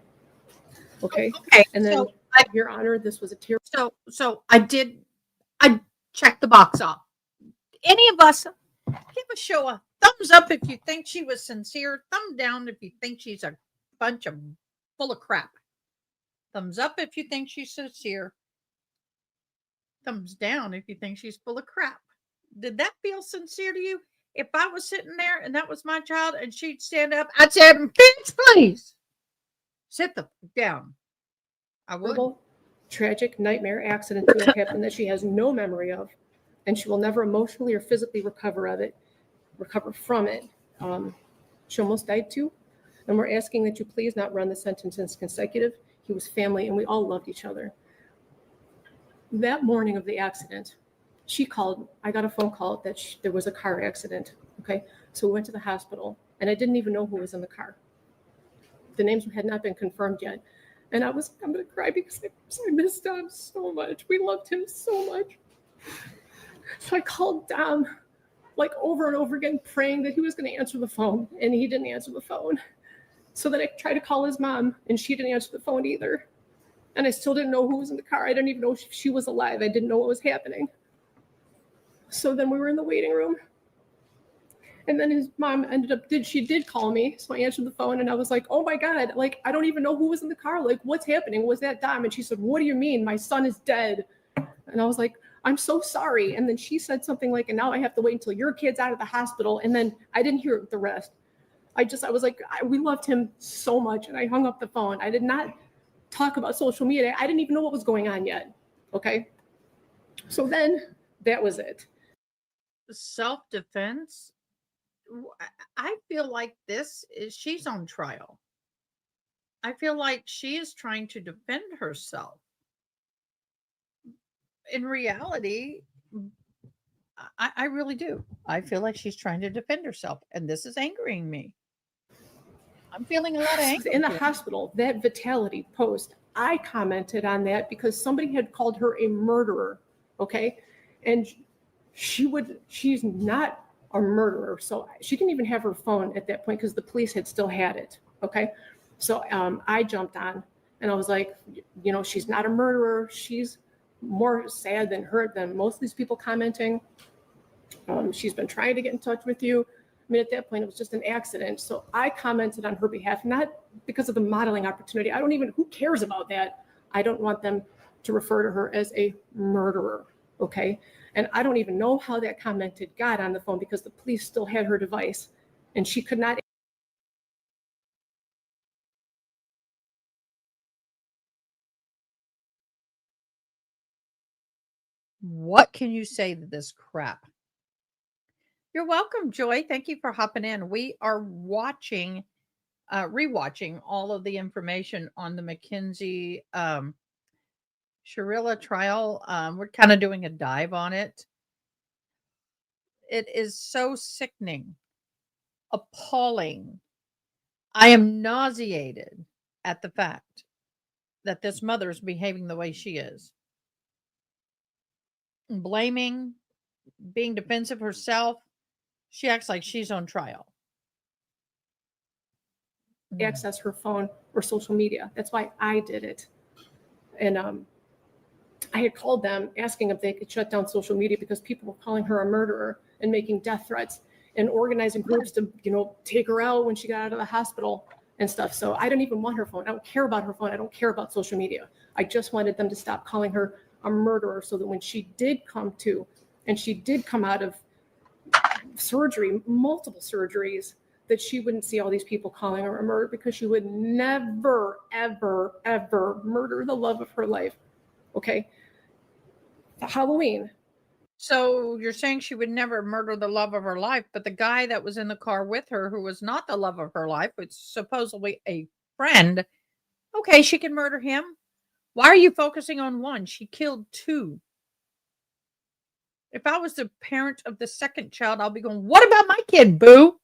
Okay? Okay. And then, So Your Honor, this was a terrible. So I checked the box off. Any of us give a show a thumbs up if you think she was sincere. Thumb down if you think she's a bunch of full of crap. Thumbs up if you think she's sincere. Thumbs down if you think she's full of crap. Did that feel sincere to you? If I was sitting there and that was my child and she'd stand up, I'd say, "Fence, please. Sit the fuck down." I would. Horrible, tragic nightmare accident that happened that she has no memory of, and she will never emotionally or physically recover from it. She almost died too, and we're asking that you please not run the sentence as consecutive. He was family, and we all loved each other. That morning of the accident, she called. I got a phone call that there was a car accident. Okay. So we went to the hospital and I didn't even know who was in the car. The names had not been confirmed yet. And I'm going to cry because I missed Dom so much. We loved him so much. So I called Dom like over and over again, praying that he was going to answer the phone, and he didn't answer the phone. So then I tried to call his mom, and she didn't answer the phone either. And I still didn't know who was in the car. I didn't even know if she was alive. I didn't know what was happening. So then we were in the waiting room. And then his mom she did call me. So I answered the phone and I was like, oh my God, like, I don't even know who was in the car. Like, what's happening? Was that Dom? And she said, what do you mean? My son is dead. And I was like, I'm so sorry. And then she said something like, and now I have to wait until your kid's out of the hospital. And then I didn't hear the rest. I was like, we loved him so much. And I hung up the phone. I did not talk about social media. I didn't even know what was going on yet. Okay. So then that was it. Self-defense. I feel like she's on trial. I feel like she is trying to defend herself. In reality, I really do. I feel like she's trying to defend herself, and this is angering me. I'm feeling a lot of anger. In the hospital, that Vitality post, I commented on that because somebody had called her a murderer, okay? And she's not a murderer, so she didn't even have her phone at that point because the police had still had it, okay? So I jumped on, and I was like, you know, she's not a murderer. She's more sad than most of these people commenting. She's been trying to get in touch with you. I mean, at that point, it was just an accident. So I commented on her behalf, not because of the modeling opportunity. Who cares about that? I don't want them to refer to her as a murderer, okay? And I don't even know how that comment got on the phone because the police still had her device and she could not. What can you say to this crap? You're welcome, Joy. Thank you for hopping in. We are rewatching all of the information on the Mackenzie Shirilla trial. We're kind of doing a dive on it. It is so sickening, appalling. I am nauseated at the fact that this mother is behaving the way she is. Blaming, being defensive herself. She acts like she's on trial. Access her phone or social media. That's why I did it. And I had called them asking if they could shut down social media because people were calling her a murderer and making death threats and organizing groups to, take her out when she got out of the hospital and stuff. So I don't even want her phone. I don't care about her phone. I don't care about social media. I just wanted them to stop calling her a murderer so that when she did come to, and she did come out of surgery, multiple surgeries, that she wouldn't see all these people calling her a murderer because she would never, ever, ever murder the love of her life. Okay. Halloween. So you're saying she would never murder the love of her life, but the guy that was in the car with her, who was not the love of her life, was supposedly a friend. Okay, she can murder him. Why are you focusing on one? She killed two. If I was the parent of the second child, I'll be going, what about my kid, boo?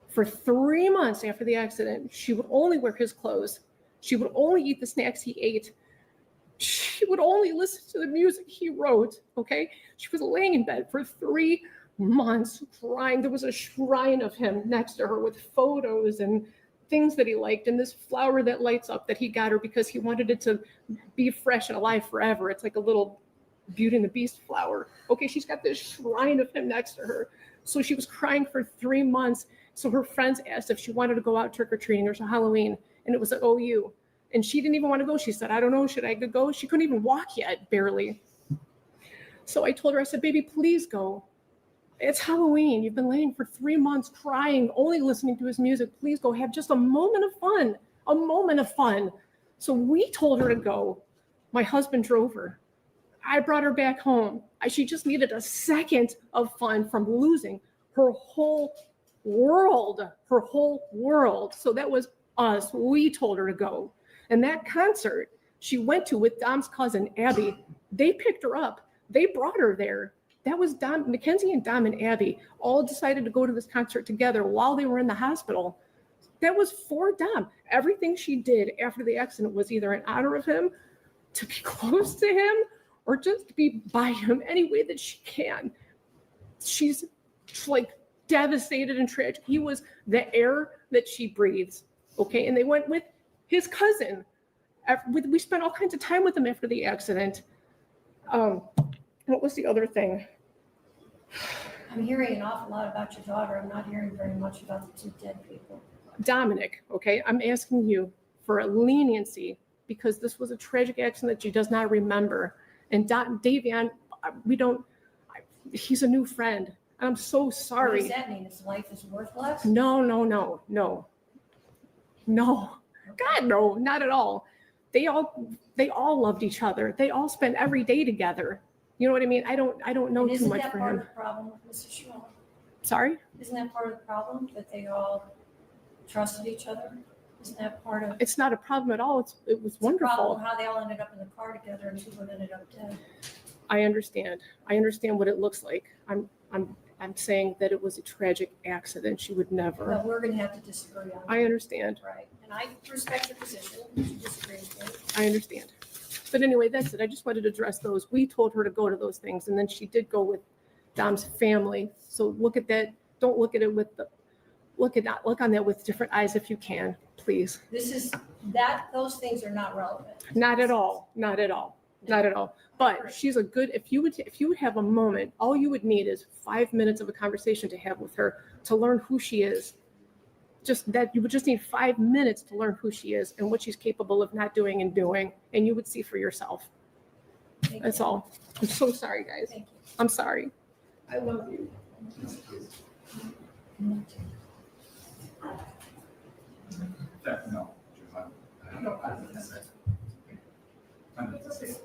For 3 months after the accident, she would only wear his clothes. She would only eat the snacks he ate. She would only listen to the music he wrote, okay? She was laying in bed for 3 months crying. There was a shrine of him next to her with photos and things that he liked and this flower that lights up that he got her because he wanted it to be fresh and alive forever. It's like a little Beauty and the Beast flower. Okay, she's got this shrine of him next to her. So she was crying for 3 months. So her friends asked if she wanted to go out trick-or-treating or Halloween, and it was at OU. And she didn't even want to go. She said, I don't know, should I go? She couldn't even walk yet, barely. So I told her, I said, baby, please go. It's Halloween. You've been laying for 3 months crying, only listening to his music. Please go have just a moment of fun, a moment of fun. So we told her to go. My husband drove her. I brought her back home. She just needed a second of fun from losing her whole world, So that was us. We told her to go. And that concert she went to with Dom's cousin, Abby, they picked her up. They brought her there. That was Dom, Mackenzie and Dom and Abby all decided to go to this concert together while they were in the hospital. That was for Dom. Everything she did after the accident was either in honor of him, to be close to him, or just to be by him any way that she can. She's like devastated and tragic. He was the air that she breathes. Okay. And they went with his cousin. We spent all kinds of time with him after the accident. What was the other thing? I'm hearing an awful lot about your daughter. I'm not hearing very much about the two dead people. Dominic, okay, I'm asking you for a leniency because this was a tragic accident that she does not remember. And Davion, he's a new friend. I'm so sorry. What does that mean? His life is worthless? No. God, no, not at all. They all loved each other. They all spent every day together. You know what I mean? I don't know too much for him. Isn't that part of the problem with Mrs. Shirilla? Sorry? Isn't that part of the problem that they all trusted each other? Isn't that part of? It's not a problem at all. It was wonderful. A problem how they all ended up in the car together and two of them ended up dead. I understand. I understand what it looks like. I'm saying that it was a tragic accident. She would never. Well, we're going to have to disagree on that. I understand. Right. And I respect your position. You disagree with me. I understand. But anyway, that's it. I just wanted to address those. We told her to go to those things, and then she did go with Dom's family. So look at that. Don't look at it with look on that with different eyes if you can, please. Those things are not relevant. Not at all. Not at all. Not at all. But she's a good, if you would have a moment, all you would need is 5 minutes of a conversation to have with her to learn who she is. Just that you would just need 5 minutes to learn who she is and what she's capable of not doing and doing, and you would see for yourself. That's all. I'm so sorry, guys. I'm sorry. I love you.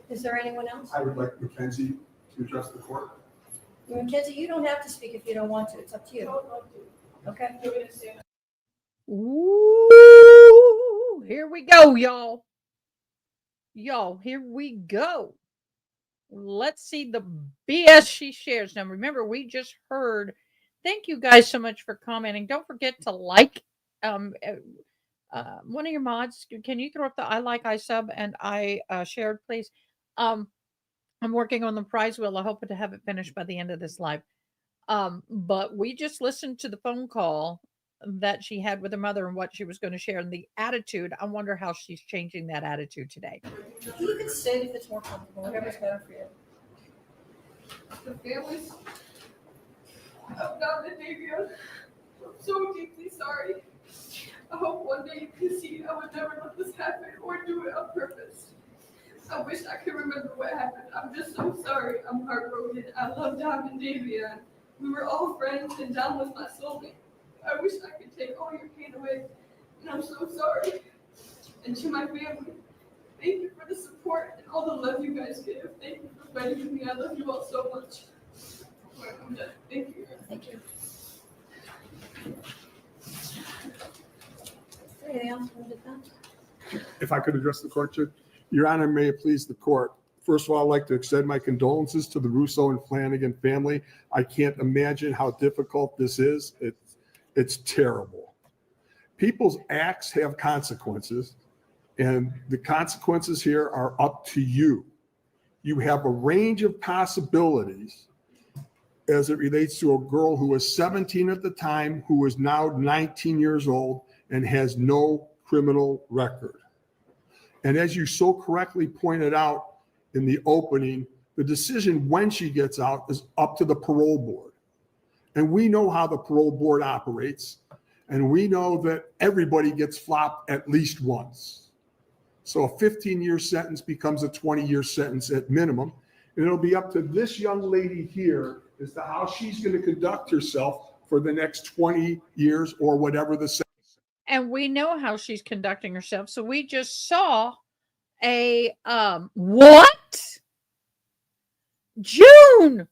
Is there anyone else? I would like Mackenzie to address the court. Mackenzie, you don't have to speak if you don't want to. It's up to you. Okay. Ooh, here we go, y'all. Here we go. Let's see the BS she shares. Now, remember, we just heard. Thank you guys so much for commenting. Don't forget to like. One of your mods, can you throw up the I like, I sub, and I shared, please? I'm working on the prize wheel. I hope to have it finished by the end of this live. But we just listened to the phone call that she had with her mother and what she was going to share and the attitude. I wonder how she's changing that attitude today. You can sit if it's more comfortable, whatever's better for you. The families of Dom and Davion, I'm so deeply sorry. I hope one day you can see I would never let this happen or do it on purpose. I wish I could remember what happened. I'm just so sorry. I'm heartbroken. I love Dom and Davion. We were all friends and Dom was my soulmate. I wish I could take all your pain away, and I'm so sorry. And to my family, thank you for the support and all the love you guys give. Thank you for fighting with me. I love you all so much. I'm done. Thank you. Thank you. Anything else from the defense? If I could address the court, Judge. Your Honor, may it please the court. First of all, I'd like to extend my condolences to the Russo and Flanagan family. I can't imagine how difficult this is. It's terrible. People's acts have consequences, and the consequences here are up to you. You have a range of possibilities as it relates to a girl who was 17 at the time, who is now 19 years old and has no criminal record. And as you so correctly pointed out in the opening, the decision when she gets out is up to the parole board. And we know how the parole board operates, and we know that everybody gets flopped at least once. So a 15-year sentence becomes a 20-year sentence at minimum, and it'll be up to this young lady here as to how she's going to conduct herself for the next 20 years or whatever the sentence. And we know how she's conducting herself. So we just saw a what? June.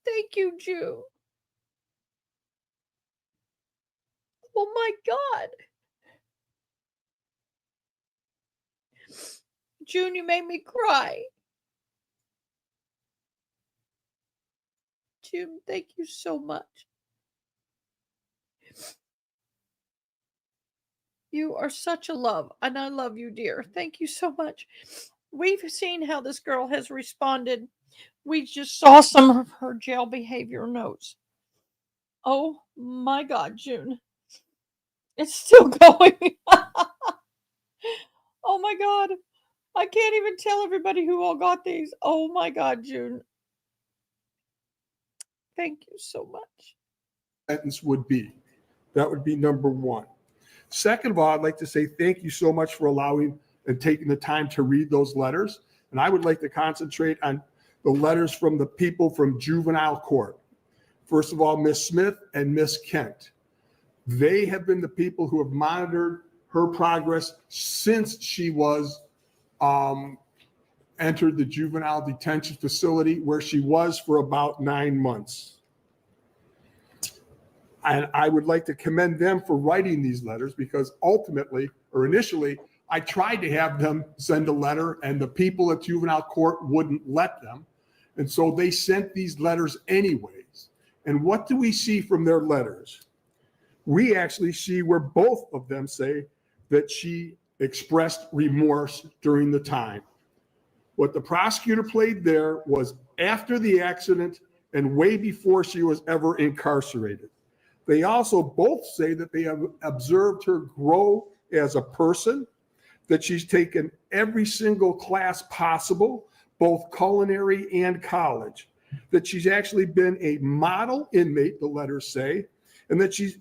Thank you, June. Oh my God. June, you made me cry. June, thank you so much. You are such a love, and I love you, dear. Thank you so much. We've seen how this girl has responded. We just saw some of her jail behavior notes. Oh my God, June. It's still going. Oh my God. I can't even tell everybody who all got these. Oh my God, June. Thank you so much. Sentence would be. That would be number one. Second of all, I'd like to say thank you so much for allowing and taking the time to read those letters. And I would like to concentrate on the letters from the people from juvenile court. First of all, Miss Smith and Miss Kent. They have been the people who have monitored her progress since she was entered the juvenile detention facility, where she was for about 9 months. And I would like to commend them for writing these letters, because ultimately, or initially, I tried to have them send a letter and the people at juvenile court wouldn't let them. And so they sent these letters anyways. And what do we see from their letters? We actually see where both of them say that she expressed remorse during the time. What the prosecutor played there was after the accident and way before she was ever incarcerated. They also both say that they have observed her grow as a person, that she's taken every single class possible, both culinary and college, that she's actually been a model inmate, the letters say, and that she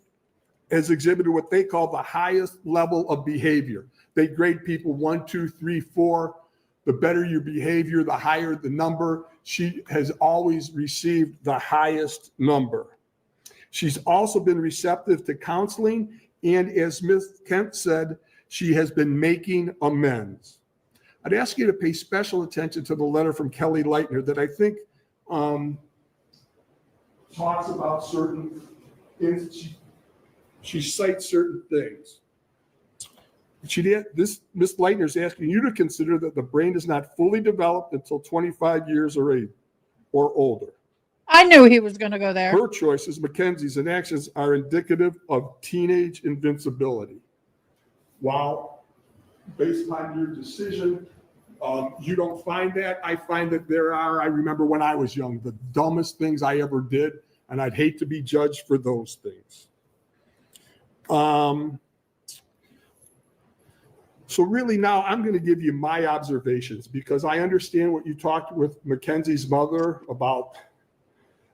has exhibited what they call the highest level of behavior. They grade people 1, 2, 3, 4. The better your behavior, the higher the number. She has always received the highest number. She's also been receptive to counseling, and as Ms. Kent said, she has been making amends. I'd ask you to pay special attention to the letter from Kelly Leitner that I think talks about certain things. She cites certain things. Ms. Leitner is asking you to consider that the brain is not fully developed until 25 years or older. I knew he was going to go there. Her choices, Mackenzie's, and actions are indicative of teenage invincibility. While, based upon your decision, you don't find that, I find that there are. I remember when I was young, the dumbest things I ever did, and I'd hate to be judged for those things. So really now I'm going to give you my observations, because I understand what you talked with Mackenzie's mother about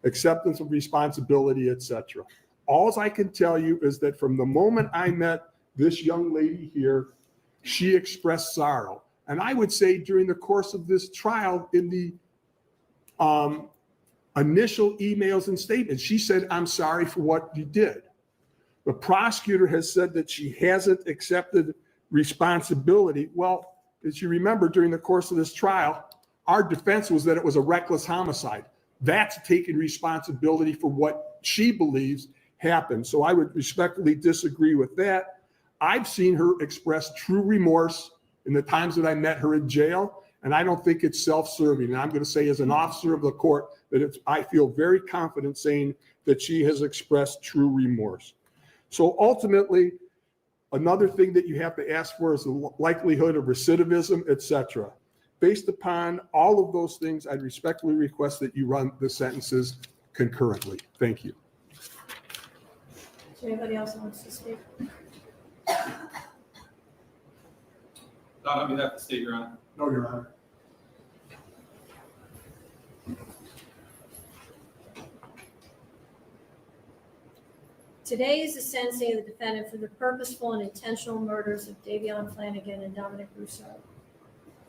acceptance of responsibility, etc. All I can tell you is that from the moment I met this young lady here, she expressed sorrow. And I would say during the course of this trial, in the initial emails and statements, she said, "I'm sorry for what you did." The prosecutor has said that she hasn't accepted responsibility. Well, as you remember, during the course of this trial, our defense was that it was a reckless homicide. That's taking responsibility for what she believes happened. So I would respectfully disagree with that. I've seen her express true remorse in the times that I met her in jail, and I don't think it's self-serving. And I'm going to say, as an officer of the court, that I feel very confident saying that she has expressed true remorse. So ultimately, another thing that you have to ask for is the likelihood of recidivism, etc. Based upon all of those things, I'd respectfully request that you run the sentences concurrently. Thank you. Is there anybody else who wants to speak? Not on behalf of the state, Your Honor. No, Your Honor. Today is the sentencing of the defendant for the purposeful and intentional murders of Davion Flanagan and Dominic Russo.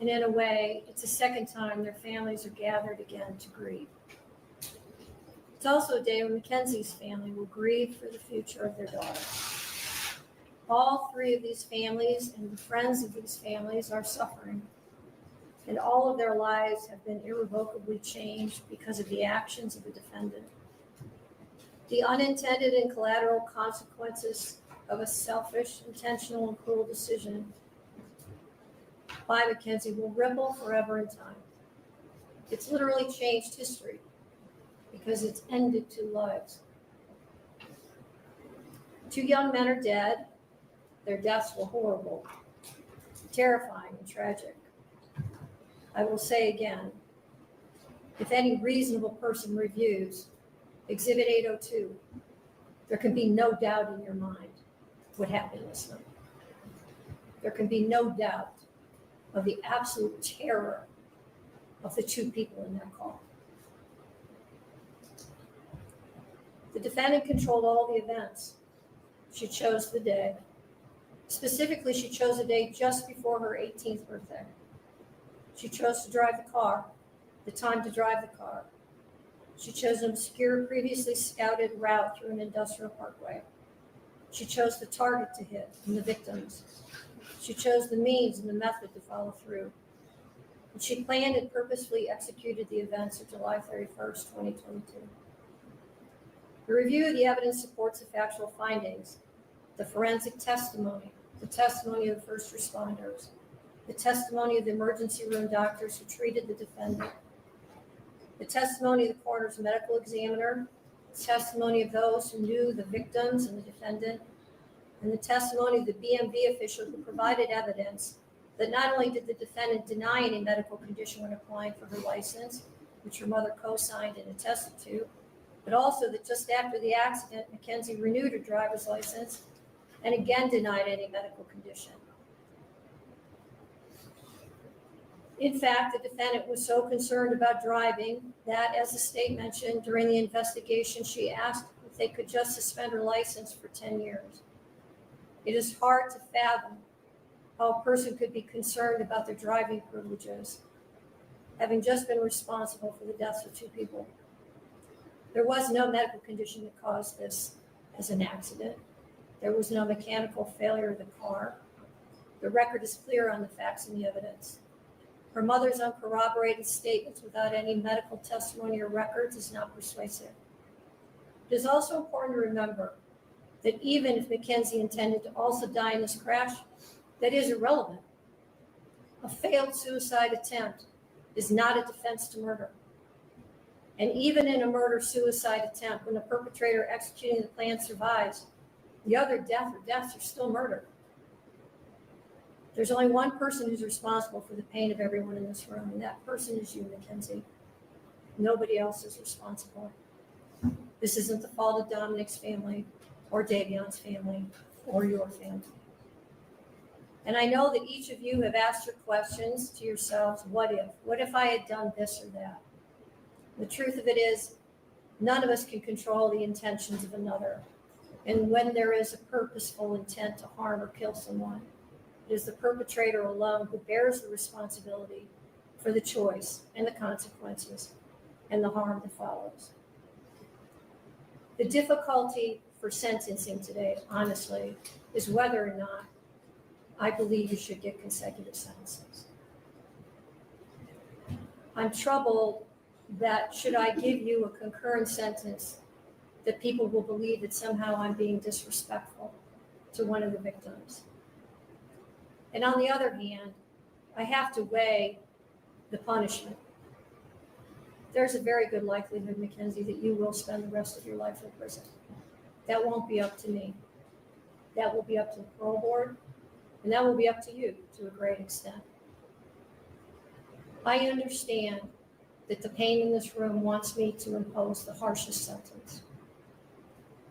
And in a way, it's the second time their families are gathered again to grieve. It's also a day when Mackenzie's family will grieve for the future of their daughter. All three of these families and the friends of these families are suffering, and all of their lives have been irrevocably changed because of the actions of the defendant. The unintended and collateral consequences of a selfish, intentional, and cruel decision by Mackenzie will ripple forever in time. It's literally changed history because it's ended 2 lives. 2 young men are dead. Their deaths were horrible, terrifying, and tragic. I will say again, if any reasonable person reviews Exhibit 802, there can be no doubt in your mind what happened this night. There can be no doubt of the absolute terror of the 2 people in that car. The defendant controlled all the events. She chose the day. Specifically, she chose a day just before her 18th birthday. She chose to drive the car, the time to drive the car. She chose an obscure, previously scouted route through an industrial parkway. She chose the target to hit and the victims. She chose the means and the method to follow through. And she planned and purposefully executed the events of July 31st, 2022. The review of the evidence supports the factual findings, the forensic testimony, the testimony of the first responders, the testimony of the emergency room doctors who treated the defendant, the testimony of the coroner's medical examiner, the testimony of those who knew the victims and the defendant, and the testimony of the BMV official who provided evidence that not only did the defendant deny any medical condition when applying for her license, which her mother co-signed and attested to, but also that just after the accident, Mackenzie renewed her driver's license and again denied any medical condition. In fact, the defendant was so concerned about driving that, as the state mentioned during the investigation, she asked if they could just suspend her license for 10 years. It is hard to fathom how a person could be concerned about their driving privileges, having just been responsible for the deaths of 2 people. There was no medical condition that caused this as an accident. There was no mechanical failure of the car. The record is clear on the facts and the evidence. Her mother's uncorroborated statements without any medical testimony or records is not persuasive. It is also important to remember that even if Mackenzie intended to also die in this crash, that is irrelevant. A failed suicide attempt is not a defense to murder. And even in a murder-suicide attempt, when the perpetrator executing the plan survives, the other death or deaths are still murder. There's only one person who's responsible for the pain of everyone in this room, and that person is you, Mackenzie. Nobody else is responsible. This isn't the fault of Dominic's family or Davion's family or your family. And I know that each of you have asked your questions to yourselves, what if? What if I had done this or that? The truth of it is, none of us can control the intentions of another. And when there is a purposeful intent to harm or kill someone, it is the perpetrator alone who bears the responsibility for the choice and the consequences and the harm that follows. The difficulty for sentencing today, honestly, is whether or not I believe you should get consecutive sentences. I'm troubled that should I give you a concurrent sentence, that people will believe that somehow I'm being disrespectful to one of the victims. And on the other hand, I have to weigh the punishment. There's a very good likelihood, Mackenzie, that you will spend the rest of your life in prison. That won't be up to me. That will be up to the parole board, and that will be up to you to a great extent. I understand that the pain in this room wants me to impose the harshest sentence.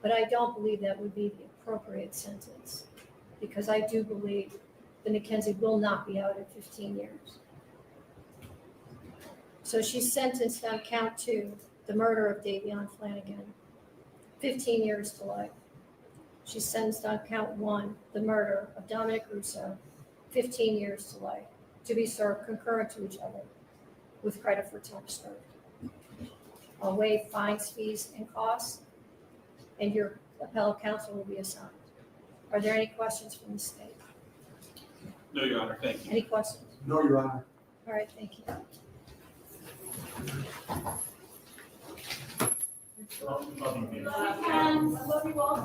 But I don't believe that would be the appropriate sentence, because I do believe that Mackenzie will not be out in 15 years. So she's sentenced on count 2, the murder of Davion Flanagan, 15 years to life. She's sentenced on count 1, the murder of Dominic Russo, 15 years to life, to be served concurrent to each other with credit for time served. I'll waive fines, fees, and costs, and your appellate counsel will be assigned. Are there any questions from the state? No, Your Honor, thank you. Any questions? No, Your Honor. All right, thank you. I love you all.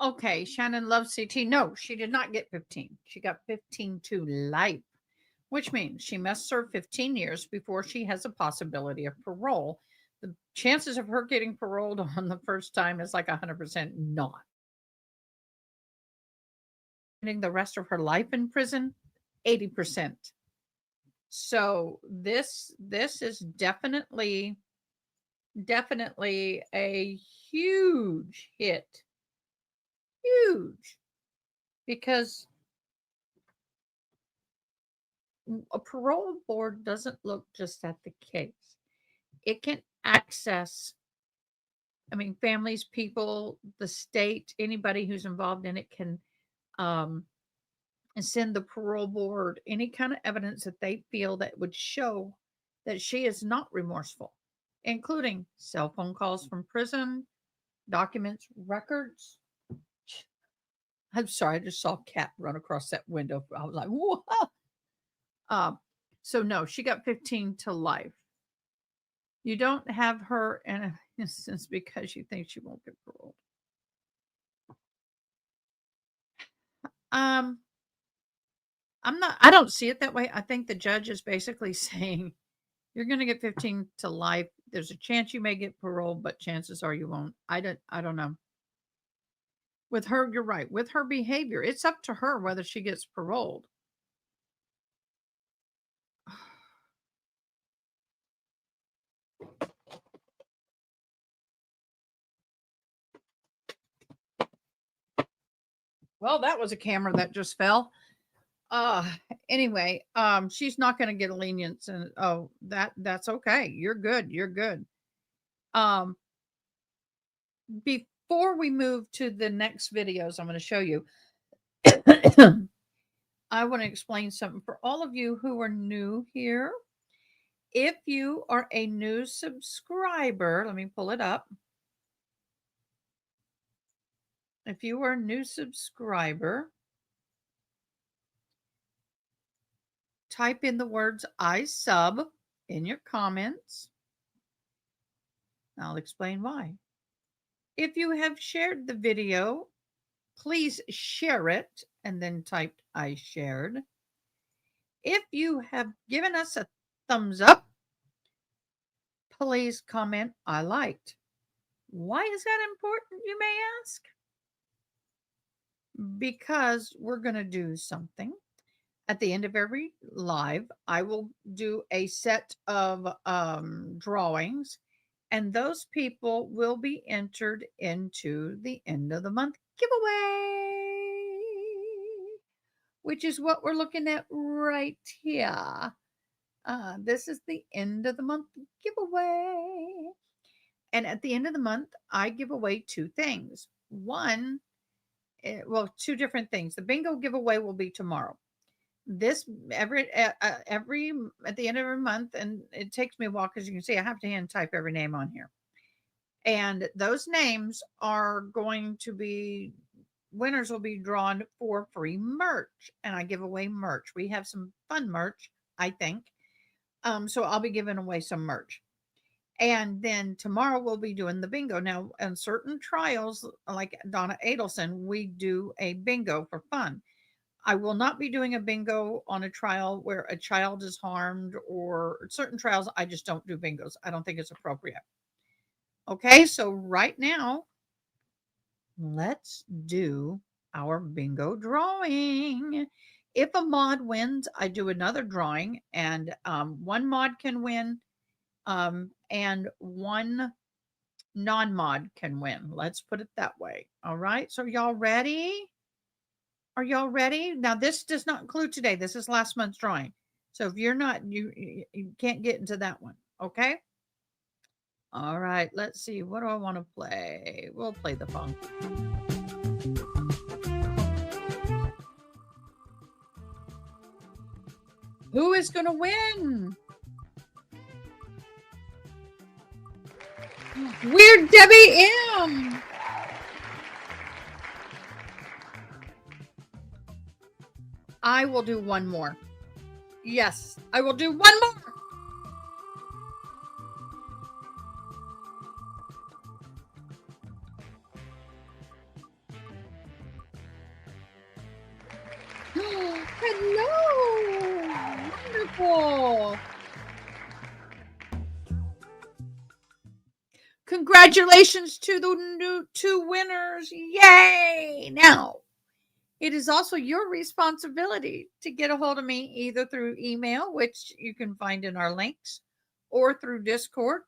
Okay, Shannon loves CT. No, she did not get 15. She got 15 to life, which means she must serve 15 years before she has a possibility of parole. The chances of her getting paroled on the first time is like 100% not. Spending the rest of her life in prison, 80%. So this is definitely a huge hit. Huge. Because a parole board doesn't look just at the case. It can access, I mean, families, people, the state, anybody who's involved in it can send the parole board any kind of evidence that they feel that would show that she is not remorseful, including cell phone calls from prison, documents, records. I'm sorry, I just saw a cat run across that window. I was like, whoa. So no, she got 15 to life. You don't have her in an instance because you think she won't get paroled. I don't see it that way. I think the judge is basically saying you're going to get 15 to life. There's a chance you may get paroled, but chances are you won't. I don't know. With her, you're right. With her behavior, it's up to her whether she gets paroled. Well, that was a camera that just fell. Anyway, she's not going to get a lenience, and that's okay. You're good. You're good. Before we move to the next videos I'm going to show you, I want to explain something for all of you who are new here. If you are a new subscriber, let me pull it up. If you are a new subscriber, type in the words I sub in your comments. I'll explain why. If you have shared the video, please share it and then type I shared. If you have given us a thumbs up, please comment I liked. Why is that important, you may ask? Because we're going to do something. At the end of every live, I will do a set of drawings, and those people will be entered into the end of the month giveaway, which is what we're looking at right here. This is the end of the month giveaway. And at the end of the month, I give away two things. One, two different things. The bingo giveaway will be tomorrow. This every at the end of every month, and it takes me a while because you can see I have to hand type every name on here. And those names are going to be, winners will be drawn for free merch, and I give away merch. We have some fun merch, I think. So I'll be giving away some merch. And then tomorrow we'll be doing the bingo. Now, on certain trials, like Donna Adelson, we do a bingo for fun. I will not be doing a bingo on a trial where a child is harmed, or certain trials. I just don't do bingos. I don't think it's appropriate. Okay, so right now, let's do our bingo drawing. If a mod wins, I do another drawing, and one mod can win, and one non-mod can win. Let's put it that way. All right, so y'all ready? Are y'all ready? Now, this does not include today. This is last month's drawing. So if you're not, you can't get into that one. Okay. All right. Let's see. What do I want to play? We'll play the phone. Who is going to win? Weird Debbie M. I will do one more. Yes, I will do one more. Hello. Wonderful. Congratulations to the new 2 winners. Yay. Now, it is also your responsibility to get a hold of me either through email, which you can find in our links, or through Discord.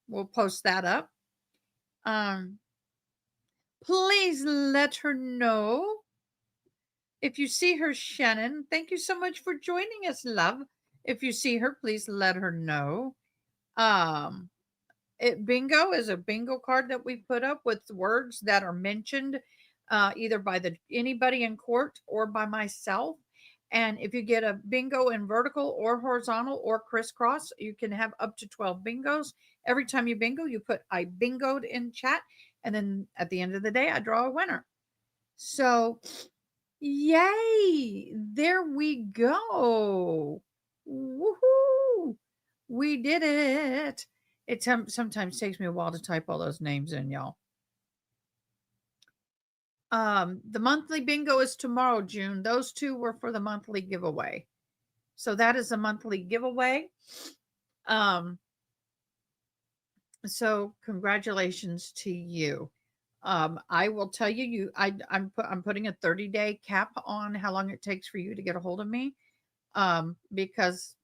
We'll post that up. Please let her know. If you see her, Shannon, thank you so much for joining us, love. If you see her, please let her know. Bingo is a bingo card that we put up with words that are mentioned either by anybody in court or by myself. And if you get a bingo in vertical or horizontal or crisscross, you can have up to 12 bingos. Every time you bingo, you put I bingoed in chat. And then at the end of the day, I draw a winner. So, yay! There we go. Woohoo! We did it. It sometimes takes me a while to type all those names in, y'all. The monthly bingo is tomorrow, June. Those 2 were for the monthly giveaway. So that is a monthly giveaway. So congratulations to you. I will tell you, I'm putting a 30-day cap on how long it takes for you to get a hold of me, because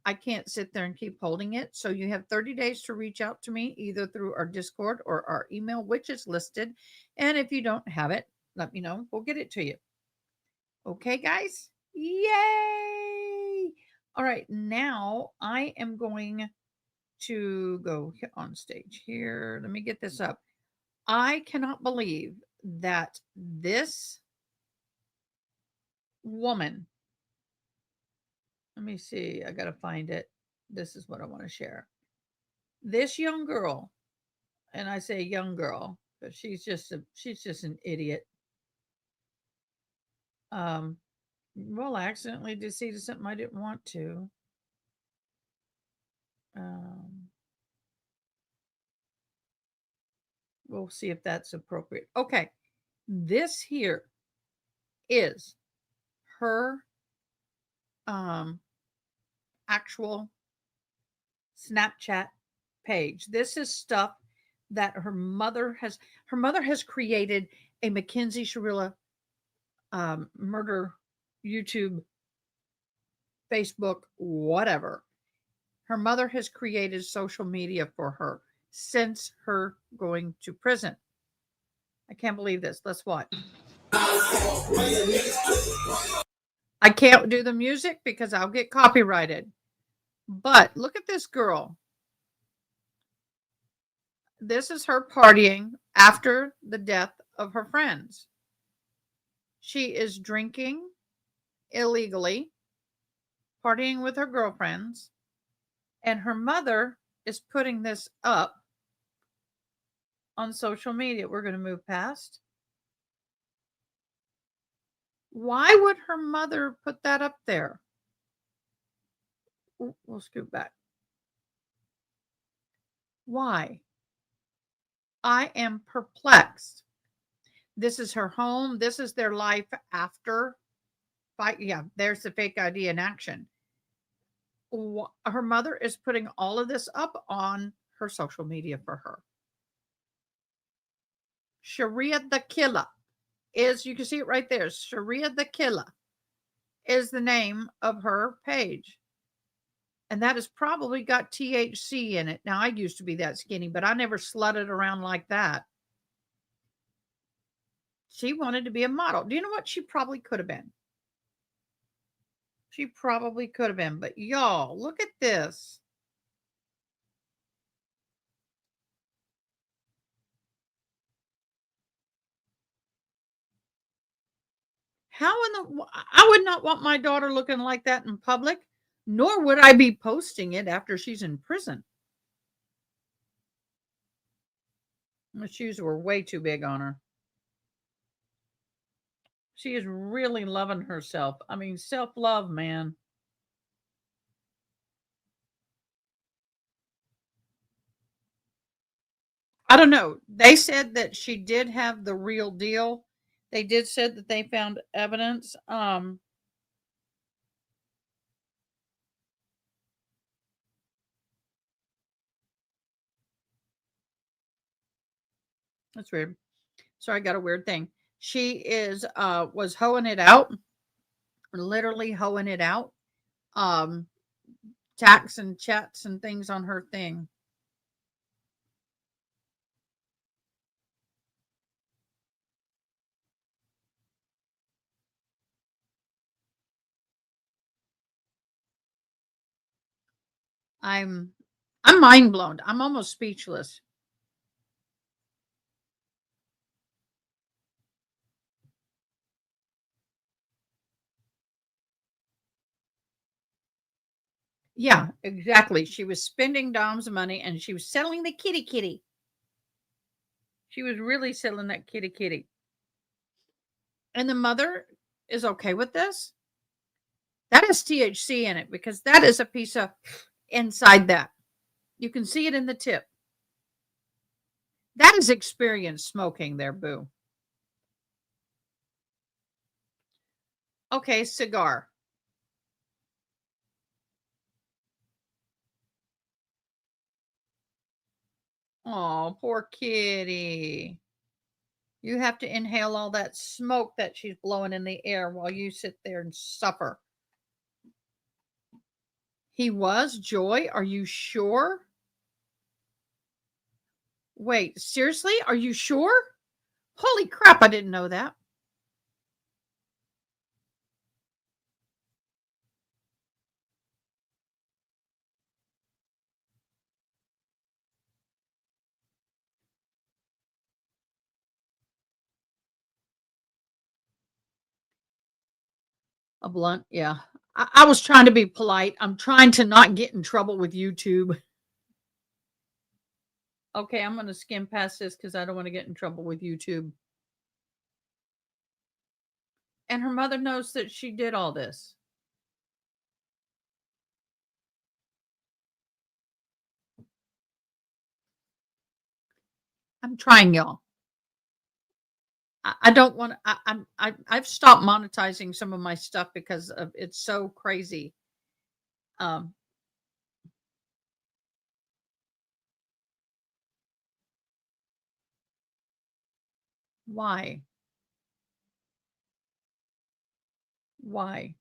I can't sit there and keep holding it. So you have 30 days to reach out to me either through our Discord or our email, which is listed. And if you don't have it, let me know. We'll get it to you. Okay, guys? Yay! All right, now I am going to go on stage here. Let me get this up. I cannot believe that this woman, let me see, I got to find it. This is what I want to share. This young girl, and I say young girl, but she's just an idiot. Well, I accidentally did something I didn't want to. We'll see if that's appropriate. Okay. This here is her actual Snapchat page. This is stuff that her mother has created a Mackenzie Shirilla murder YouTube, Facebook, whatever. Her mother has created social media for her since her going to prison. I can't believe this. Let's watch. I can't do the music because I'll get copyrighted. But look at this girl. This is her partying after the death of her friends. She is drinking illegally, partying with her girlfriends, and her mother is putting this up on social media. We're going to move past. Why would her mother put that up there? We'll scoot back. Why? I am perplexed. This is her home. This is their life after. Yeah, there's the fake ID in action. Her mother is putting all of this up on her social media for her. Sharia the Killer is, you can see it right there. Sharia the Killer is the name of her page. And that has probably got THC in it. Now, I used to be that skinny, but I never slutted around like that. She wanted to be a model. Do you know what she probably could have been? She probably could have been. But y'all, look at this. How in the... I would not want my daughter looking like that in public, nor would I be posting it after she's in prison. The shoes were way too big on her. She is really loving herself. I mean, self-love, man. I don't know. They said that she did have the real deal, They did said that they found evidence. That's weird. Sorry, I got a weird thing. She was hoeing it out, literally hoeing it out. Um, Tacks and chats and things on her thing. I'm mind blown. I'm almost speechless. Yeah, exactly. She was spending Dom's money and she was selling the kitty kitty. She was really selling that kitty kitty. And the mother is okay with this. That has THC in it because that is a piece of inside that. You can see it in the tip. That is experienced smoking there, boo. Okay, cigar. Oh, poor kitty. You have to inhale all that smoke that she's blowing in the air while you sit there and suffer. He was? Joy? Are you sure? Wait, seriously? Are you sure? Holy crap, I didn't know that. A blunt, yeah. I was trying to be polite. I'm trying to not get in trouble with YouTube. Okay, I'm going to skim past this because I don't want to get in trouble with YouTube. And her mother knows that she did all this. I'm trying, y'all. I don't want to. I've stopped monetizing some of my stuff because of it's so crazy. Um, why? Why?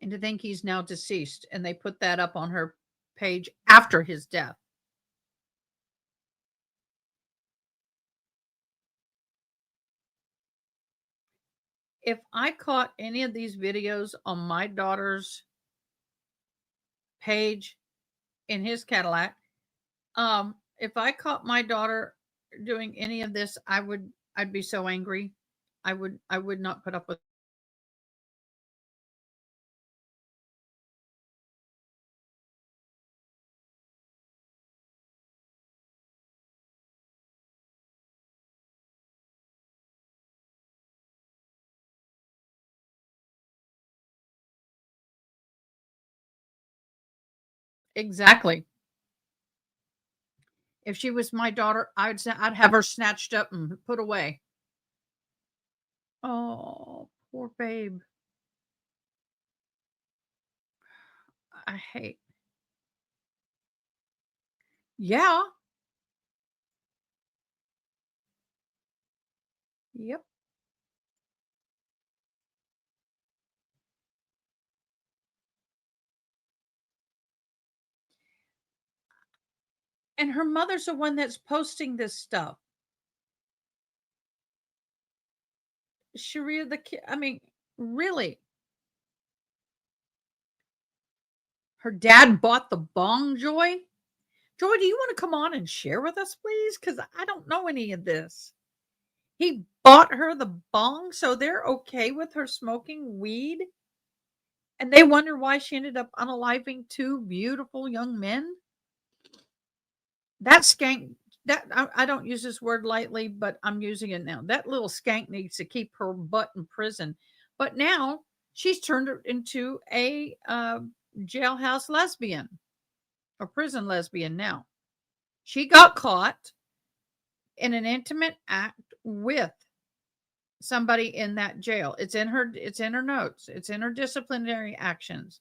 And to think he's now deceased, and they put that up on her page after his death. If I caught any of these videos on my daughter's page in his Cadillac, if I caught my daughter doing any of this, I'd be so angry. I would not put up with. Exactly. If she was my daughter, I'd have her snatched up and put away. Oh, poor babe. I hate. Yeah. Yep. And her mother's the one that's posting this stuff. Sharia, the kid. I mean, really. Her dad bought the bong, Joy. Joy, do you want to come on and share with us, please? Because I don't know any of this. He bought her the bong, so they're okay with her smoking weed? And they wonder why she ended up unaliving two beautiful young men? That skank that I don't use this word lightly, but I'm using it now. That little skank needs to keep her butt in prison. But now she's turned her into a jailhouse lesbian or prison lesbian now. She got caught in an intimate act with somebody in that jail. It's in her notes. It's in her disciplinary actions.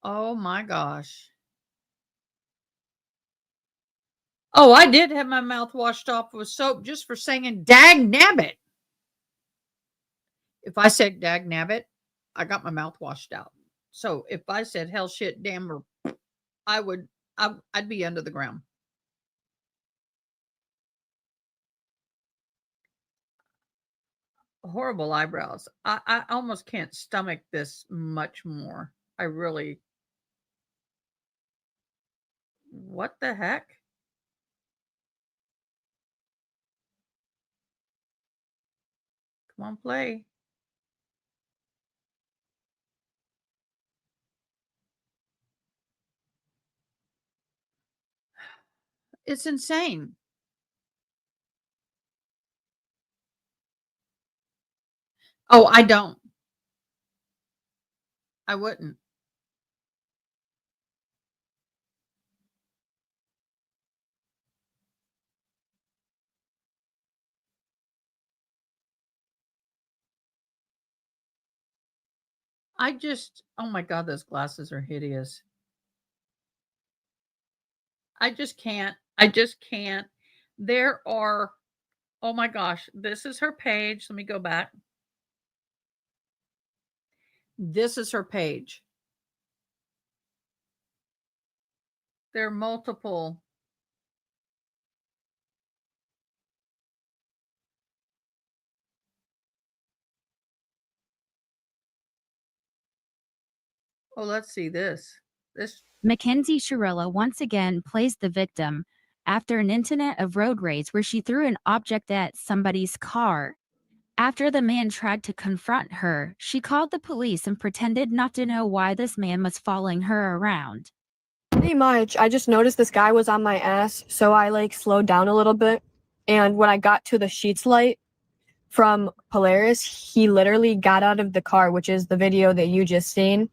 Oh my gosh. Oh, I did have my mouth washed off with soap just for saying dag nabbit. If I said dag nabbit, I got my mouth washed out. So if I said hell shit damn or I'd be under the ground. Horrible eyebrows. I almost can't stomach this much more. I really. What the heck? Come on, play. It's insane. Oh, I don't. I wouldn't. Oh my God, those glasses are hideous. I just can't. I just can't. There are, oh my gosh, this is her page. Let me go back. This is her page. There are multiple. Oh, let's see this. Mackenzie Shirilla once again plays the victim after an incident of road rage where she threw an object at somebody's car. After the man tried to confront her, she called the police and pretended not to know why this man was following her around. Pretty much, I just noticed this guy was on my ass, so I slowed down a little bit. And when I got to the Sheets light from Polaris, he literally got out of the car, which is the video that you just seen.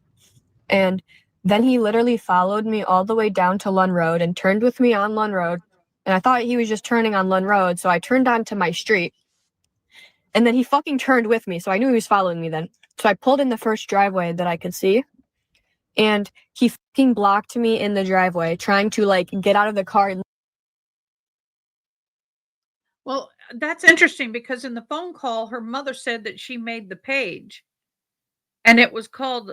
And then he literally followed me all the way down to Lund Road and turned with me on Lund Road. And I thought he was just turning on Lund Road, so I turned onto my street. And then he fucking turned with me, so I knew he was following me then. So I pulled in the first driveway that I could see. And he fucking blocked me in the driveway, trying to get out of the car. Well, that's interesting because in the phone call, her mother said that she made the page, and it was called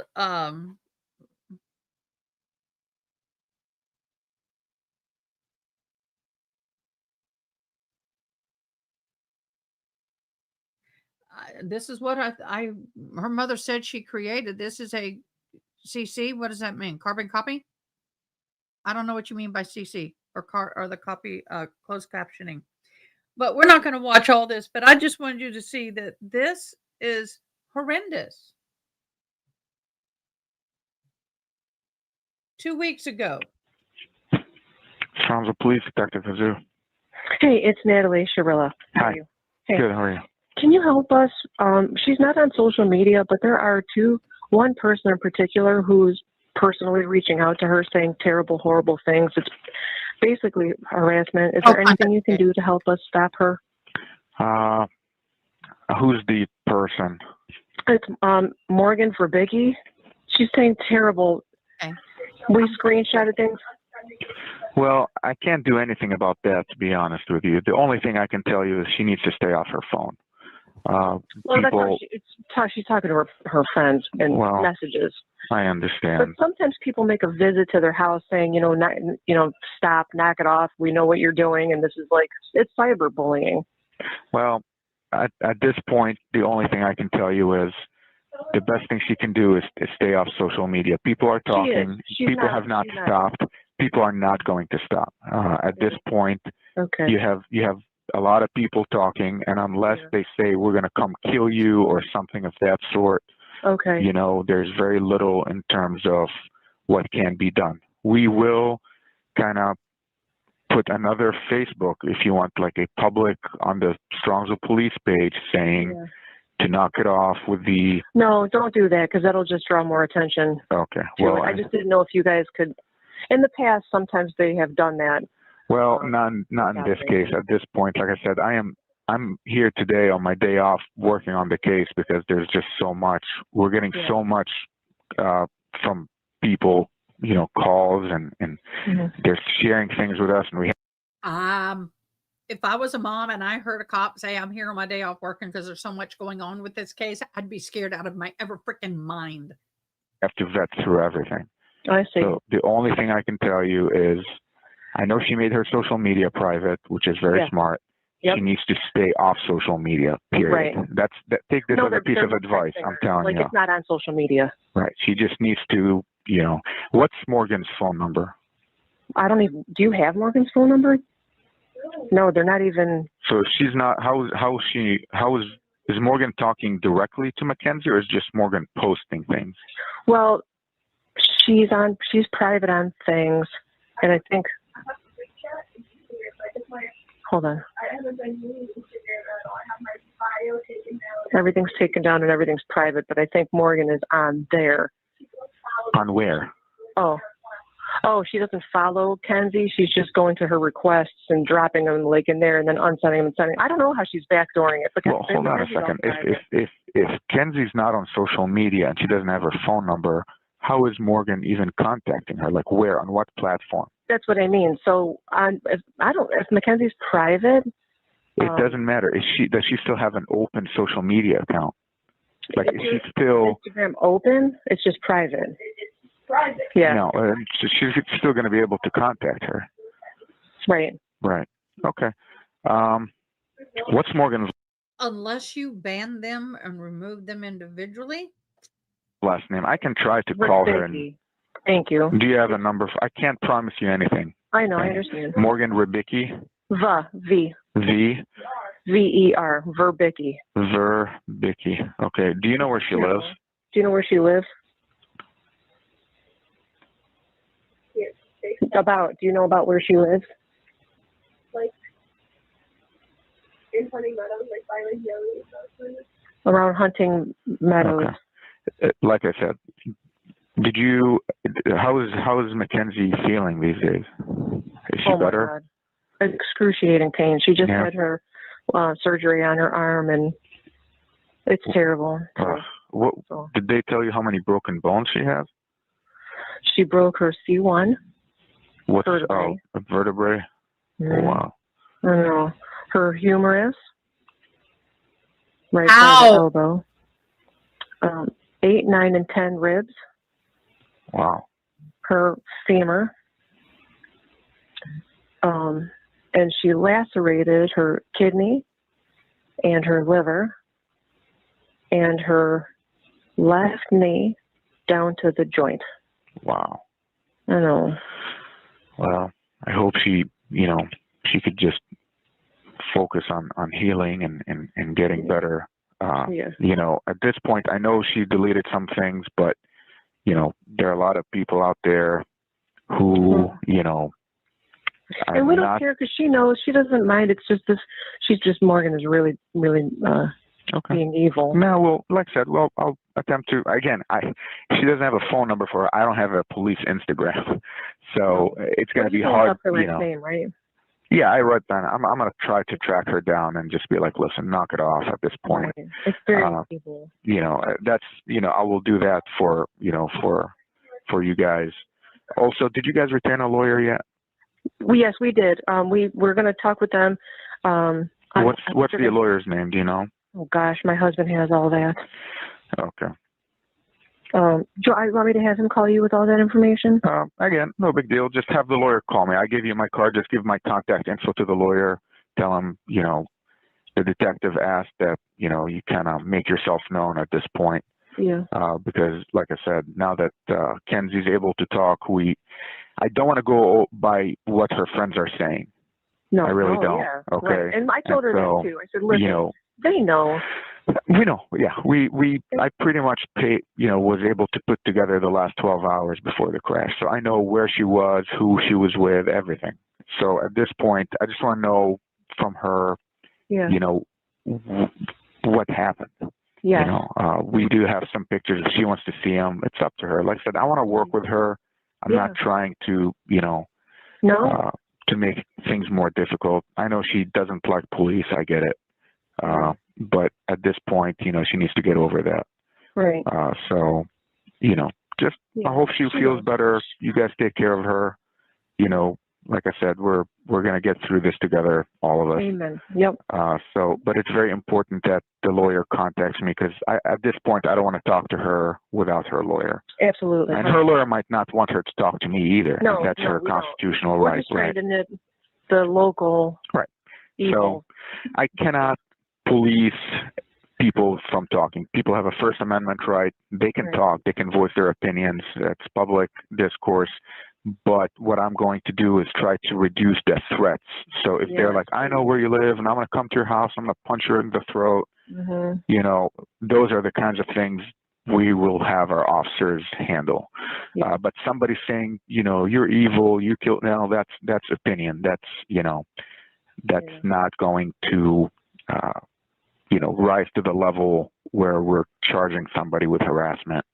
this is what her mother said she created. This is a CC. What does that mean? Carbon copy? I don't know what you mean by CC or the copy closed captioning. But we're not going to watch all this, but I just wanted you to see that this is horrendous. 2 weeks ago. Sounds a police detective, Kazoo. Hey, it's Natalie Shirilla. How Hi. are you? Hey. Good, how are you? Can you help us? She's not on social media, but there are one person in particular who's personally reaching out to her saying terrible, horrible things. It's basically harassment. Is there anything you can do to help us stop her? Who's the person? It's Morgan for Biggie. She's saying terrible. Okay. We screenshotted things. Well, I can't do anything about that, to be honest with you. The only thing I can tell you is she needs to stay off her phone. Well, that's how she's talking to her friends and messages. I understand. But sometimes people make a visit to their house saying, stop, knock it off. We know what you're doing, and this is it's cyberbullying. Well, at this point, the only thing I can tell you is the best thing she can do is stay off social media. People are talking. People have not stopped. People are not going to stop. At this point, you have a lot of people talking, and unless they say we're going to come kill you or something of that sort, there's very little in terms of what can be done. We will kind of put another Facebook, if you want, like a public on the Strongsville police page saying to knock it off with the. No, don't do that because that'll just draw more attention. Okay. To Well, it. I just didn't know if you guys could. In the past, sometimes they have done that. Well, not in this case. At this point, like I said, I'm here today on my day off working on the case because there's just so much. We're getting so much from people, calls and they're sharing things with us, and we. If I was a mom and I heard a cop say, I'm here on my day off working because there's so much going on with this case, I'd be scared out of my ever freaking mind. Have to vet through everything. I see. So the only thing I can tell you is, I know she made her social media private, which is very smart. Yep. She needs to stay off social media. Period. Right. Take this as a piece of advice. I'm telling you. It's not on social media. Right. She just needs to, what's Morgan's phone number? I don't even. Do you have Morgan's phone number? No, they're not even. So she's not. Is Morgan talking directly to Mackenzie, or is just Morgan posting things? Well, she's private on things, and I think. Hold on. Everything's taken down and everything's private, but I think Morgan is on there. On where? Oh, she doesn't follow Kenzie. She's just going to her requests and dropping them like in there and then unsending them and sending. I don't know how she's backdooring it. Well, hold on a second. If Kenzie's not on social media and she doesn't have her phone number, how is Morgan even contacting her? Like where? On what platform? That's what I mean. So if Mackenzie's private, it doesn't matter. Does she still have an open social media account? Like is she still Instagram open? It's just private. Private. Yeah. No, she's still going to be able to contact her. Right. Right. Okay. What's Morgan's Unless you ban them and remove them individually. last name? I can try to call her. And, thank you. Do you have a number? I can't promise you anything. I know. I understand. Morgan Ribicki. V. V-E-R. Verbicki. Verbicki. Okay. Do you know where she lives? Do you know where she lives? Do you know about where she lives? Like in Hunting Meadows, like by Lake Young. Around Hunting Meadows. Okay. Like I said, how is Mackenzie feeling these days? Is she better? My God. Excruciating pain. She just had her surgery on her arm, and it's terrible. Did they tell you how many broken bones she has? She broke her C1. What's vertebrae. A vertebrae? Mm-hmm. Oh, wow. I don't know. Her humerus, right by the elbow. 8, 9, and 10 ribs. Wow. Her femur. And she lacerated her kidney and her liver and her left knee down to the joint. Wow. I know. Well, I hope she could just focus on healing and getting better. At this point, I know she deleted some things, but, there are a lot of people out there who, and we don't care because she knows she doesn't mind. It's just Morgan is really, really being evil. No, well, like I said, I'll attempt to, again, she doesn't have a phone number for her. I don't have a police Instagram. So it's going to be hard, name, right? Yeah, I wrote that. I'm going to try to track her down and just be like, listen, knock it off at this point. Right. It's very evil. That's, I will do that for you guys. Also, did you guys retain a lawyer yet? Yes, we did. We're going to talk with them. What's the lawyer's name? Do you know? Oh gosh, my husband has all that. Okay. Do you want me to have him call you with all that information? Again, no big deal. Just have the lawyer call me. I give you my card. Just give my contact info to the lawyer. Tell him, the detective asked that, you kind of make yourself known at this point. Yeah. Because, like I said, now that Kenzie's able to talk, I don't want to go by what her friends are saying. No, I really don't. Yeah, okay. Right. And I told her that too. I said, listen, they know. We know, yeah. I pretty much was able to put together the last 12 hours before the crash. So I know where she was, who she was with, everything. So at this point, I just want to know from her, what happened. Yeah. We do have some pictures. If she wants to see them, it's up to her. Like I said, I want to work with her. I'm not trying to, to make things more difficult. I know she doesn't like police. I get it. But at this point, she needs to get over that. Right. So, just I hope she feels better. You guys take care of her. Like I said, we're going to get through this together, all of us. Amen. Yep. But it's very important that the lawyer contacts me because at this point, I don't want to talk to her without her lawyer. Absolutely. And her lawyer might not want her to talk to me either. No, that's her constitutional We're right. just trying to nip the local evil. So I cannot police people from talking. People have a First Amendment right. They can talk. They can voice their opinions. That's public discourse. But what I'm going to do is try to reduce their threats. So if they're like, I know where you live and I'm going to come to your house, I'm going to punch her in the throat, those are the kinds of things we will have our officers handle. But somebody saying, you're evil, you killed, no, that's opinion. That's not going to, rise to the level where we're charging somebody with harassment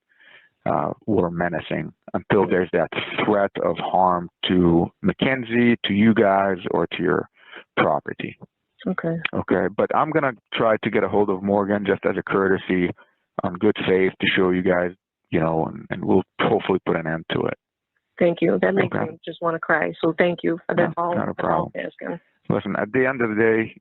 or menacing until there's that threat of harm to Mackenzie, to you guys, or to your property. Okay. Okay. But I'm going to try to get a hold of Morgan just as a courtesy on good faith to show you guys, and we'll hopefully put an end to it. Thank you. That makes me just want to cry. So thank you. That's all. Not a problem. That's all I'm asking. Listen, at the end of the day,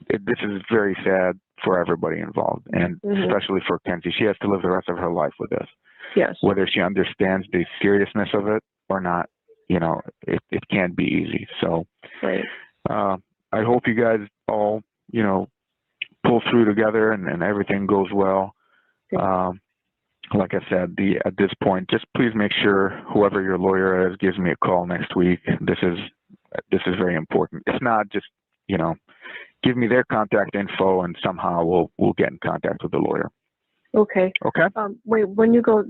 this is very sad for everybody involved, and especially for Kenzie. She has to live the rest of her life with this. Yes. Whether she understands the seriousness of it or not, it can't be easy. So I hope you guys all, pull through together and everything goes well. Like I said, at this point, just please make sure whoever your lawyer is gives me a call next week. This is very important. If not, just, give me their contact info and somehow we'll get in contact with the lawyer. Okay. Okay. Wait, when you go,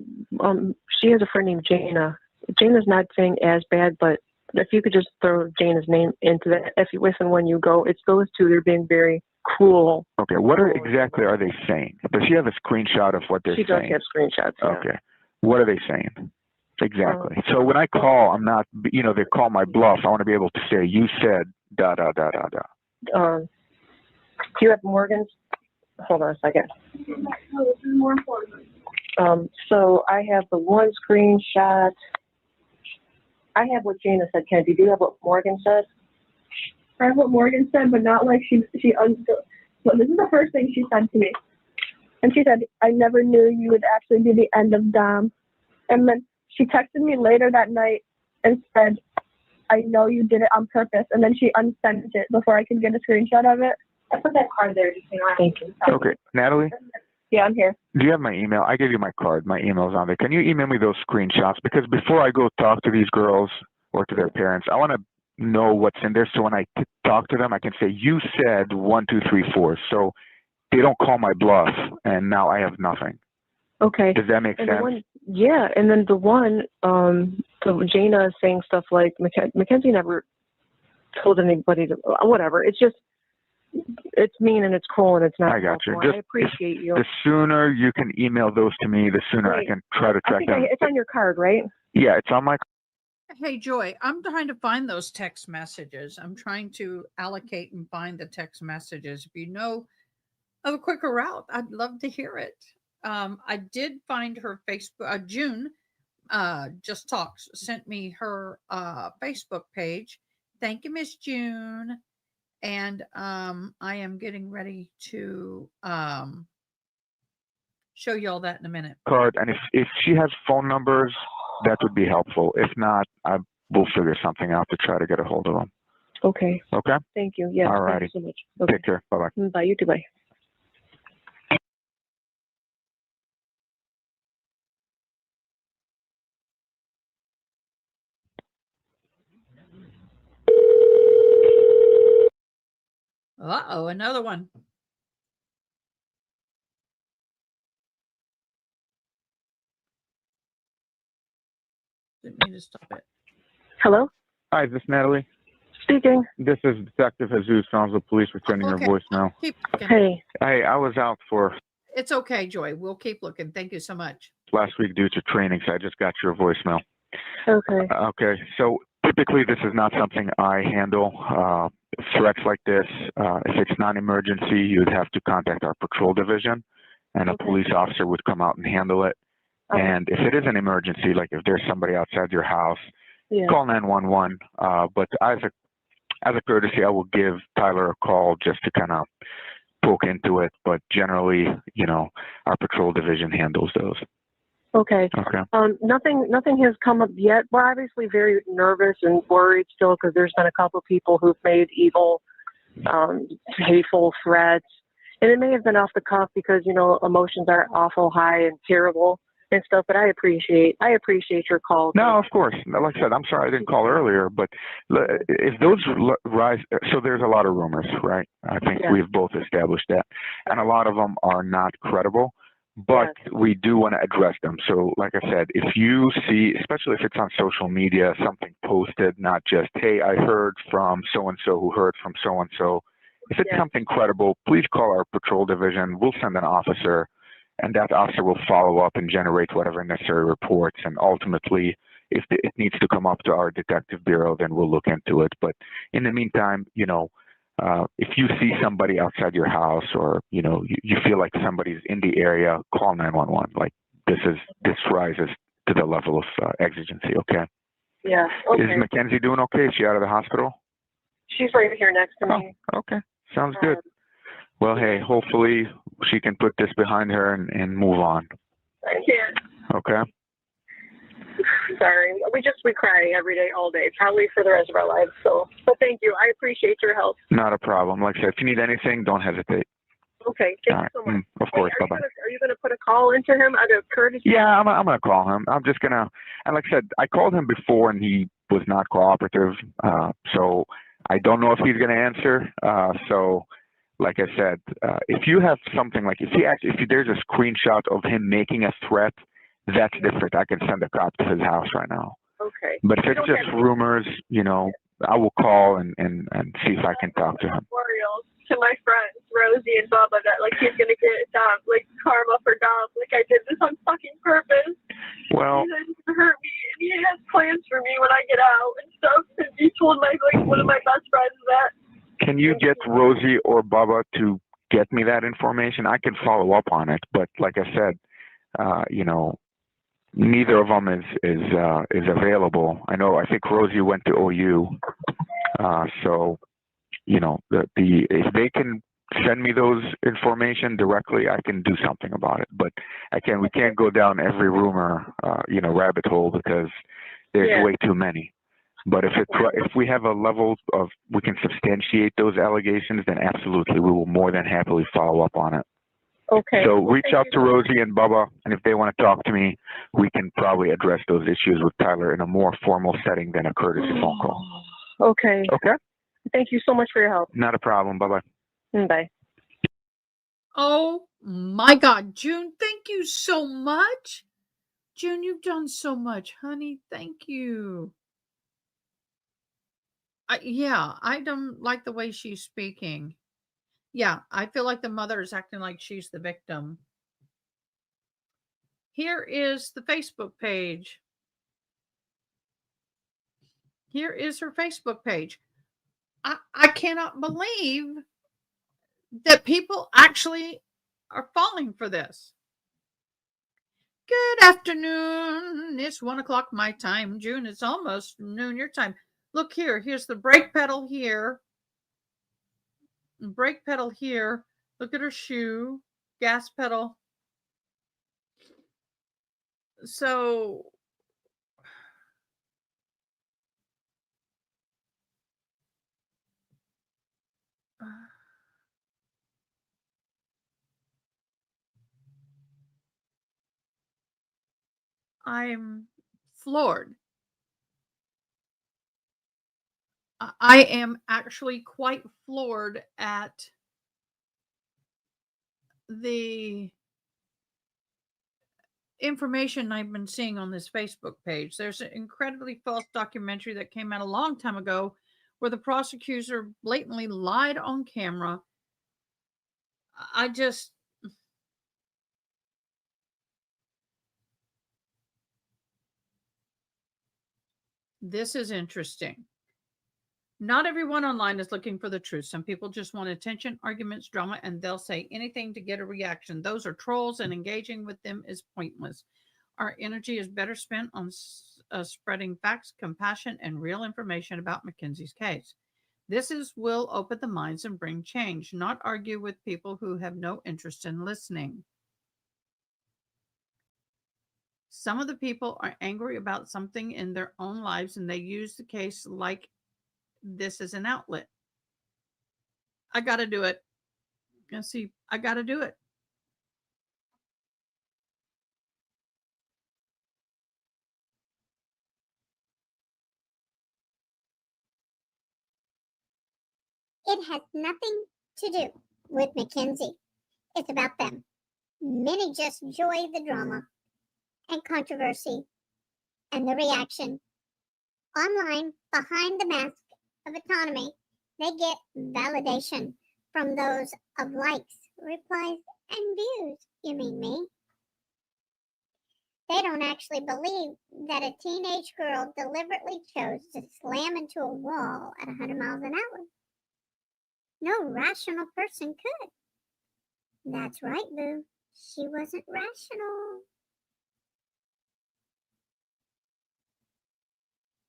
she has a friend named Jana. Jana's not saying as bad, but if you could just throw Jana's name into that, if and when you go, it's those two. They're being very cruel. Okay. What exactly are they saying? Does she have a screenshot of what they're saying? She does have screenshots. Yeah. Okay. What are they saying? Exactly. So when I call, I'm not, they call my bluff. I want to be able to say, you said da da da da da. Do you have Morgan's? Hold on a second. No, this is more important. So I have the one screenshot. I have what Jana said. Ken, do you have what Morgan said? I have what Morgan said, but not like she understood. But this is the first thing she said to me. And she said, I never knew you would actually be the end of Dom. And then she texted me later that night and said, I know you did it on purpose. And then she unsent it before I could get a screenshot of it. I put that card there. Thank you. Okay. Natalie? Yeah, I'm here. Do you have my email? I gave you my card. My email's on there. Can you email me those screenshots? Because before I go talk to these girls or to their parents, I want to know what's in there. So when I talk to them, I can say, you said 1, 2, 3, 4. So they don't call my bluff and now I have nothing. Okay. Does that make sense? Yeah. And then the one, so Jana is saying stuff like, Mackenzie never told anybody to, whatever. It's just, it's mean and it's cruel and it's not. I got you. I appreciate you. The sooner you can email those to me, the sooner I can try to track them. It's on your card, right? Yeah, it's on my. Hey, Joy, I'm trying to find those text messages. I'm trying to allocate and find the text messages. If you know of a quicker route, I'd love to hear it. I did find her Facebook. June Just Talks sent me her Facebook page. Thank you, Miss June. And I am getting ready to show you all that in a minute. Card, and if she has phone numbers, that would be helpful. If not, I will figure something out to try to get a hold of them. Okay. Okay. Thank you. Yeah. All righty. Thank you so much. Okay. Take care. Bye bye. Bye. You too. Bye. Uh-oh, another one. Didn't mean to stop it. Hello? Hi, is this Natalie? Speaking. This is Detective Jesus, Soundsville Police, returning your Okay. voicemail. Keep looking. Hey. Hey, I was out for It's okay, Joy. We'll keep looking. Thank you so much. last week due to training, so I just got your voicemail. Okay. Okay, so typically this is not something I handle. Threats like this, if it's non-emergency, you would have to contact our patrol division, and a police officer would come out and handle it. And if it is an emergency, like if there's somebody outside your house, call 911. But as a courtesy, I will give Tyler a call just to kind of poke into it. But generally, our patrol division handles those. Okay. Okay. Nothing has come up yet. We're obviously very nervous and worried still because there's been a couple of people who've made evil, hateful threats. And it may have been off the cuff because, emotions are awful high and terrible and stuff, but I appreciate your call. No, of course. Like I said, I'm sorry I didn't call earlier, but if those rise, so there's a lot of rumors, right? I think we've both established that. And a lot of them are not credible, but we do want to address them. So like I said, if you see, especially if it's on social media, something posted, not just, hey, I heard from so-and-so who heard from so-and-so. If it's something credible, please call our patrol division. We'll send an officer, and that officer will follow up and generate whatever necessary reports. And ultimately, if it needs to come up to our detective bureau, then we'll look into it. But in the meantime, if you see somebody outside your house or, you feel like somebody's in the area, call 911. Like this rises to the level of exigency, okay? Yeah. Okay. Is Mackenzie doing okay? Is she out of the hospital? She's right here next to me. Okay. Sounds good. Well, hey, hopefully she can put this behind her and move on. I can't. Okay. Sorry. We cry every day, all day, probably for the rest of our lives. So, but thank you. I appreciate your help. Not a problem. Like I said, if you need anything, don't hesitate. Okay. Thank you so much. Of course. Wait, Bye-bye. Are you gonna put a call into him out of courtesy? Yeah, I'm gonna call him. I'm just gonna, and like I said, I called him before and he was not cooperative. So I don't know if he's gonna answer. So like I said, if you have something like if there's a screenshot of him making a threat, that's different. I can send a cop to his house right now. Okay. But if it's just rumors, I will call and see if I can talk to him. Memorials to my friends Rosie and Bubba that he's gonna get karma for Dom. I did this on fucking purpose. Well, He's gonna hurt me and he has plans for me when I get out and stuff. And he told one of my best friends that. Can you get Rosie or Bubba to get me that information? I can follow up on it, but like I said, neither of them is available. I think Rosie went to OU, so if they can send me those information directly, I can do something about it. But we can't go down every rumor, rabbit hole because there's way too many. But if we have a level of we can substantiate those allegations, then absolutely we will more than happily follow up on it. Okay. So reach out to Rosie and Bubba, and if they want to talk to me, we can probably address those issues with Tyler in a more formal setting than a courtesy phone call. Okay. Okay. Thank you so much for your help. Not a problem. Bye-bye. Bye. Oh my God, June, thank you so much. June, you've done so much, honey. Thank you. I don't like the way she's speaking. Yeah, I feel like the mother is acting like she's the victim. Here is the Facebook page. Here is her Facebook page. I cannot believe that people actually are falling for this. Good afternoon. It's 1:00 my time. June, it's almost noon your time. Look here. Here's the brake pedal here. Brake pedal here. Look at her shoe. Gas pedal. So I'm floored. I am actually quite floored at the information I've been seeing on this Facebook page. There's an incredibly false documentary that came out a long time ago where the prosecutor blatantly lied on camera. I just. This is interesting. Not everyone online is looking for the truth. Some people just want attention, arguments, drama, and they'll say anything to get a reaction. Those are trolls, and engaging with them is pointless. Our energy is better spent on spreading facts, compassion, and real information about Mackenzie's case. Will open the minds and bring change, not argue with people who have no interest in listening. Some of the people are angry about something in their own lives and they use the case like this as an outlet. I got to do it. See, I got to do it. It has nothing to do with Mackenzie. It's about them. Many just enjoy the drama and controversy and the reaction. Online, behind the mask of autonomy, they get validation from those of likes, replies, and views. You mean me? They don't actually believe that a teenage girl deliberately chose to slam into a wall at 100 miles an hour. No rational person could. That's right, Boo. She wasn't rational.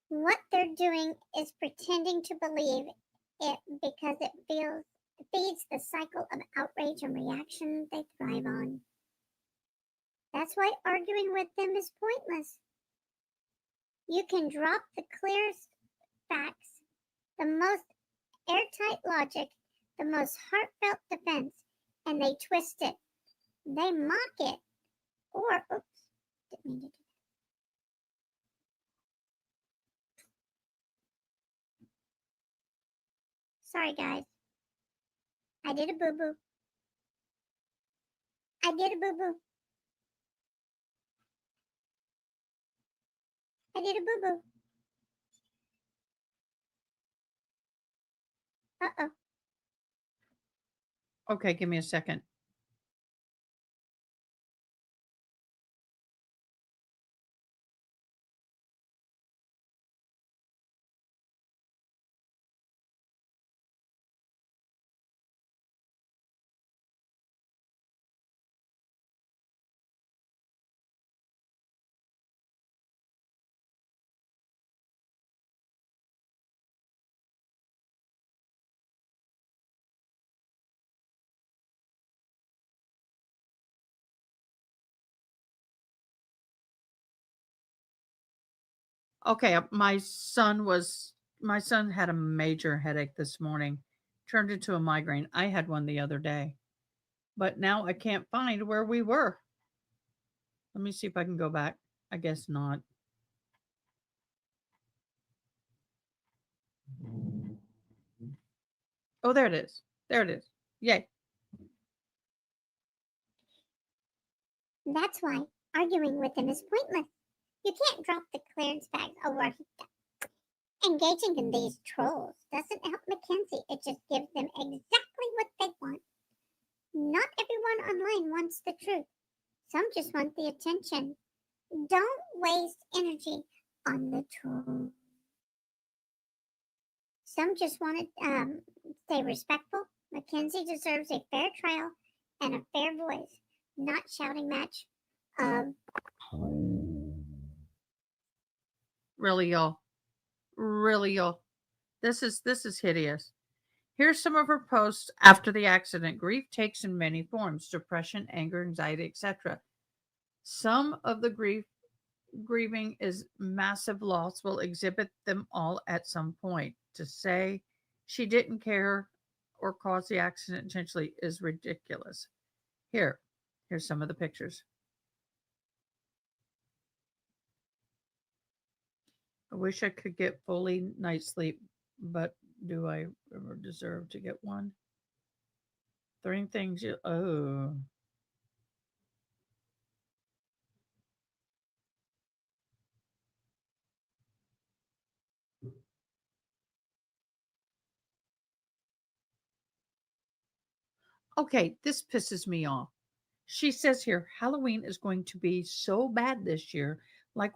What they're doing is pretending to believe it because it feeds the cycle of outrage and reaction they thrive on. That's why arguing with them is pointless. You can drop the clearest facts, the most airtight logic, the most heartfelt defense, and they twist it. They mock it. Or, oops, didn't mean to do that. Sorry, guys. I did a boo-boo. I did a boo-boo. I did a boo-boo. Uh-oh. Okay, give me a second. Okay, my son had a major headache this morning, turned into a migraine. I had one the other day, but now I can't find where we were. Let me see if I can go back. I guess not. Oh, there it is. There it is. Yay. That's why arguing with them is pointless. You can't drop the clearance facts over. Engaging in these trolls doesn't help Mackenzie. It just gives them exactly what they want. Not everyone online wants the truth. Some just want the attention. Don't waste energy on the troll. Some just want to stay respectful. Mackenzie deserves a fair trial and a fair voice, not shouting match of. Really, y'all. Really, y'all. This is hideous. Here's some of her posts after the accident. Grief takes in many forms: depression, anger, anxiety, etc. Some of the grieving is massive loss will exhibit them all at some point. To say she didn't care or cause the accident intentionally is ridiculous. Here's some of the pictures. I wish I could get fully night's sleep, but do I ever deserve to get one? 3 things you. Oh. Okay, this pisses me off. She says here Halloween is going to be so bad this year. Like,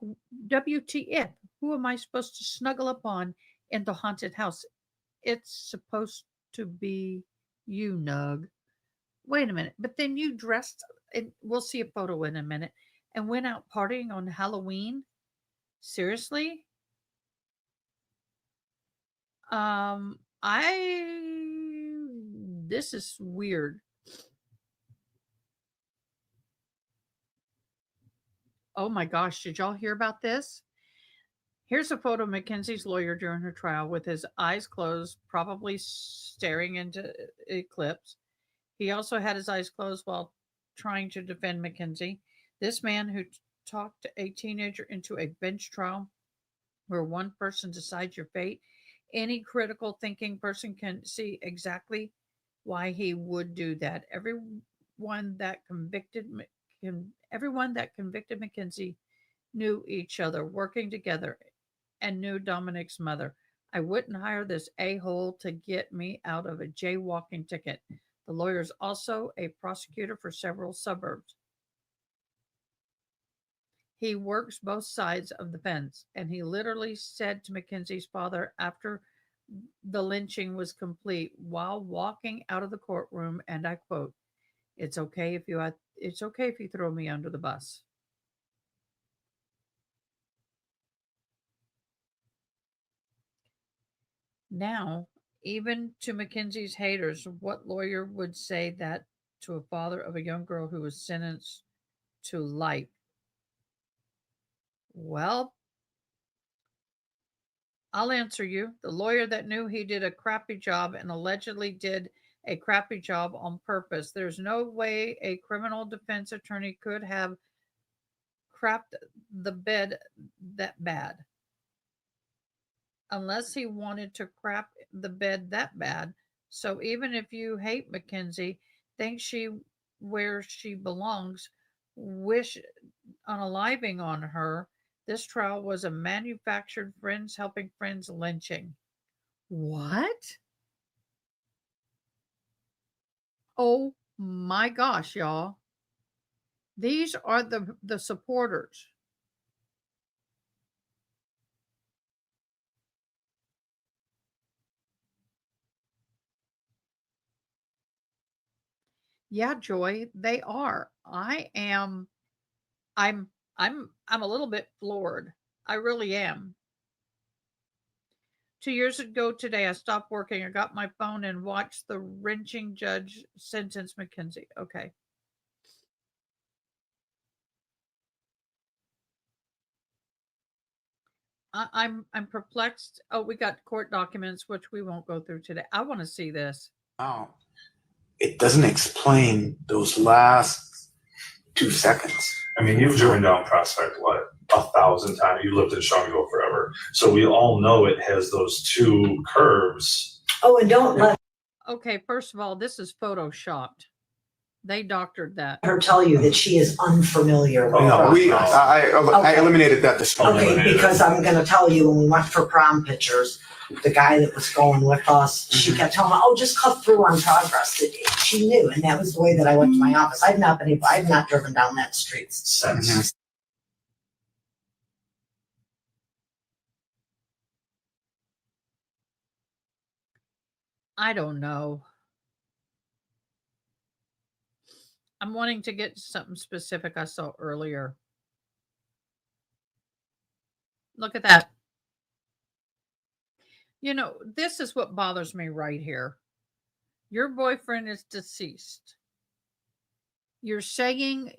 WTF? Who am I supposed to snuggle up on in the haunted house? It's supposed to be you, Nug. Wait a minute. But then you dressed, and we'll see a photo in a minute, and went out partying on Halloween? Seriously? This is weird. Oh my gosh, did y'all hear about this? Here's a photo of Mackenzie's lawyer during her trial with his eyes closed, probably staring into eclipse. He also had his eyes closed while trying to defend Mackenzie. This man who talked a teenager into a bench trial where one person decides your fate. Any critical thinking person can see exactly why he would do that. Everyone that convicted Mackenzie knew each other, working together, and knew Dominic's mother. I wouldn't hire this a-hole to get me out of a jaywalking ticket. The lawyer is also a prosecutor for several suburbs. He works both sides of the fence, and he literally said to Mackenzie's father after the lynching was complete while walking out of the courtroom, and I quote, it's okay if you throw me under the bus. Now, even to Mackenzie's haters, what lawyer would say that to a father of a young girl who was sentenced to life? Well, I'll answer you. The lawyer that knew he did a crappy job and allegedly did a crappy job on purpose. There's no way a criminal defense attorney could have crapped the bed that bad. Unless he wanted to crap the bed that bad. So even if you hate Mackenzie, think she where she belongs, wish unaliving on her, this trial was a manufactured friends helping friends lynching. What? Oh my gosh, y'all. These are the supporters. Yeah, Joy, they are. I'm a little bit floored. I really am. 2 years ago today, I stopped working. I got my phone and watched the wrenching judge sentence Mackenzie. Okay. I'm perplexed. Oh, we got court documents, which we won't go through today. I want to see this. Wow. It doesn't explain those last 2 seconds. I mean, you've driven down Prospect, what, 1,000 times? You lived in Shelbyville forever. So we all know it has those two curves. Oh, and don't let Okay, first of all, this is photoshopped. They doctored that. her tell you that she is unfamiliar with No, process. I eliminated that this morning. Okay, because I'm gonna tell you, when we went for prom pictures, the guy that was going with us, she kept telling me, oh, just cut through on Progress. She knew, and that was the way that I went to my office. I've not driven down that street since. I don't know. I'm wanting to get something specific I saw earlier. Look at that. You know, this is what bothers me right here. Your boyfriend is deceased. You're saying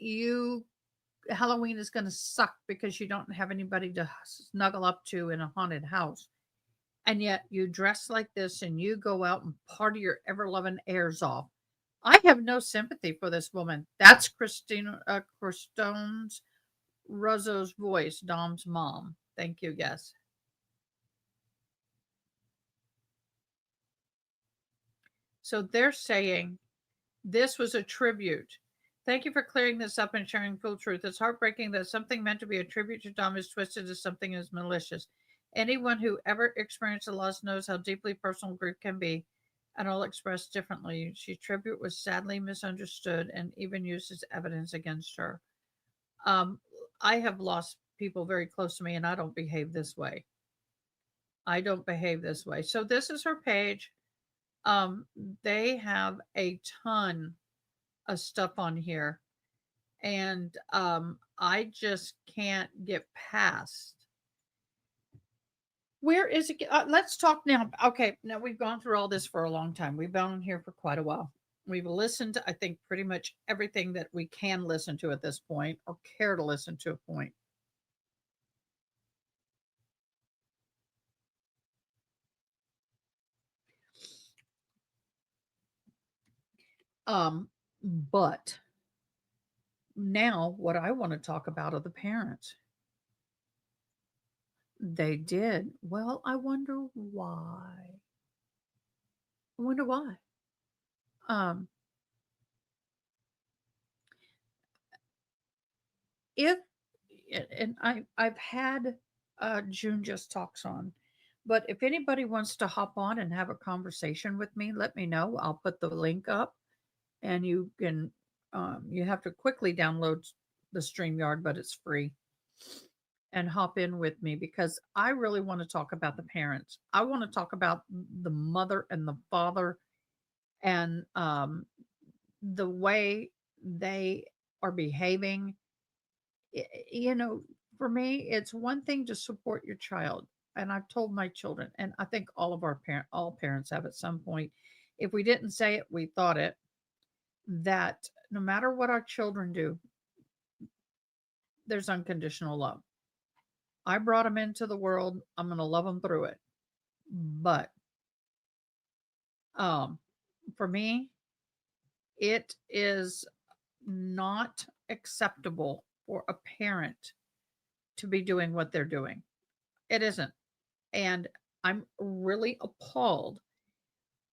Halloween is going to suck because you don't have anybody to snuggle up to in a haunted house. And yet you dress like this and you go out and party your ever-loving airs off. I have no sympathy for this woman. That's Christine Rozzo's voice, Dom's mom. Thank you, yes. So they're saying this was a tribute. Thank you for clearing this up and sharing full truth. It's heartbreaking that something meant to be a tribute to Dom is twisted as something is malicious. Anyone who ever experienced a loss knows how deeply personal grief can be. and all expressed differently. She tribute was sadly misunderstood and even used as evidence against her. Um, I have lost people very close to me, and I don't behave this way. I don't behave this way. So this is her page. Um, they have a ton of stuff on here, and I just can't get past. Where is it? Let's talk now. Okay, now we've gone through all this for a long time. We've been on here for quite a while. We've listened to, I think, pretty much everything that we can listen to at this point or care to listen to a point. But now what I want to talk about are the parents. They did. Well, I wonder why. I wonder why. Um, if and I've had June just talks on, but if anybody wants to hop on and have a conversation with me, let me know. I'll put the link up, and you can. You have to quickly download the StreamYard, but it's free, and hop in with me because I really want to talk about the parents. I want to talk about the mother and the father and the way they are behaving. You know, for me, it's one thing to support your child, and I've told my children, and I think all parents have at some point. If we didn't say it, we thought it. That no matter what our children do, there's unconditional love. I brought them into the world. I'm going to love them through it. But um, for me, it is not acceptable for a parent to be doing what they're doing. It isn't. And I'm really appalled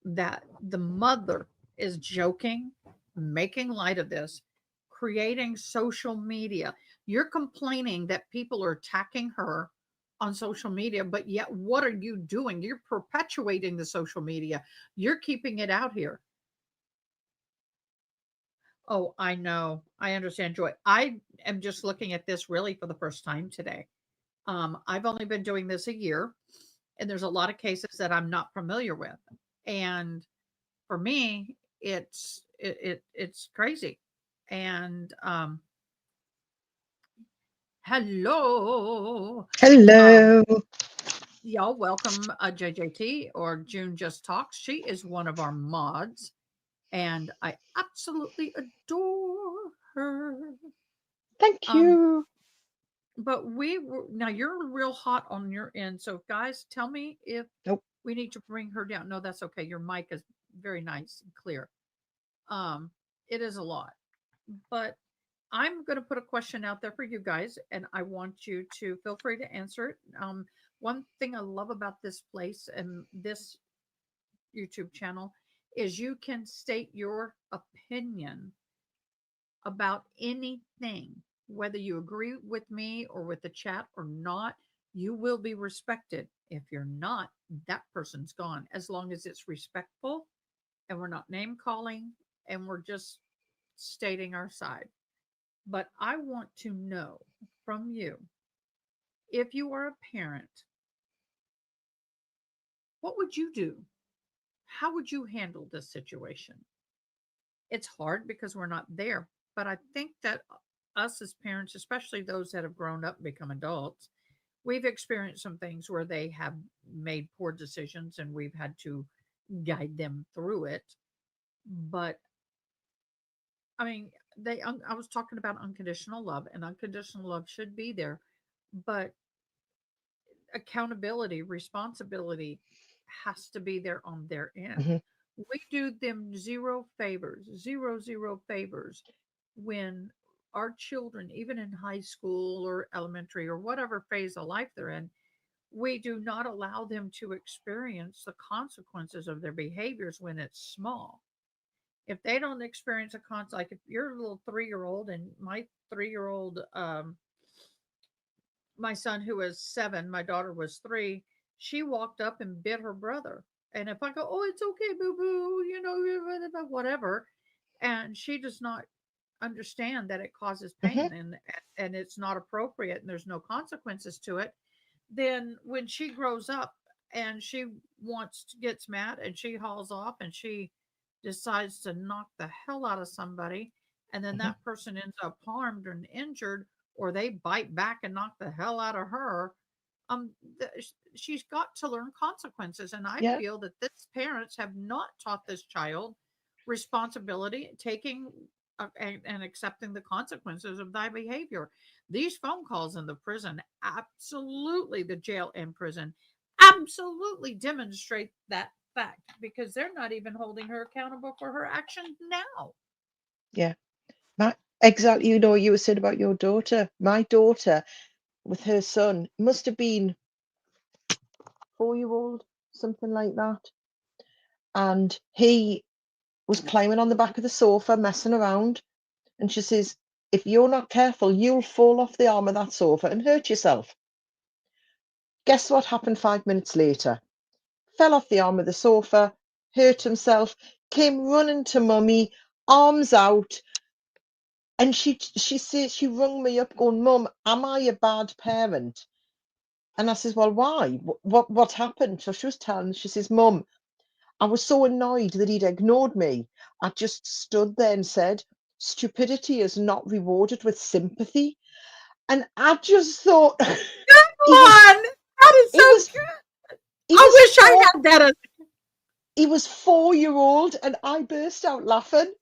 that the mother is joking, making light of this, creating social media. You're complaining that people are attacking her on social media, but yet what are you doing? You're perpetuating the social media. You're keeping it out here. Oh, I know. I understand, Joy. I am just looking at this really for the first time today. I've only been doing this a year, and there's a lot of cases that I'm not familiar with. And for me, it's crazy. And hello. Hello. Y'all welcome JJT or June Just Talks. She is one of our mods, and I absolutely adore her. Thank you. But now you're real hot on your end. So guys, tell me if we need to bring her down. No, that's okay. Your mic is very nice and clear. It is a lot, but I'm going to put a question out there for you guys, and I want you to feel free to answer it. One thing I love about this place and this YouTube channel is you can state your opinion about anything, whether you agree with me or with the chat or not. You will be respected. If you're not, that person's gone. As long as it's respectful and we're not name calling and we're just stating our side. But I want to know from you, if you are a parent, what would you do? How would you handle this situation? It's hard because we're not there, but I think that us as parents, especially those that have grown up and become adults, we've experienced some things where they have made poor decisions and we've had to guide them through it. But I mean, I was talking about unconditional love, and unconditional love should be there, but accountability, responsibility has to be there on their end. Mhm. We do them zero favors when our children, even in high school or elementary or whatever phase of life they're in, we do not allow them to experience the consequences of their behaviors when it's small. If they don't experience a like if you're a little 3-year old, and my 3-year old, my son who was 7, my daughter was 3, she walked up and bit her brother. And if I go, oh, it's okay, boo boo, you know, whatever, and she does not understand that it causes pain and it's not appropriate and there's no consequences to it, then when she grows up and she gets mad and she hauls off and she decides to knock the hell out of somebody, and then that person ends up harmed and injured, or they bite back and knock the hell out of her, she's got to learn consequences. And I Yeah. feel that this parents have not taught this child responsibility, taking and accepting the consequences of thy behavior. These phone calls in the prison, absolutely, the jail and prison, absolutely demonstrate that fact, because they're not even holding her accountable for her actions now. Yeah. Exactly. You know, you were saying about your daughter. My daughter with her son must have been 4-year-old, something like that. And he was climbing on the back of the sofa, messing around. And she says, if you're not careful, you'll fall off the arm of that sofa and hurt yourself. Guess what happened 5 minutes later? Fell off the arm of the sofa, hurt himself, came running to mummy, arms out. And she says, she rung me up going, Mum, am I a bad parent? And I says, well, why? What happened? So she was telling, she says, Mum, I was so annoyed that he'd ignored me. I just stood there and said, stupidity is not rewarded with sympathy. And I just thought, come on, that is so good. I wish I had that. He was 4-year-old, and I burst out laughing.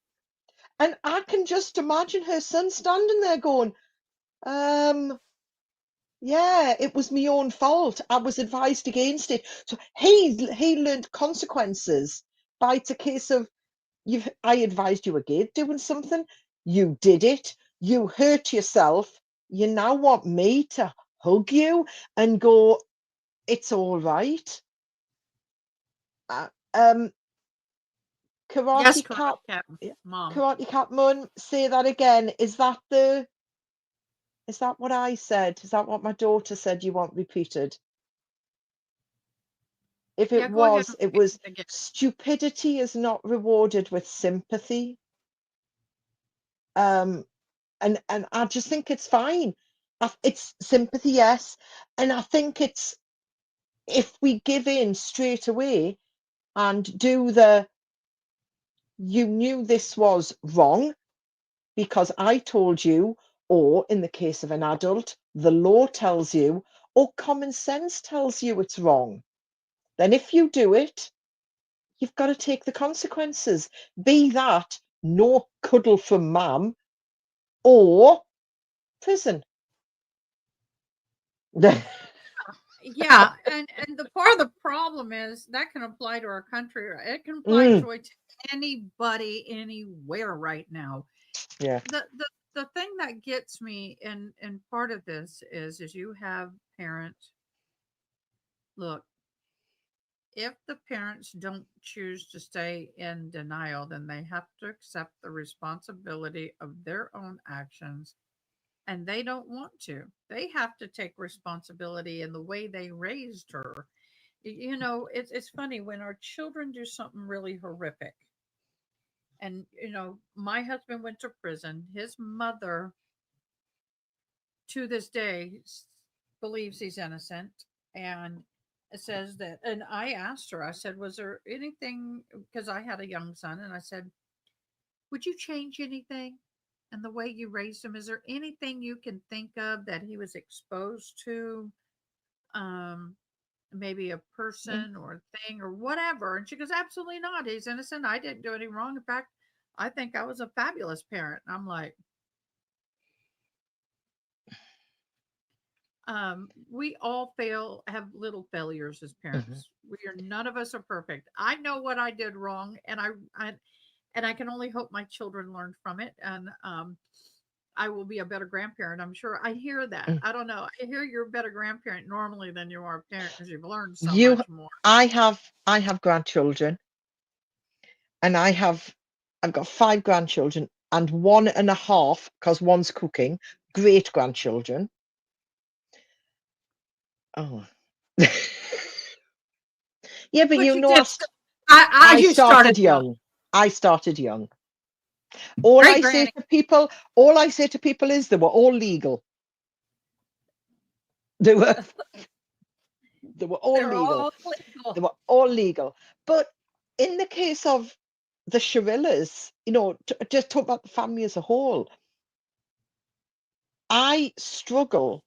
And I can just imagine her son standing there going, yeah, it was my own fault. I was advised against it. So he learned consequences by it's a case of I advised you against doing something. You did it. You hurt yourself. You now want me to hug you and go, it's all right. Karate Yes, Cat, Mom. Karate Cat Mun, say that again. Is that what I said? Is that what my daughter said you want repeated? If it was, it was stupidity is not rewarded with sympathy. And I just think it's fine. It's sympathy, yes. And I think it's, if we give in straight away and do you knew this was wrong because I told you, or in the case of an adult, the law tells you, or common sense tells you it's wrong. Then if you do it, you've got to take the consequences. Be that no cuddle from mum or prison. Yeah, and the part of the problem is that can apply to our country. It can apply joy to anybody anywhere right now. Yeah. The thing that gets me in part of this is you have parents. Look, if the parents don't choose to stay in denial, then they have to accept the responsibility of their own actions, and they don't want to. They have to take responsibility in the way they raised her. You know, it's funny when our children do something really horrific. And my husband went to prison. His mother to this day believes he's innocent, and it says that. And I asked her, I said, was there anything, because I had a young son, and I said, would you change anything in the way you raised him? Is there anything you can think of that he was exposed to, maybe a person or thing or whatever? And she goes, absolutely not, he's innocent, I didn't do any wrong, in fact, I think I was a fabulous parent. And I'm like, we all have little failures as parents. None of us are perfect. I know what I did wrong, and I can only hope my children learn from it, and I will be a better grandparent, I'm sure. I hear that. I don't know. I hear you're a better grandparent normally than you are a parent because you've learned so much more. I have grandchildren, and I've got 5 grandchildren and 1.5, because one's cooking, great grandchildren. Oh. Yeah, but you know, you started young. I started young. All Great I granny. say to people is they were all legal. They were all They're legal. all legal. They were all legal. But in the case of the Shirillas, you know, just talk about the family as a whole, I struggle.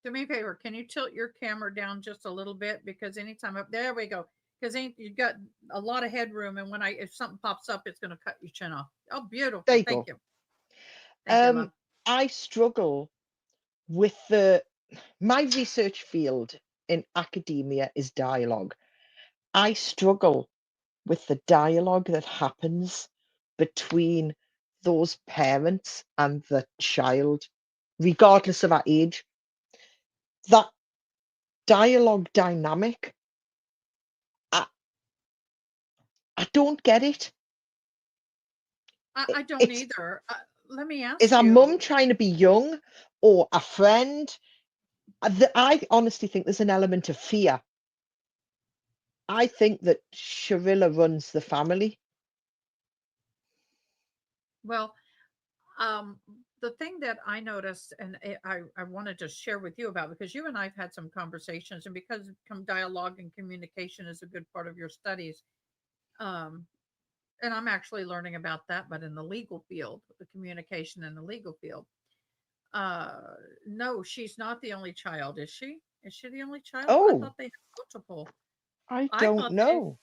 Do me a favor. Can you tilt your camera down just a little bit? Because anytime up there we go. Because you've got a lot of headroom, and if something pops up, it's going to cut your chin off. Oh, beautiful. There you Thank go. you. Thank you, love. I struggle with my research field in academia is dialogue. I struggle with the dialogue that happens between those parents and the child, regardless of our age. That dialogue dynamic, I don't get it. I don't either. Let me ask Is our you. mum trying to be young or a friend? I honestly think there's an element of fear. I think that Shirilla runs the family. Well, the thing that I noticed, and I wanted to share with you about, because you and I've had some conversations, and because dialogue and communication is a good part of your studies, um, and I'm actually learning about that, but in the legal field, the communication in the legal field. No, she's not the only child, is she? Is she the only child? I Oh, thought they had multiple. I I don't thought know.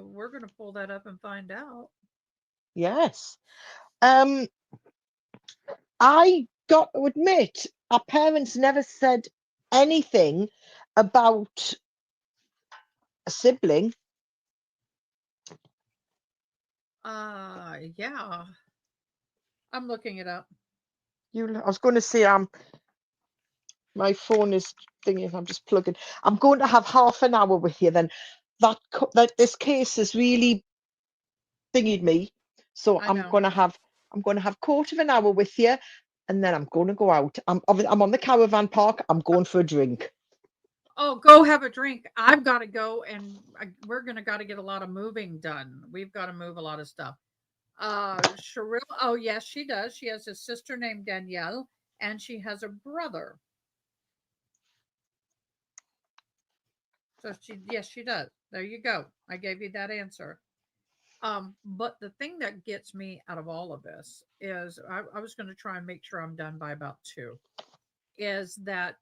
we're gonna pull that up and find out. Yes. I got to admit, our parents never said anything about a sibling. Yeah. I'm looking it up. I was going to say, my phone is thinking. I'm just plugging. I'm going to have half an hour with you. Then that this case has really thingied me. So I I'm know. going to have quarter of an hour with you, and then I'm going to go out. I'm on the caravan park. I'm going for a drink. Oh, go have a drink. I've got to go, and we're gonna got to get a lot of moving done. We've got to move a lot of stuff. Shirilla. Oh, yes, she does. She has a sister named Danielle, and she has a brother. So yes, she does. There you go. I gave you that answer. But the thing that gets me out of all of this is I was going to try and make sure I'm done by about 2. Is that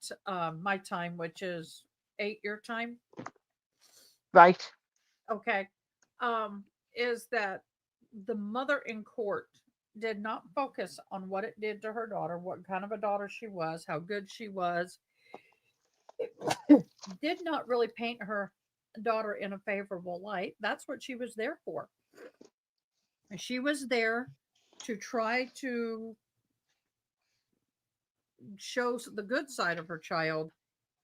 my time, which is 8 your time? Right. Okay. Is that the mother in court did not focus on what it did to her daughter, what kind of a daughter she was, how good she was, did not really paint her daughter in a favorable light. That's what she was there for. She was there to try to show the good side of her child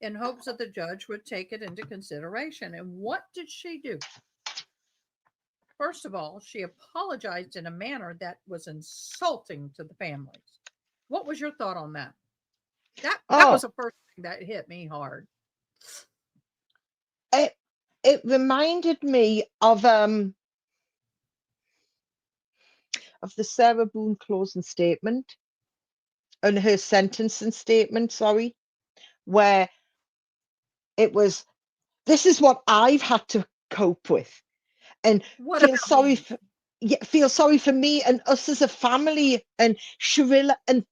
in hopes that the judge would take it into consideration. And what did she do? First of all, she apologized in a manner that was insulting to the families. What was your thought on that? That was the first thing that hit me hard. It reminded me of the Sarah Boone closing statement and her sentencing statement, sorry, where it was, this is what I've had to cope with, and feel sorry for me and us as a family and Shirilla, and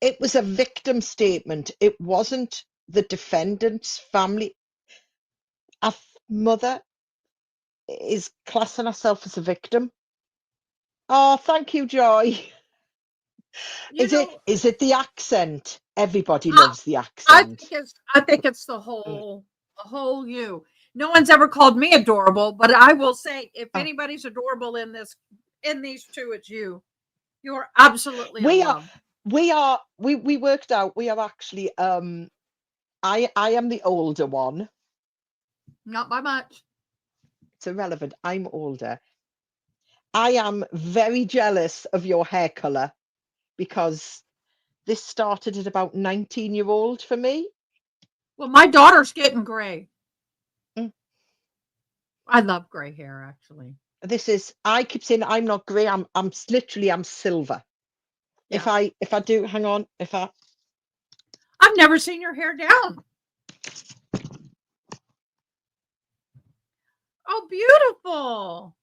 it was a victim statement. It wasn't the defendant's family. Our mother is classing herself as a victim. Oh, thank you, Joy. Is it the accent? Everybody loves the accent. I think it's the whole you. No one's ever called me adorable, but I will say, if anybody's adorable in these 2, it's you. You're absolutely a love. We worked out we are actually I am the older one. Not by much. It's irrelevant. I'm older. I am very jealous of your hair color because this started at about 19-year-old for me. Well, my daughter's getting gray. Mm. I love gray hair, actually. I keep saying I'm not grey. I'm literally I'm silver. Yeah. If I do, hang on. I've never seen your hair down. Oh, beautiful.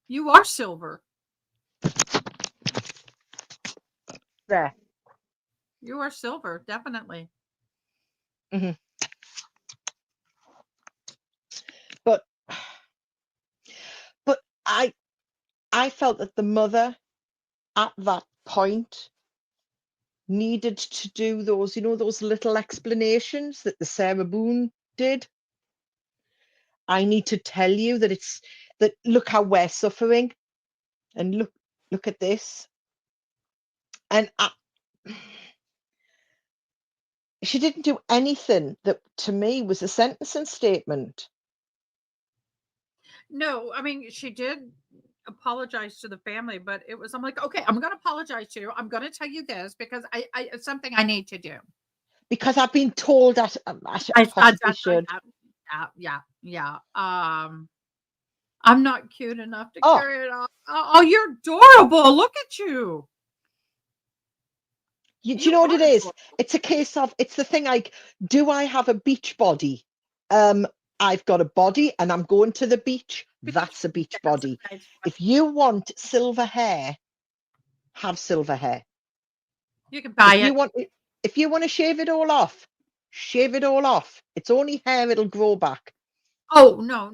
You are silver. There. You are silver, definitely. hmm But I felt that the mother at that point needed to do those, those little explanations that the Sarah Boone did. I need to tell you that look how we're suffering, and look at this. And she didn't do anything that to me was a sentencing statement. No, I mean, she did apologize to the family, but I'm like, okay, I'm going to apologize to you. I'm going to tell you this because it's something I need to do. Because I've been told that I possibly should. Yeah. I'm not cute enough to Oh. carry it off. Oh, you're adorable. Look at you. Do you know what it is? It's a case of, it's the thing like, do I have a beach body? I've got a body and I'm going to the beach. That's a beach body. If you want silver hair, have silver hair. You can buy If you want to shave it all off, shave it all off. It's only hair, it'll grow back. Oh, no.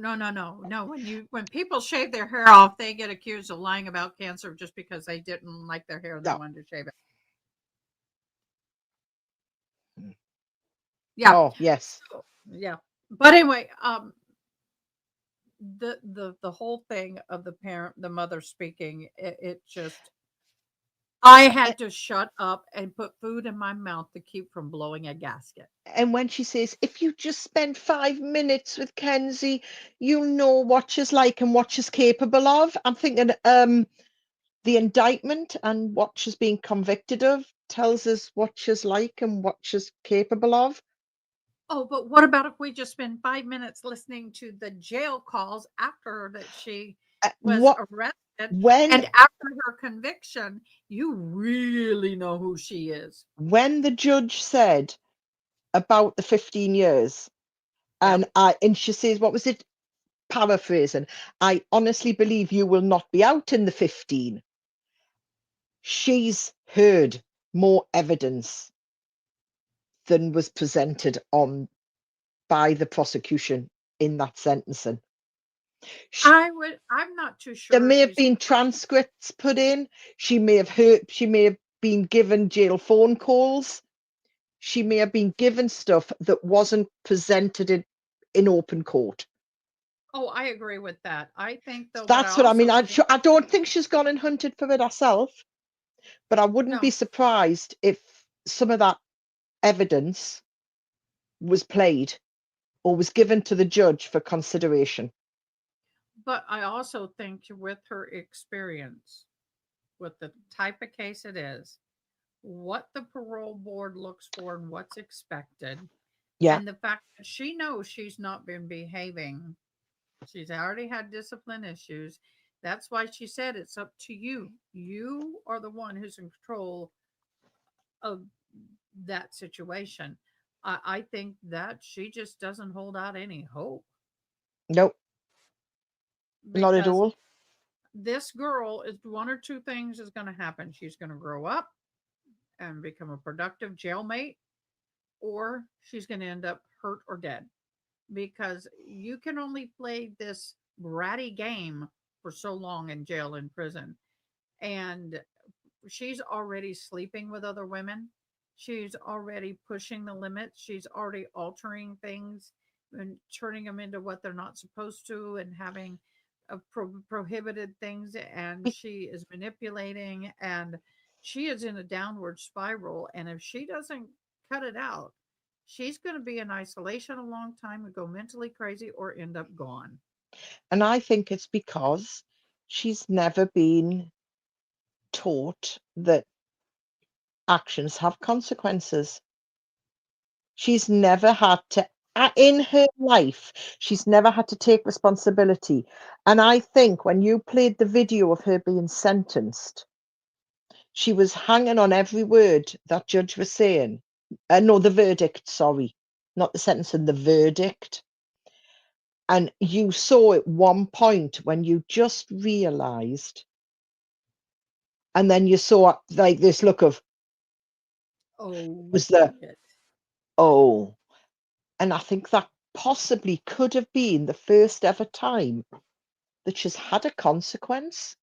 When people shave their hair off, they get accused of lying about cancer just because they didn't like their hair and they wanted to shave it. Yeah. Oh, yes. Yeah. But anyway, the whole thing of the mother speaking, it just, I had to shut up and put food in my mouth to keep from blowing a gasket. And when she says, if you just spend 5 minutes with Kenzie, you'll know what she's like and what she's capable of. I'm thinking, the indictment and what she's being convicted of tells us what she's like and what she's capable of. Oh, but what about if we just spend 5 minutes listening to the jail calls after that she was arrested, and after her conviction, you really know who she is. When the judge said about the 15 years, and she says, what was it? Paraphrasing, I honestly believe you will not be out in the 15. She's heard more evidence than was presented by the prosecution in that sentencing. I'm not too sure. There may have been transcripts put in. She may have been given jail phone calls. She may have been given stuff that wasn't presented in open court. Oh, I agree with that. I think though That's what I mean. I don't think she's gone and hunted for it herself, but I wouldn't be surprised if some of that evidence was played or was given to the judge for consideration. But I also think with her experience, with the type of case it is, what the parole board looks for and what's expected, and the fact that she knows she's not been behaving, she's already had discipline issues. That's why she said it's up to you. You are the one who's in control of that situation. I think that she just doesn't hold out any hope. Nope. Not at all. This girl is one or two things is going to happen. She's going to grow up and become a productive jailmate, or she's going to end up hurt or dead, because you can only play this bratty game for so long in jail and prison. And she's already sleeping with other women. She's already pushing the limits. She's already altering things and turning them into what they're not supposed to, and having prohibited things. And she is manipulating, and she is in a downward spiral. And if she doesn't cut it out, she's going to be in isolation a long time and go mentally crazy or end up gone. And I think it's because she's never been taught that actions have consequences. She's never had to, in her life, she's never had to take responsibility. And I think when you played the video of her being sentenced, she was hanging on every word that judge was saying. No, the verdict, sorry. Not the sentencing, the verdict. And you saw at one point when you just realized, and then you saw like this look of, was the, oh. And I think that possibly could have been the first ever time that she's had a consequence.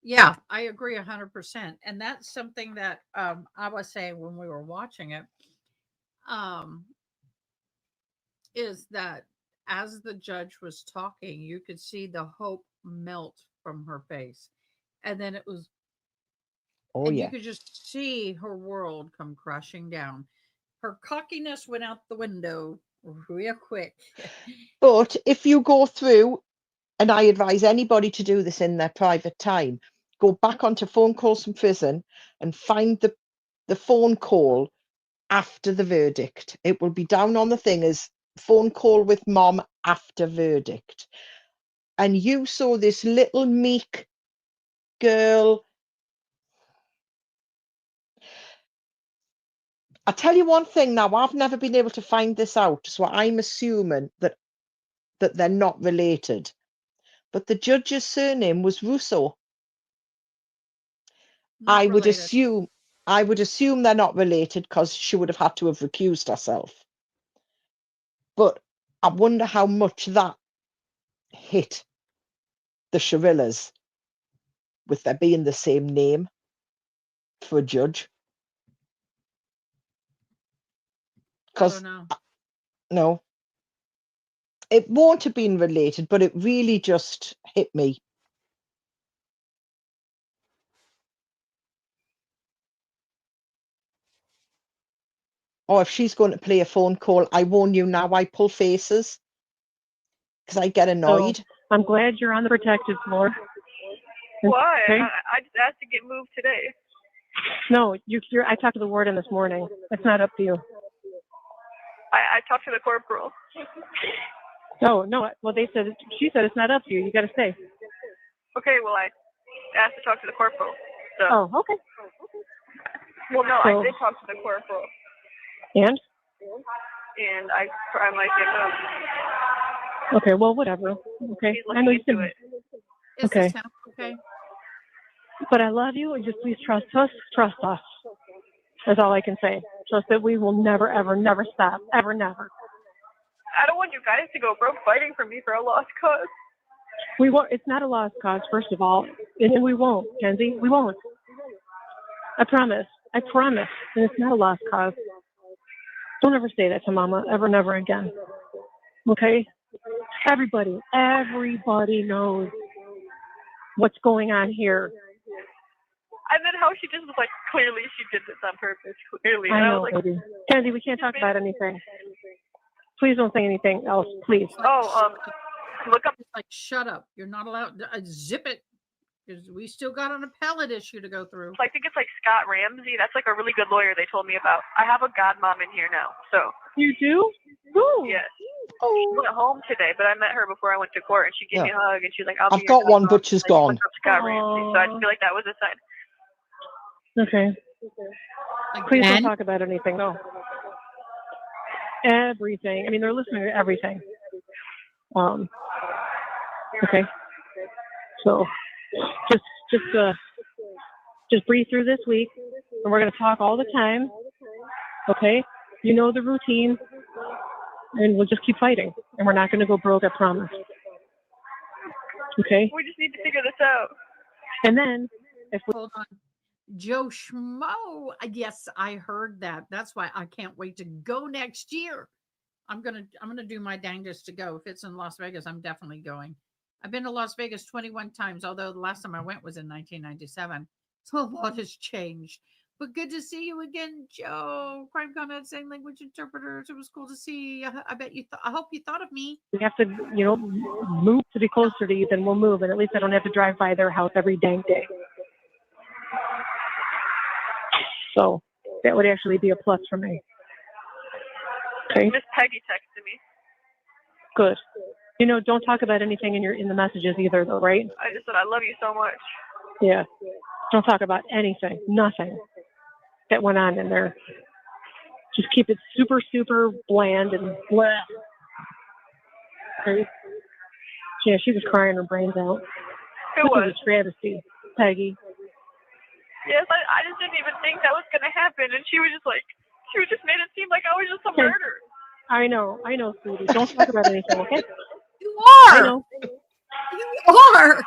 Yeah, I agree 100%. And that's something that I was saying when we were watching it, um, is that as the judge was talking, you could see the hope melt from her face. And then it was, Oh, and yeah. you could just see her world come crashing down. Her cockiness went out the window real quick. But if you go through, and I advise anybody to do this in their private time, go back onto phone calls from prison and find the phone call after the verdict. It will be down on the thing as phone call with mom after verdict. And you saw this little meek girl. I'll tell you one thing now, I've never been able to find this out, so I'm assuming that they're not related. But the judge's surname was Russo. Not I would related. assume they're not related because she would have had to have recused herself. But I wonder how much that hit the Shirillas with there being the same name for a judge. I don't know. No, it won't have been related, but it really just hit me. Or if she's going to play a phone call, I warn you now, I pull faces because I get annoyed. So I'm glad you're on the protective floor. Why? Okay. I just asked to get moved today. No, you're. I talked to the warden this morning. It's not up to you. I talked to the corporal. No. Well, she said it's not up to you. You got to stay. Okay, well, I asked to talk to the corporal. So. Oh, okay. Well, no, So- I did talk to the corporal. And? And I might get moved. Okay, well, whatever. Okay. He's I know looking you into can. it. Is Okay. this sound okay? But I love you, and just please trust us. Trust us. That's all I can say. Trust that we will never, ever, never stop. Ever, never. I don't want you guys to go broke fighting for me for a lost cause. We won't. It's not a lost cause, first of all, and we won't, Kenzie. We won't. I promise. I promise. And it's not a lost cause. Don't ever say that to Mama. Ever, never again. Okay? Everybody knows what's going on here. And then how she just was like, clearly she did this on purpose. Clearly. I And know, was like, baby. Kenzie, we can't talk about anything. Please don't say anything else, please. Look up. Like, shut up. You're not allowed to zip it because we still got an appellate issue to go through. I think it's like Scott Ramsey. That's like a really good lawyer they told me about. I have a godmom in here now, so. You do? Who? Yes. She went home today, but I met her before I went to court, and she gave me a Yeah. hug, and she's like, I'll be I've your got one, godmom. but she's Like, gone. look up Scott Ramsey. So I just feel like that was a sign. Okay. Please Again? don't talk about anything, no. Everything. I mean, they're listening to everything. Okay. So just breathe through this week, and we're going to talk all the time. Okay? You know the routine, and we'll just keep fighting, and we're not going to go broke, I promise. Okay? We just need to figure this out. And then, if we... Hold on. Joe Schmo. Yes, I heard that. That's why I can't wait to go next year. I'm gonna do my dangest to go. If it's in Las Vegas, I'm definitely going. I've been to Las Vegas 21 times, although the last time I went was in 1997. So a lot has changed. But good to see you again, Joe. Crime Combat Sign Language Interpreters. It was cool to see. I bet you. I hope you thought of me. We have to, move to be closer to you, then we'll move. And at least I don't have to drive by their house every dang day. So, that would actually be a plus for me. Okay, Miss Peggy texted me. good. You know, don't talk about anything in the messages either, though, right? I just said I love you so much. Yeah. Don't talk about anything, nothing that went on in there. Just keep it super, super bland and blah. Okay. Yeah, she was crying her brains out. Who This was? a travesty, Peggy. Yes, I just didn't even think that was gonna happen, and she was just made it seem like I was just a Okay. murder. I know, sweetie. Don't talk about anything, okay? You I are. know. You are.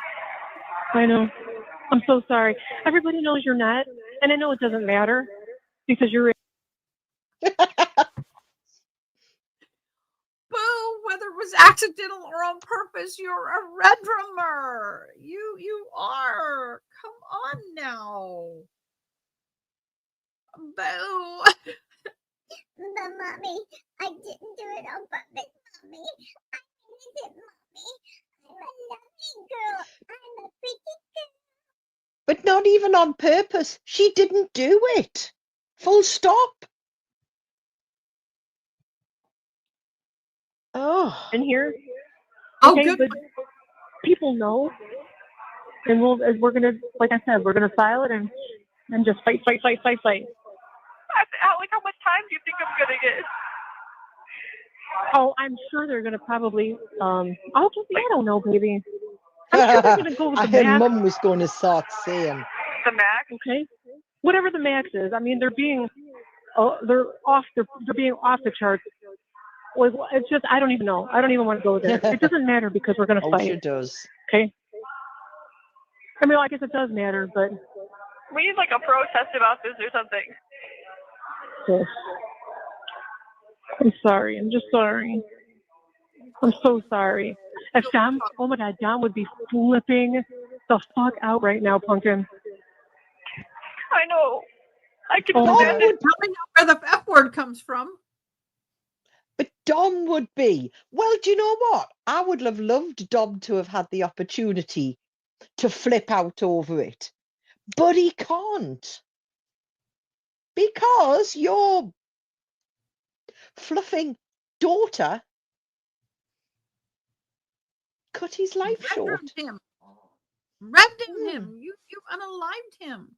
I know. I'm so sorry. Everybody knows you're not, and I know it doesn't matter because you're. Boo, whether it was accidental or on purpose, you're a red drummer. You are. Come on now. Boo. But mommy, I didn't do it on purpose, mommy. I did it, mommy. I'm a lovely girl. I'm a pretty girl. But not even on purpose. She didn't do it. Full stop. Oh. In here. Oh, Okay, good. but people know, and we're gonna, like I said, we're gonna file it and just fight. How much time do you think I'm gonna get? Oh, I'm sure they're gonna probably. I don't know, baby. I'm sure they're gonna go with the Her max. mum was going to start saying. The max. Okay, whatever the max is. I mean, they're being being off the charts. Like, it's just, I don't even know. I don't even want to go there. It doesn't matter because we're gonna Oh, fight. she does. Okay. I mean, I guess it does matter, but. We need like a protest about this or something. Yes. I'm sorry. I'm just sorry. I'm so sorry. If Dom, oh my God, Dom would be flipping the fuck out right now, Pumpkin. I know. I can Oh my imagine. God. Tell me where the F word comes from. But Dom would be. Well, do you know what? I would have loved Dom to have had the opportunity to flip out over it. But he can't. Because your fluffing daughter cut his life short. Rebbed him. You unalived him.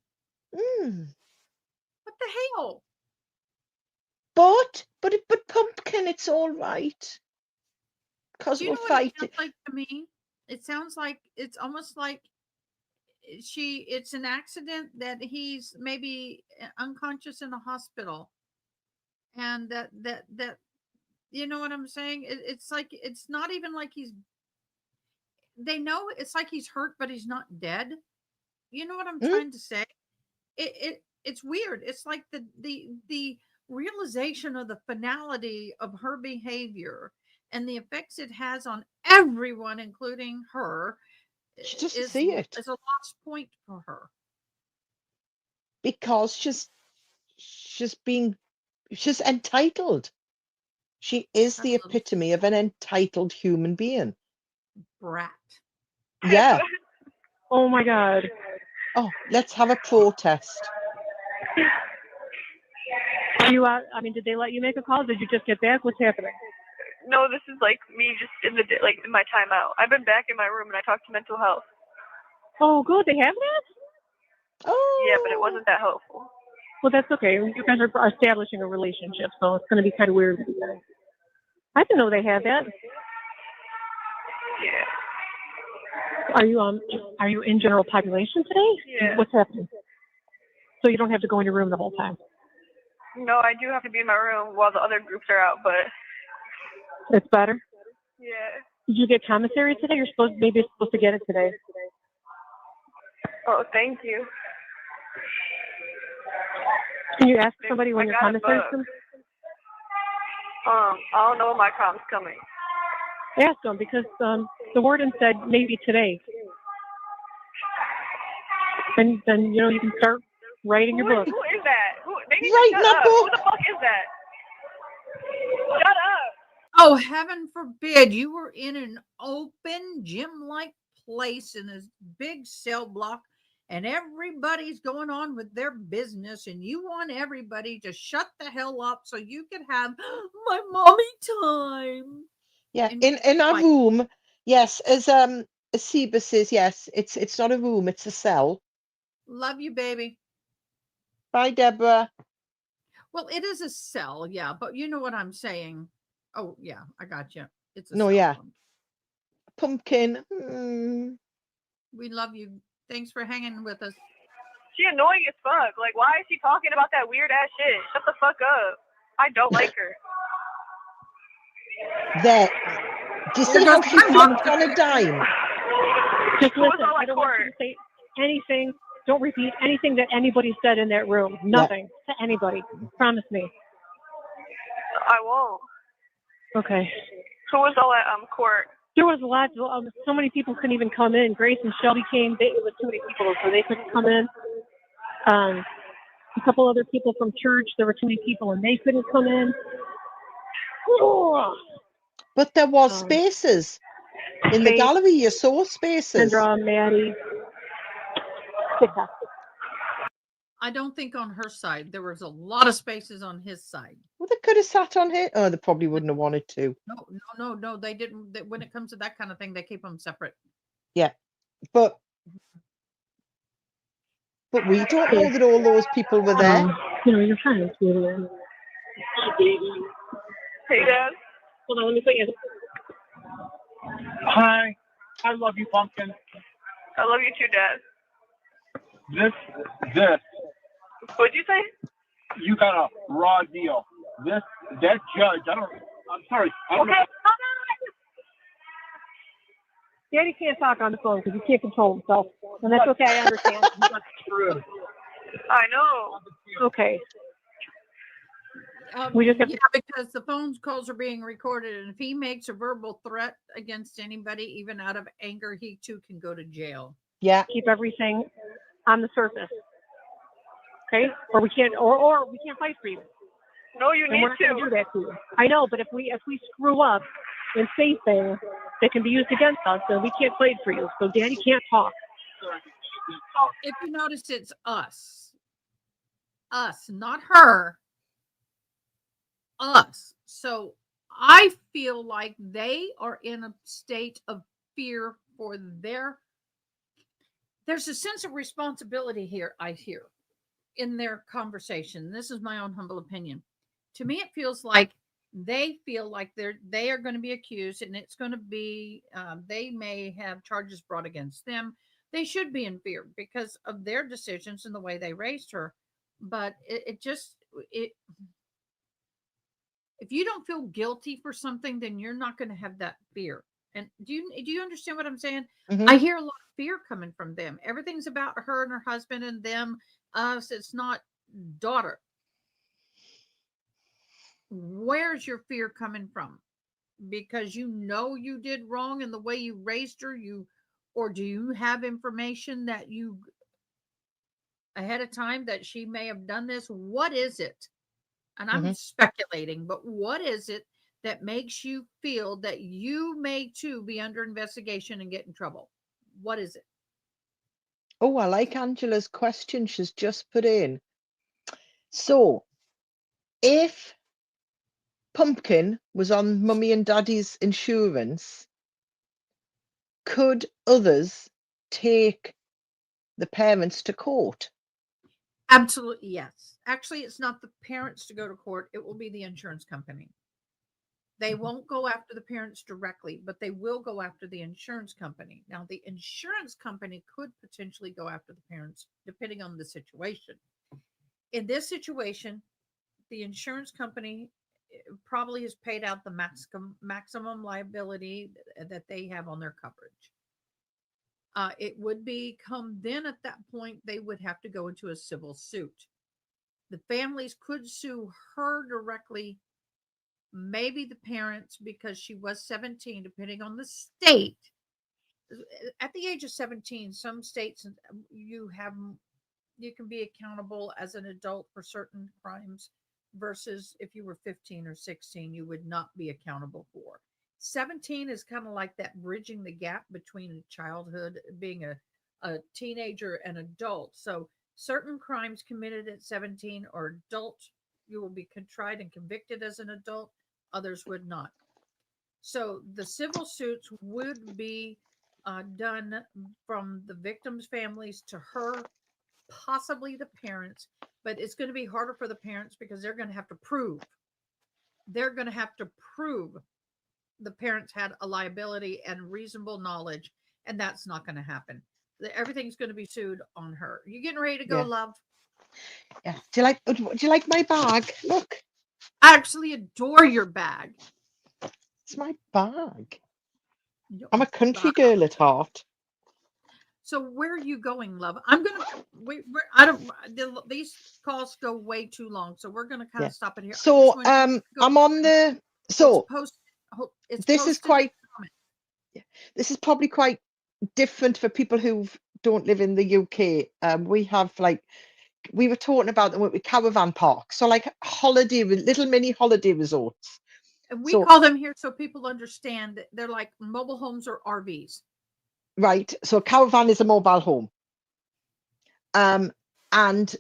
What the hell? But Pumpkin, it's all right. Because Do you we'll know what it fight. sounds like to me? It sounds like it's almost like it's an accident that he's maybe unconscious in a hospital, and that you know what I'm saying? It's like it's not even like they know it's like he's hurt, but he's not dead. You know what I'm trying to say? It's weird. It's like the realization of the finality of her behavior and the effects it has on everyone, including her. She doesn't see it. It's a lost point for her. Because she's entitled. She is the epitome of an entitled human being. Brat. Yeah. Oh my God. Oh, let's have a protest. Are you out? I mean, did they let you make a call? Did you just get back? What's happening? No, this is like me just in my timeout. I've been back in my room and I talked to mental health. Oh, good. They have that? Oh. Yeah, but it wasn't that helpful. Well, that's okay. You guys are establishing a relationship, so it's going to be kind of weird. I didn't know they had that. Yeah. Are you in general population today? Yeah. What's happening? So you don't have to go in your room the whole time. No, I do have to be in my room while the other groups are out, but It's better. yeah. Did you get commissary today? You're supposed to get it today. Oh, thank you. Can you ask somebody when I your got a commissary's bug. coming? I don't know when my com's coming. Ask them because the warden said maybe today. And then you can start writing your book. Who is that? They need Writing to shut a up. book. Who the fuck is that? Shut up. Oh, heaven forbid you were in an open gym-like place in this big cell block and everybody's going on with their business, and you want everybody to shut the hell up so you can have my mommy time. Yeah, And in our like, room, yes, as Seba says, yes, it's not a room, it's a cell. love you, baby. Bye, Deborah. Well, it is a cell, yeah, but you know what I'm saying. Oh, yeah, I got you. It's a No, cell yeah. phone. Pumpkin. We love you. Thanks for hanging with us. She annoying as fuck. Like, why is she talking about that weird ass shit? Shut the fuck up. I don't like her. There. Do you see how she flipped on a dime? Just Who was listen. all I at don't want you court? to say anything. Don't repeat anything that anybody said in that room. Nothing to anybody. Promise me. I won't. Okay. Who was all at court? There was lots of so many people couldn't even come in. Grace and Shelby came. It was too many people, so they couldn't come in. A couple other people from church. There were too many people, and they couldn't come in. But there was spaces in the gallery. You saw spaces. Sandra, Maddie. I don't think on her side. There was a lot of spaces on his side. Well, they could have sat on here. Oh, they probably wouldn't have wanted to. No. They didn't. When it comes to that kind of thing, they keep them separate. Yeah, but we don't know that all those people were there. You know, you're trying to do it. Hey, Dad. Hold on, let me put you. Hi, I love you, Pumpkin. I love you too, Dad. This, What'd you say? you got a raw deal. That judge, I'm sorry. I don't know. Daddy can't talk on the phone because he can't control himself. And that's okay, I understand. True. I know. Okay. We just because the phone calls are being recorded, and if he makes a verbal threat against anybody, even out of anger, he too can go to jail. Yeah. Keep everything on the surface. Okay? Or we can't fight for you. No, you need we're not gonna to. do that to you. I know, but if we screw up and say things that can be used against us, then we can't fight for you. So Daddy can't talk. If you notice, it's us, not her, us. So I feel like they are in a state of fear for there's a sense of responsibility here, I hear, in their conversation. This is my own humble opinion. To me, it feels like they feel like they are going to be accused, and it's going to be they may have charges brought against them. They should be in fear because of their decisions and the way they raised her. But if you don't feel guilty for something, then you're not going to have that fear. And do you understand what I'm saying? Mm-hmm. I hear a lot of fear coming from them. Everything's about her and her husband and them. Us. It's not daughter. Where's your fear coming from? Because you did wrong in the way you raised her, or do you have information that you ahead of time that she may have done this? What is it? And I'm speculating, but what is it that makes you feel that you may too be under investigation and get in trouble? What is it? Oh, I like Angela's question she's just put in. So, if Pumpkin was on Mummy and Daddy's insurance, could others take the parents to court? Absolutely, yes. Actually, it's not the parents to go to court. It will be the insurance company. They won't go after the parents directly, but they will go after the insurance company. Now, the insurance company could potentially go after the parents, depending on the situation. In this situation, the insurance company probably has paid out the maximum liability that they have on their coverage. It would become then at that point, they would have to go into a civil suit. The families could sue her directly, maybe the parents, because she was 17, depending on the state. At the age of 17, some states you can be accountable as an adult for certain crimes, versus if you were 15 or 16, you would not be accountable for. 17 is kind of like that bridging the gap between childhood, being a a teenager and adult. So certain crimes committed at 17 or adult, you will be tried and convicted as an adult. Others would not. So the civil suits would be done from the victim's families to her, possibly the parents, but it's going to be harder for the parents because they're going to have to prove. They're going to have to prove the parents had a liability and reasonable knowledge, and that's not going to happen. Everything's going to be sued on her. You getting ready to go, Yeah. love? Yeah. Do you like my bag? Look. I actually adore your bag. It's my bag. I'm a country Bag. girl at heart. So where are you going, love? I'm gonna. I don't. These calls go way too long, so we're gonna kind Yeah. of stop it here. So I'm on the. So It's this is posted in quite. the comment. This is probably quite different for people who don't live in the UK. We have we were talking about them with caravan parks, so like little mini holiday resorts. And we So call them here so people understand that they're like mobile homes or RVs. right, so caravan is a mobile home. And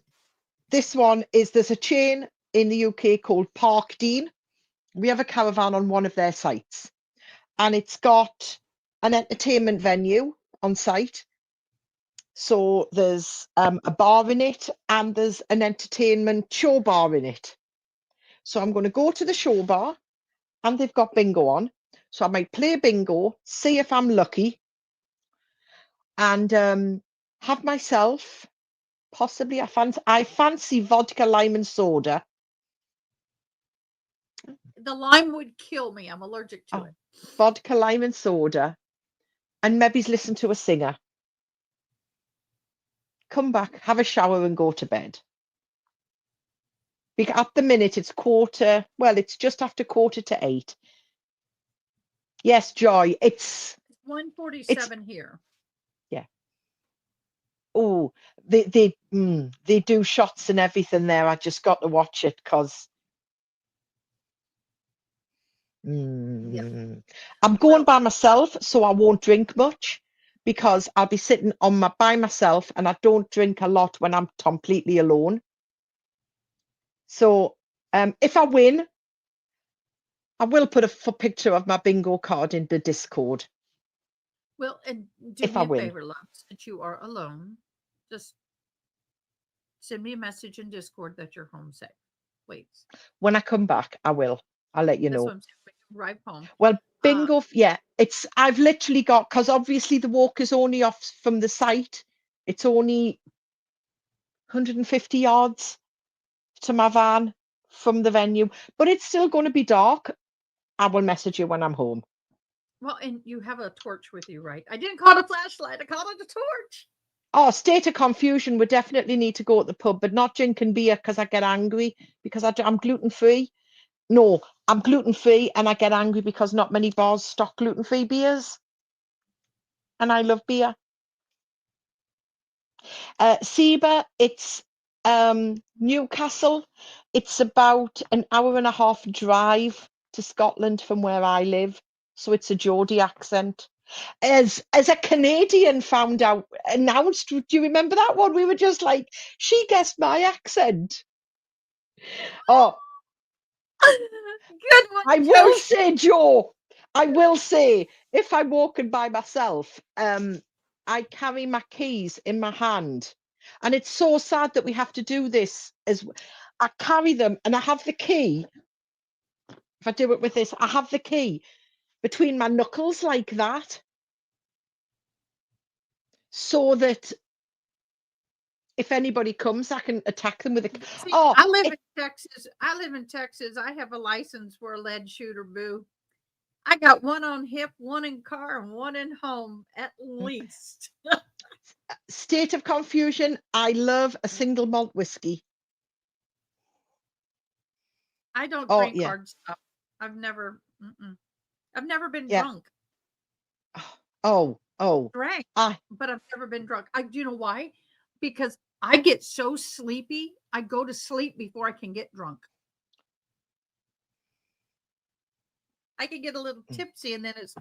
this one is there's a chain in the UK called Park Dean. We have a caravan on one of their sites, and it's got an entertainment venue on site. So there's a bar in it, and there's an entertainment show bar in it. So I'm going to go to the show bar, and they've got bingo on. So I might play bingo, see if I'm lucky, and have myself possibly I fancy vodka, lime, and soda. The lime would kill me. I'm allergic to it. Vodka, lime, and soda, and maybe listen to a singer. Come back, have a shower, and go to bed. Because at the minute it's it's just after 7:45. Yes, Joy, it's 1:47 here. Yeah. Oh, they do shots and everything there. I just got to watch it because I'm going by myself, so I won't drink much because I'll be sitting by myself, and I don't drink a lot when I'm completely alone. So if I win, I will put a picture of my bingo card in the Discord. Well, and do If me I a win. favor, love, since you are alone, just send me a message in Discord that you're home safe. Please. When I come back, I will. I'll let you That's know. what I'm saying. When you arrive home. Well, bingo, yeah, I've literally got, because obviously the walk is only off from the site. It's only 150 yards to my van from the venue, but it's still going to be dark. I will message you when I'm home. Well, and you have a torch with you, right? I didn't call it a flashlight. I called it a torch. Oh, state of confusion. We definitely need to go at the pub, but not drinking beer because I get angry because I'm gluten-free. No, I'm gluten-free and I get angry because not many bars stock gluten-free beers. And I love beer. Seba, it's Newcastle. It's about an hour and a half drive to Scotland from where I live. So it's a Geordie accent. As a Canadian announced, do you remember that one? We were just like, she guessed my accent. Oh, good one. I will say, Joe, I will say, if I'm walking by myself, I carry my keys in my hand. And it's so sad that we have to do this. I carry them and I have the key. If I do it with this, I have the key between my knuckles like that. So that if anybody comes, I can attack them with a. See, I live in Texas. I have a license for a lead shooter, boo. I got one on hip, one in car, and one in home at least. State of confusion. I love a single malt whiskey. I don't Oh, drink yeah. hard stuff. I've never been Yeah. drunk. Oh. Drank, but I've never been drunk. Do you know why? Because I get so sleepy. I go to sleep before I can get drunk. I can get a little tipsy and then it's.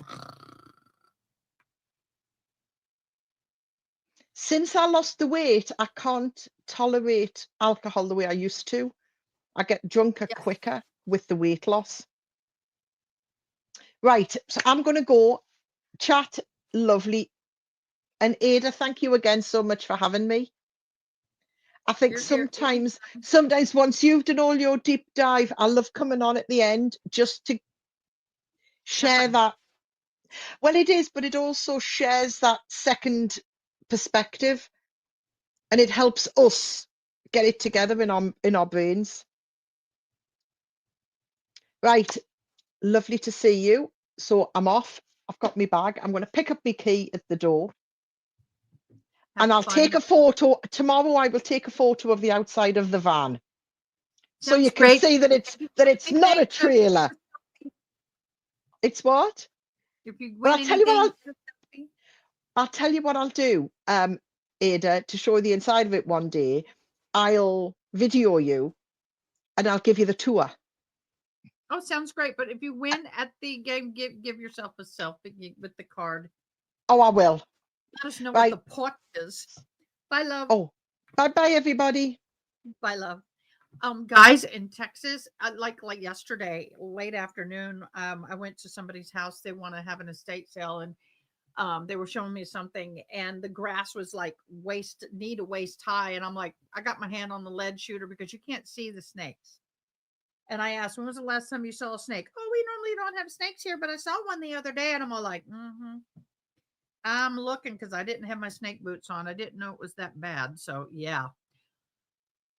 Since I lost the weight, I can't tolerate alcohol the way I used to. I get drunker quicker with the weight loss. Right, so I'm going to go. Chat, lovely. And Ada, thank you again so much for having me. I think sometimes once you've done all your deep dive, I love coming on at the end just to share that. Well, it is, but it also shares that second perspective, and it helps us get it together in our brains. Right, lovely to see you. So I'm off. I've got my bag. I'm going to pick up my key at the door. And I'll take a photo tomorrow. I will take a photo of the outside of the van, so you can see that it's not a trailer. It's what? If you Well, win anything, I'll tell you what I'll do, Ada, to show the inside of it one day. I'll video you, and I'll give you the tour. oh, sounds great. But if you win at the game, give yourself a selfie with the card. Oh, I will. Let us know Right. what the pot is. Bye, love. Oh, bye, everybody. Bye, love. Guys in Texas, like yesterday, late afternoon, I went to somebody's house. They want to have an estate sale, and they were showing me something, and the grass was like knee to waist high, and I'm like, I got my hand on the lead shooter because you can't see the snakes. And I asked, when was the last time you saw a snake? Oh, we normally don't have snakes here, but I saw one the other day, and I'm all like, I'm looking because I didn't have my snake boots on. I didn't know it was that bad. So yeah.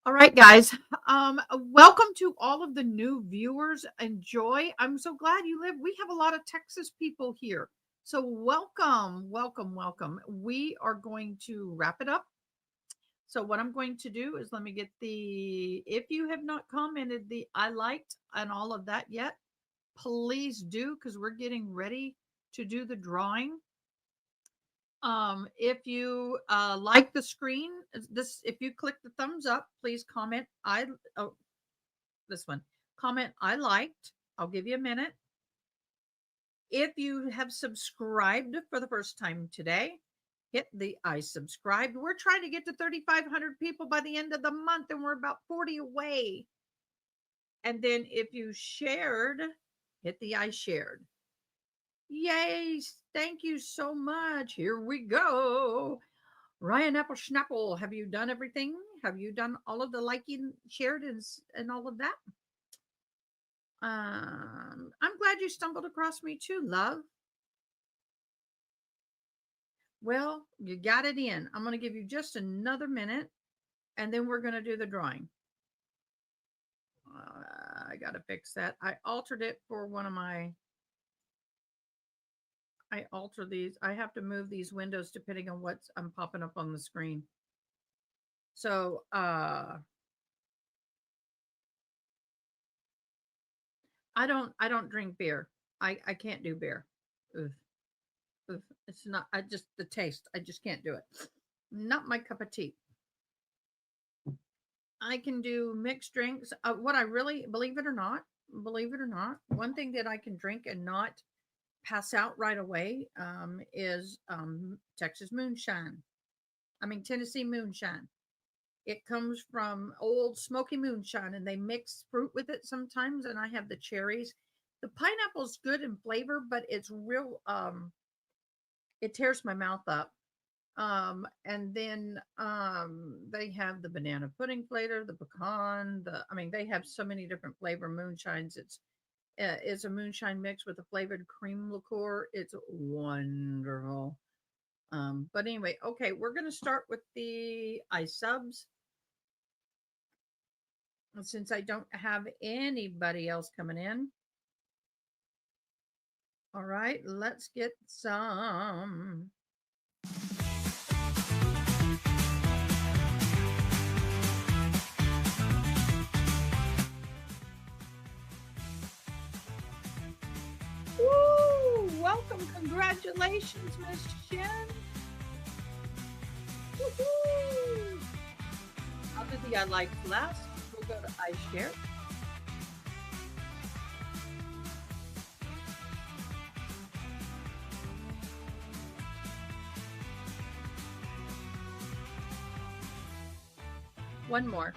All right, guys. Welcome to all of the new viewers. Enjoy. I'm so glad you live. We have a lot of Texas people here. So welcome, welcome, welcome. We are going to wrap it up. So what I'm going to do is let me get if you have not commented the I liked and all of that yet, please do, because we're getting ready to do the drawing. If you like the screen, if you click the thumbs up, please comment this one. Comment I liked. I'll give you a minute. If you have subscribed for the first time today, hit the I subscribed. We're trying to get to 3,500 people by the end of the month, and we're about 40 away. And then if you shared, hit the I shared. Yay! Thank you so much. Here we go. Ryan Apple Schnapple, have you done everything? Have you done all of the liking, shared, and all of that? I'm glad you stumbled across me too, love. Well, you got it in. I'm going to give you just another minute, and then we're going to do the drawing. I got to fix that. I altered it for one of my... I alter these. I have to move these windows depending on what's I'm popping up on the screen. So, I don't drink beer. I can't do beer. Oof. Oof. It's not, the taste. I just can't do it. Not my cup of tea. I can do mixed drinks. What I really, believe it or not, one thing that I can drink and not pass out right away is Texas moonshine. Tennessee moonshine. It comes from old smoky moonshine, and they mix fruit with it sometimes, and I have the cherries. The pineapple's good in flavor, but it's real, it tears my mouth up. And then they have the banana pudding flavor, the pecan, they have so many different flavor moonshines. It's a moonshine mix with a flavored cream liqueur. It's wonderful. But anyway, okay, we're going to start with the iSubs. Since I don't have anybody else coming in. All right, let's get some. Woo! Welcome, congratulations, Miss Shin. Woo-hoo! I'll do the I like last. We'll go to I share. One more.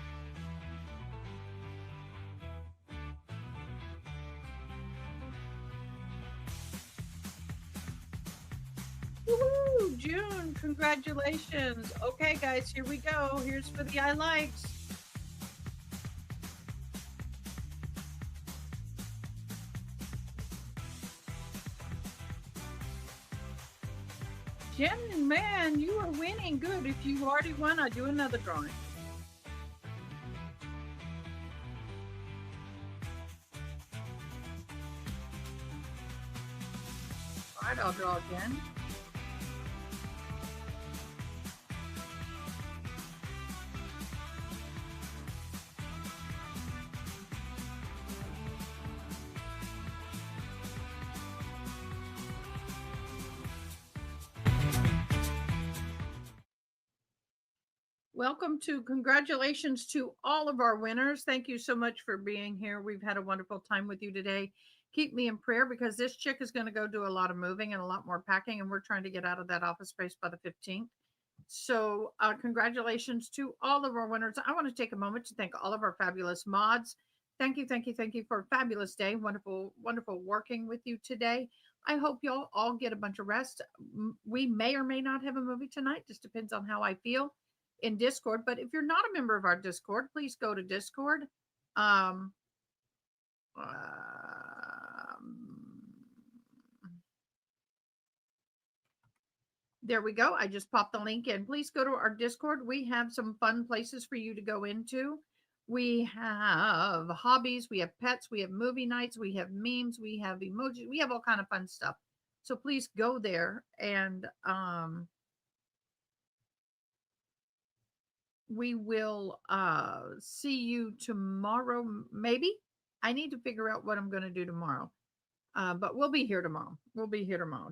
Woohoo! June, congratulations. Okay, guys, here we go. Here's for the I likes. Jen, man, you are winning. Good. If you already won, I'll do another drawing. All right, I'll draw again. Welcome to congratulations to all of our winners. Thank you so much for being here. We've had a wonderful time with you today. Keep me in prayer because this chick is going to go do a lot of moving and a lot more packing, and we're trying to get out of that office space by the 15th. So congratulations to all of our winners. I want to take a moment to thank all of our fabulous mods. Thank you for a fabulous day. Wonderful, wonderful working with you today. I hope y'all all get a bunch of rest. We may or may not have a movie tonight. Just depends on how I feel in Discord. But if you're not a member of our Discord, please go to Discord. There we go. I just popped the link in. Please go to our Discord. We have some fun places for you to go into. We have hobbies, we have pets, we have movie nights, we have memes, we have emojis, we have all kind of fun stuff. So please go there, and we will see you tomorrow. Maybe I need to figure out what I'm going to do tomorrow. But we'll be here tomorrow.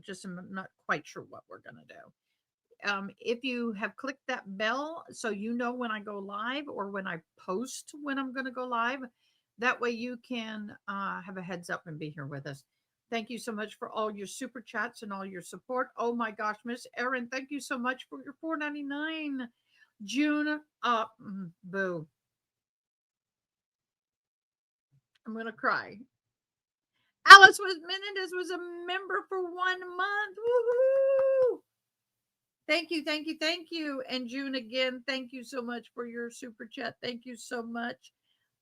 Just I'm not quite sure what we're going to do. If you have clicked that bell, so you know when I go live or when I post when I'm going to go live, that way you can have a heads up and be here with us. Thank you so much for all your super chats and all your support. Oh my gosh, Miss Erin, thank you so much for your $4.99. June, boo. I'm going to cry. Alice Menendez was a member for 1 month. Woohoo! Thank you. And June, again, thank you so much for your super chat. Thank you so much.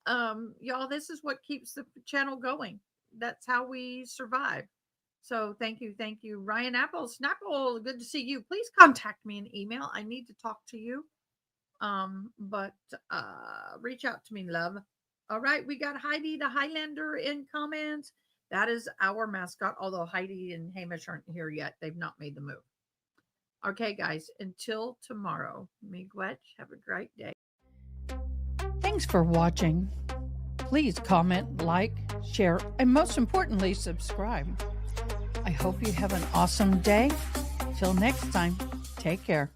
Y'all, this is what keeps the channel going. That's how we survive. So thank you. Ryan Apples, Snapple, good to see you. Please contact me in email. I need to talk to you. But reach out to me, love. All right, we got Heidi the Highlander in comments. That is our mascot, although Heidi and Hamish aren't here yet. They've not made the move. Okay, guys, until tomorrow, miigwech, have a great day. Thanks for watching. Please comment, like, share, and most importantly, subscribe. I hope you have an awesome day. Till next time, take care.